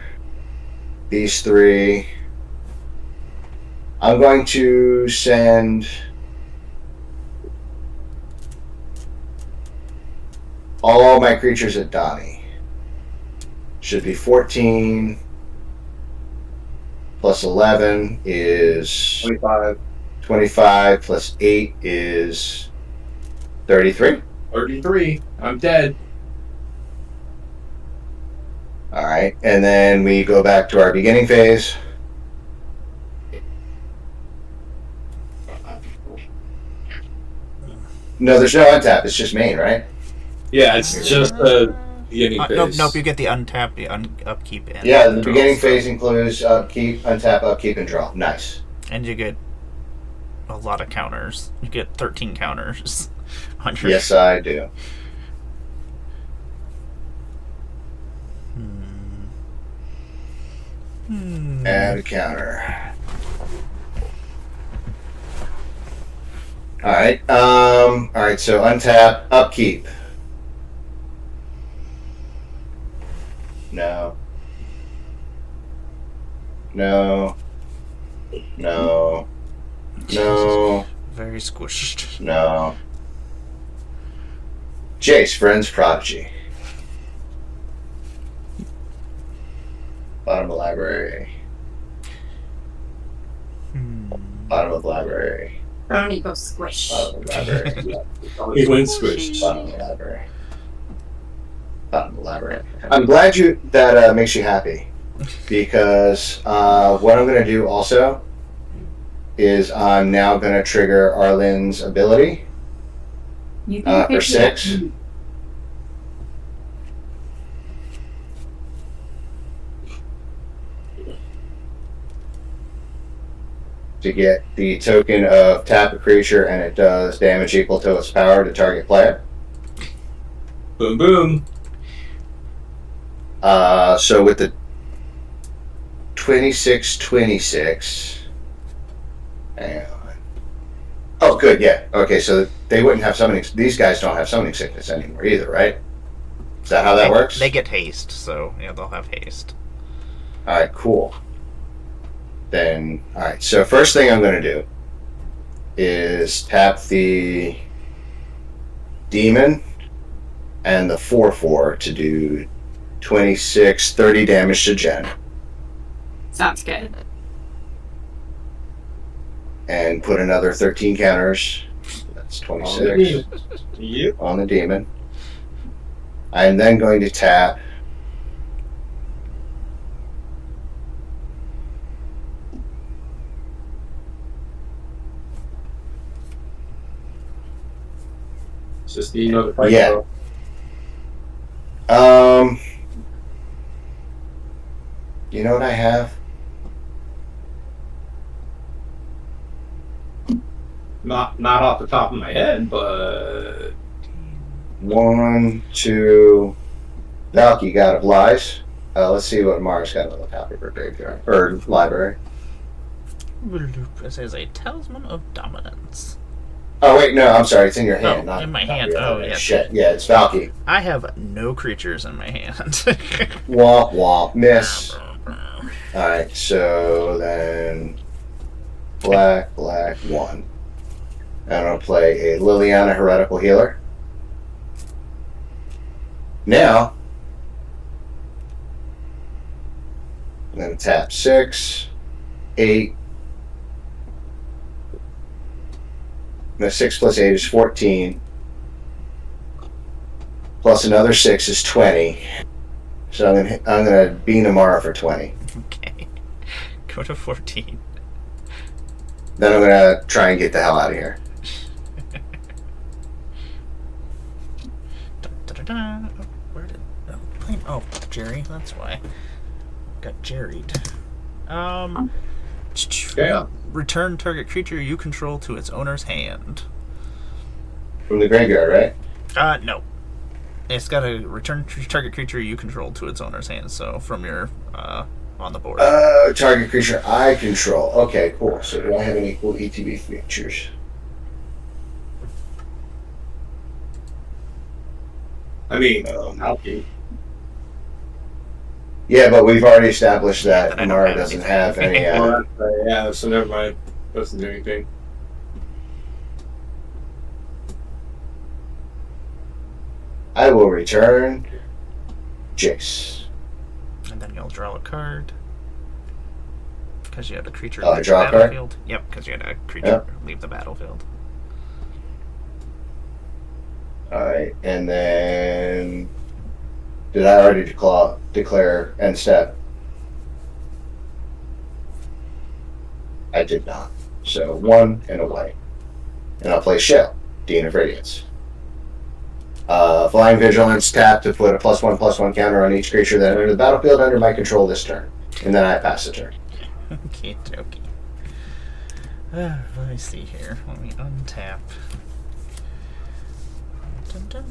These three. I'm going to send all my creatures at Donnie. Should be 14 plus 11 is 25 plus 8 is 33. 33. I'm dead. Alright, and then we go back to our beginning phase. No, there's no untap, it's just main, right? Yeah, it's just the beginning phase. Nope, you get the untap, the upkeep, and Yeah, the draw, beginning so- phase includes upkeep, untap, upkeep, and draw. Nice. And you get a lot of counters. You get 13 counters on your... Yes, I do. Add a counter. Alright, alright, so untap, upkeep. No. No. No. No. Very squished. No. Jace, Friends Prodigy. Bottom of library. Bottom of library. Brownie go squish. Bottom of library. He went squished. Bottom of library. Bottom of library. I'm glad that makes you happy, because what I'm going to do also is I'm now going to trigger Arlen's ability You can for 6. To get the token of tap a creature and it does damage equal to its power to target player. Boom, boom. So with the 26. Hang on. Oh, good, yeah. Okay, so they wouldn't have summoning. These guys don't have summoning sickness anymore either, right? Is that how that works? They get haste, so yeah, they'll have haste. Alright, cool. Then, alright, so first thing I'm going to do is tap the demon and the 4/4 to do 26, 30 damage to Jen. Sounds good. And put another 13 counters. That's 26 Yep. on the demon. I'm then going to tap It's just the another fight. Yeah. You know what I have? Not off the top of my head, but 1, 2. Valky, God of Lies. Let's see what Mars got on the top of her graveyard or library. This is a Talisman of Dominance. Oh wait, no, I'm sorry. It's in your hand. Oh, not in my not hand. your Oh, hand. yes. Shit. Yeah, it's Valky. I have no creatures in my hand. Womp womp. Miss. All right. So then, black, 1. I'm gonna play a Liliana Heretical Healer. Now, I'm gonna tap 6, 8. No, 6 plus 8 is 14. Plus another 6 is 20. So I'm gonna bean Amara for 20. Okay. Go to 14. Then I'm gonna try and get the hell out of here. Da-da-da. Oh, where did... Oh, Jerry. That's why. Got jerried. Yeah. Return target creature you control to its owner's hand. From the graveyard, right? No. It's got to return target creature you control to its owner's hand. So from your on the board. Target creature I control. Okay, cool. So do I have any cool ETB features? I mean, Alki. Yeah, but we've already established that That I don't Amara have doesn't anything. have any. Yeah, so never mind. Doesn't do anything. I will return Jace. And then you'll draw a card. Because you had a creature Oh, I leave draw the a card? battlefield. Yep, because you had a creature leave the battlefield. Alright, and then... Did I already declare end step? I did not. So 1 and a white. And I'll play Shell, Dean of Radiance. Flying Vigilance, tap to put a +1/+1 counter on each creature that entered the battlefield under my control this turn. And then I pass the turn. Okay, okay. Let me see here. Let me untap. Dun, dun.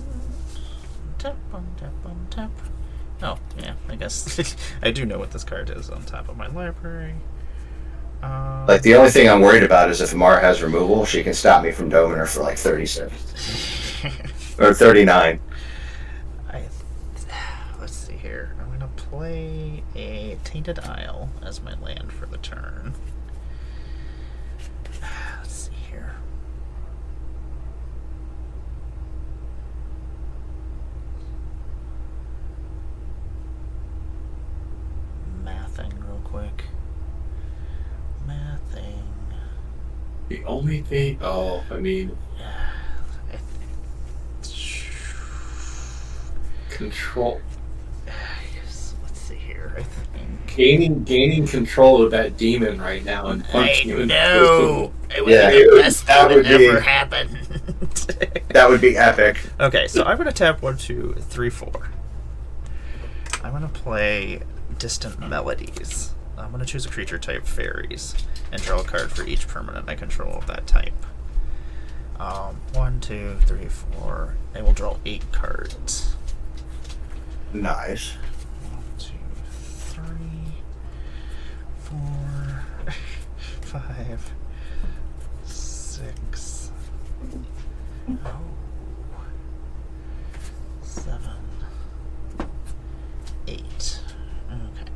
Untap, untap, untap. Oh, yeah, I guess I do know what this card is on top of my library. Like, the only thing I'm worried about is if Amara has removal, she can stop me from doming her for like 30 seconds. Or 39. Let's see here. I'm going to play a Tainted Isle as my land for the turn. Let's see here. Mathing real quick. Mathing. The only thing. Oh, I mean. Control. Yes, let's see here. I think Gaining control of that demon right now and punching you. know. It would Yeah, be the best that that would would be- ever happen. That would be epic. Okay, so I'm gonna tap 1, 2, 3, 4. I'm gonna play Distant Melodies. I'm gonna choose a creature type, fairies, and draw a card for each permanent I control of that type. 1, 2, 3, 4. I will draw 8 cards. Nice. 1, 2, 3, 4, 5, 6. Oh. 7, 8. Okay.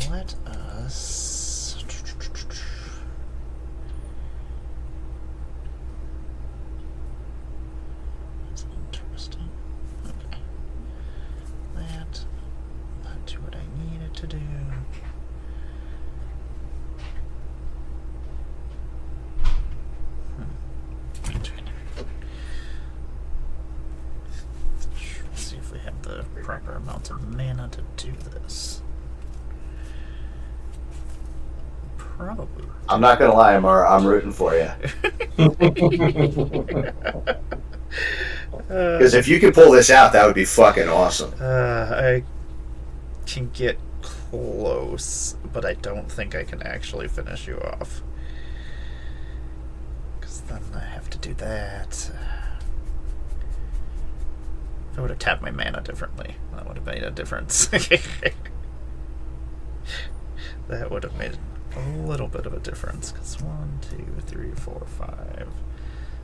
Let us. That's interesting. Okay. That do what I need it to do. Let's see if we have the proper amount of mana to do this. Probably. I'm not gonna lie, Amara, I'm rooting for you. Because if you could pull this out, that would be fucking awesome. I can get close, but I don't think I can actually finish you off. Because then I have to do that. If I would have tapped my mana differently, that would have made a difference. That would have made a little bit of a difference. Because 1, 2, 3, 4, 5,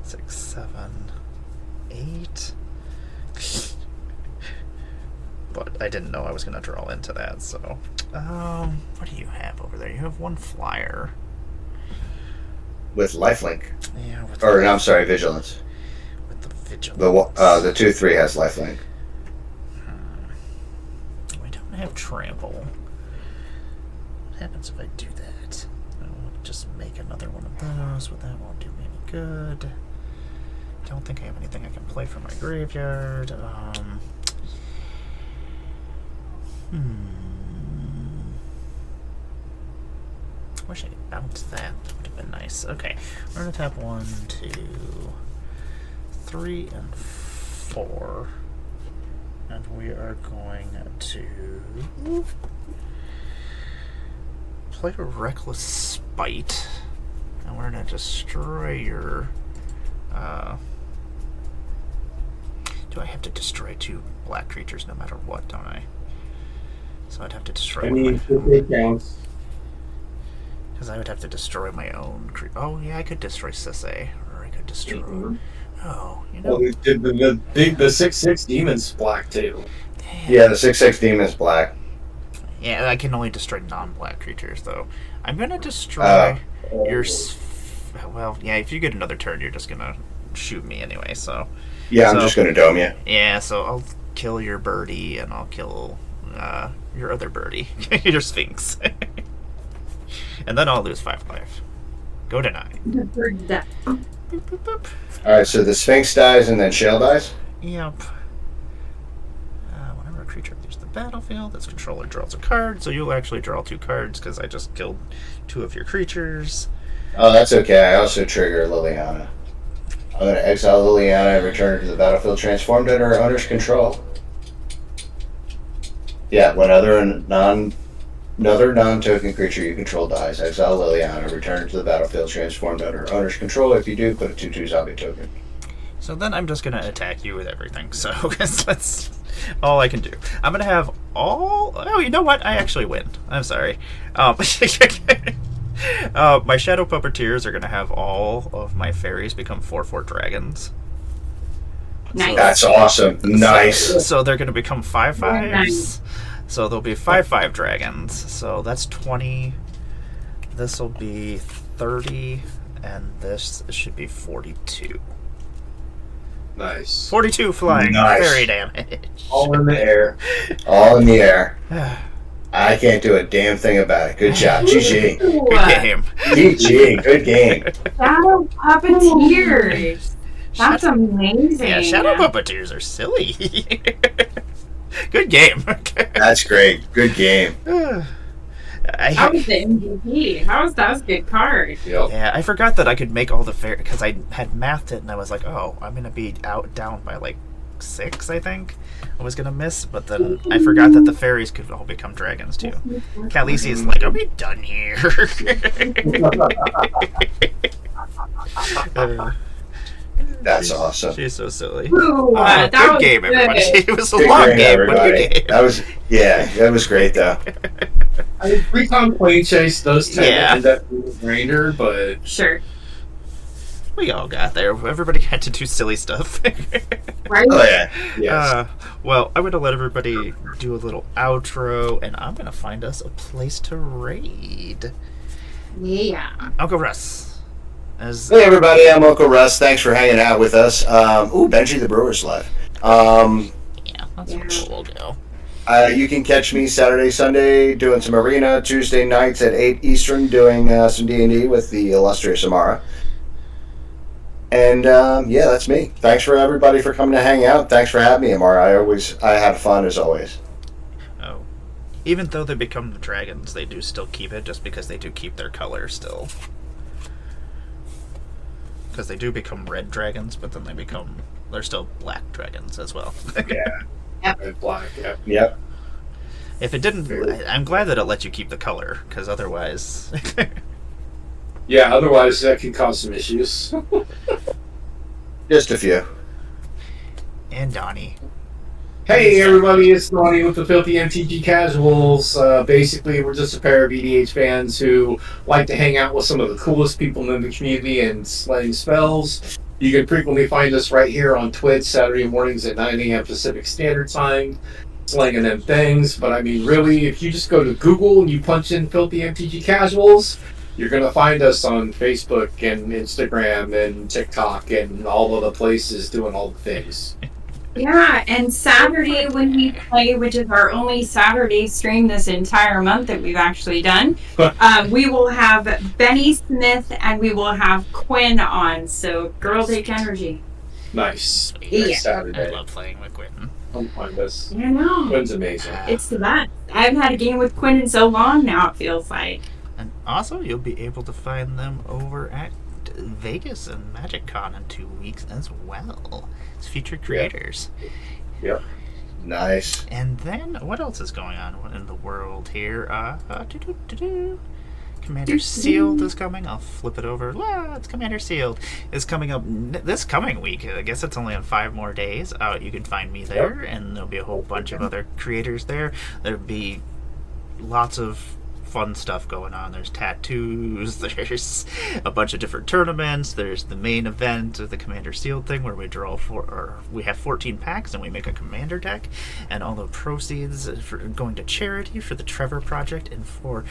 6, 7, 8. But I didn't know I was going to draw into that, so. What do you have over there? You have 1 flyer. With lifelink. Yeah, with Or, I'm sorry, vigilance. with the vigilance. The 2/3 has lifelink. We don't have trample. What happens if I do that? I'll just make another one of those, but that won't do me any good. Don't think I have anything I can play from my graveyard. Wish I could bounce that. That would have been nice. Okay, we're gonna tap 1, 2, 3, and 4, and we are going to play a Reckless Spite, and we're gonna destroy your. Do I have to destroy 2 black creatures no matter what? Don't I? So I'd have to destroy. I mean, it counts. Because I would have to destroy my own. Oh yeah, I could destroy Sisse, or I could destroy. Oh, you know. Well, the 6/6 demon's black too. Yeah, the 6/6 demon's black. Yeah, I can only destroy non-black creatures though. I'm gonna destroy your. Well, yeah. If you get another turn, you're just gonna shoot me anyway. So. Yeah, I'm just gonna dome you. Yeah, so I'll kill your birdie, and I'll kill your other birdie, your Sphinx, and then I'll lose 5 life. Go to 9. Boop, boop, boop. All right, so the Sphinx dies and then Shell dies. Yep. Whenever a creature leaves the battlefield, its controller draws a card, so you'll actually draw 2 cards because I just killed 2 of your creatures. Oh, that's okay. I also trigger Liliana. I'm going to exile Liliana and return her to the battlefield transformed under her owner's control. Yeah, when another non-token creature you control dies, exile Liliana, return her to the battlefield transformed under her owner's control. If you do, put a 2/2 zombie token. So then I'm just going to attack you with everything, so that's all I can do. I'm going to have all... Oh, you know what? I actually win. I'm sorry. My Shadow Puppeteers are going to have all of my fairies become 4/4 dragons. Nice. That's awesome. Nice. So they're going to become 5/5s. Nice. So they'll be 5/5 dragons. So that's 20. This will be 30, and this should be 42. Nice. 42 flying Nice. fairy damage. All in the air. All in the air. I can't do a damn thing about it. Good job. GG. Good game. GG. Good game. Shadow Puppeteers. That's amazing. Yeah, Shadow Puppeteers are silly. Good game. That's great. Good game. That was the MVP. That was a good card. Yep. Yeah, I forgot that I could make all the fairies because I had mathed it and I was like, oh, I'm gonna be down by like 6, I think. I was gonna miss, but then I forgot that the fairies could all become dragons too. Khaleesi is like, are we done here? That's awesome. She's so silly. Ooh, Good was game, good. everybody. It was a Good long game, game, but everybody. good game. That was great though. I mean, Recon Planechase does tend Yeah. to end up being a grinder, but Sure. We all got there. Everybody had to do silly stuff. Right? Oh yeah. yes. Well, I'm going to let everybody do a little outro, and I'm going to find us a place to raid. Yeah. Uncle Russ. As Hey everybody, I'm Uncle Russ. Thanks for hanging out with us. Benji the Brewer's live. yeah, that's Yeah. where we'll go. You can catch me Saturday, Sunday doing some arena. Tuesday nights at 8 Eastern doing some D&D with the illustrious Amara. And yeah, that's me. Thanks for everybody for coming to hang out. Thanks for having me, Amara. I had fun as always. Oh. Even though they become the dragons, they do still keep it just because they do keep their color still. Because they do become red dragons, but then they're still black dragons as well. Yeah. Yep. And black. Yeah. Yep. If it didn't, I'm glad that it let you keep the color, because otherwise... Yeah. Otherwise, that could cause some issues. Just a few. And Donnie. Hey everybody, it's Donnie with the Filthy MTG Casuals. Basically, we're just a pair of EDH fans who like to hang out with some of the coolest people in the community and slaying spells. You can frequently find us right here on Twitch, Saturday mornings at 9 a.m. Pacific Standard Time, slanging them things. But I mean, really, if you just go to Google and you punch in Filthy MTG Casuals, you're going to find us on Facebook and Instagram and TikTok and all of the places doing all the things. Yeah, and Saturday when we play, which is our only Saturday stream this entire month that we've actually done, we will have Benny Smith and we will have Quinn on. So, girl take energy. Nice. Yeah. Nice Saturday. I love playing with Quentin. Come find us. I know. Quinn's amazing. It's the best. I haven't had a game with Quinn in so long now, it feels like. And also, you'll be able to find them over at Vegas and MagicCon in 2 weeks as well. It's featured creators. Yep. Nice. And then, what else is going on in the world here? Commander Sealed is coming. I'll flip it over. It's Commander Sealed is coming up this coming week. I guess it's only on 5 more days. You can find me there, and there'll be a whole bunch of other creators there. There'll be lots of fun stuff going on. There's tattoos, there's a bunch of different tournaments, there's the main event of the Commander Sealed thing where we we have 14 packs and we make a commander deck, and all the proceeds for going to charity for the Trevor Project and for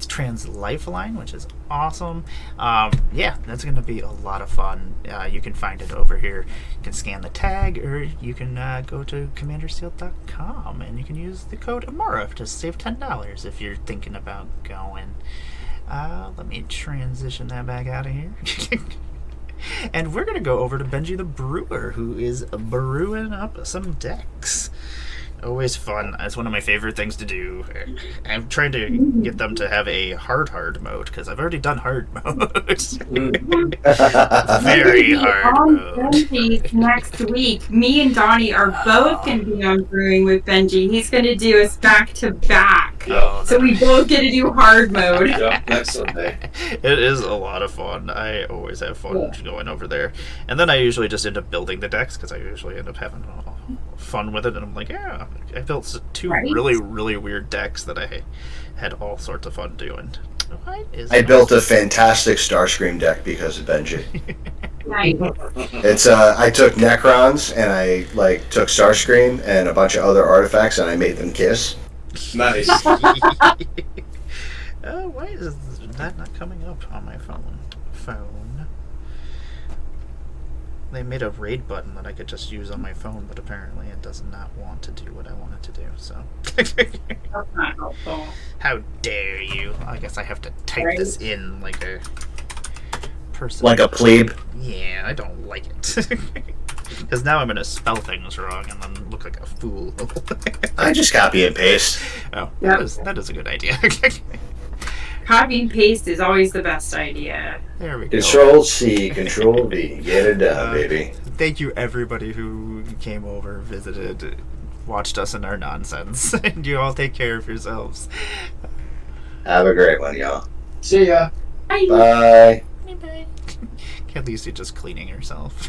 Trans Lifeline, which is awesome. Yeah, that's going to be a lot of fun. You can find it over here. You can scan the tag, or you can go to commandersealed.com and you can use the code AMARA to save $10 if you're thinking about going. Let me transition that back out of here. And we're going to go over to Benji the Brewer, who is brewing up some decks. Always fun. It's one of my favorite things to do. I'm trying to get them to have a hard mode, because I've already done hard mode. Very hard mode. Benji next week. Me and Donnie are both going to be on Brewing with Benji. He's going to do us back to back. So we both get to do hard mode. Yeah, next Sunday. It is a lot of fun. I always have fun going over there. And then I usually just end up building the decks, because I usually end up having fun with it. And I'm like, yeah, I built 2 really, really weird decks that I had all sorts of fun doing. I built a fantastic Starscream deck because of Benji. Nice. It's I took Necrons and I took Starscream and a bunch of other artifacts and I made them kiss. Nice. Why is that not coming up on my phone? They made a raid button that I could just use on my phone, but apparently it does not want to do what I want it to do, so. That's not helpful. How dare you? I guess I have to type this in like a person. Like a plebe? Yeah, I don't like it. Because now I'm going to spell things wrong and then look like a fool. I just copy and paste. Oh, Yep. that is a good idea. Copy and paste is always the best idea. There we go. Control C, Control V. Get it done, baby. Thank you, everybody who came over, visited, watched us in our nonsense. And you all take care of yourselves. Have a great one, y'all. See ya. Bye. Bye. Bye. At least you're just cleaning yourself.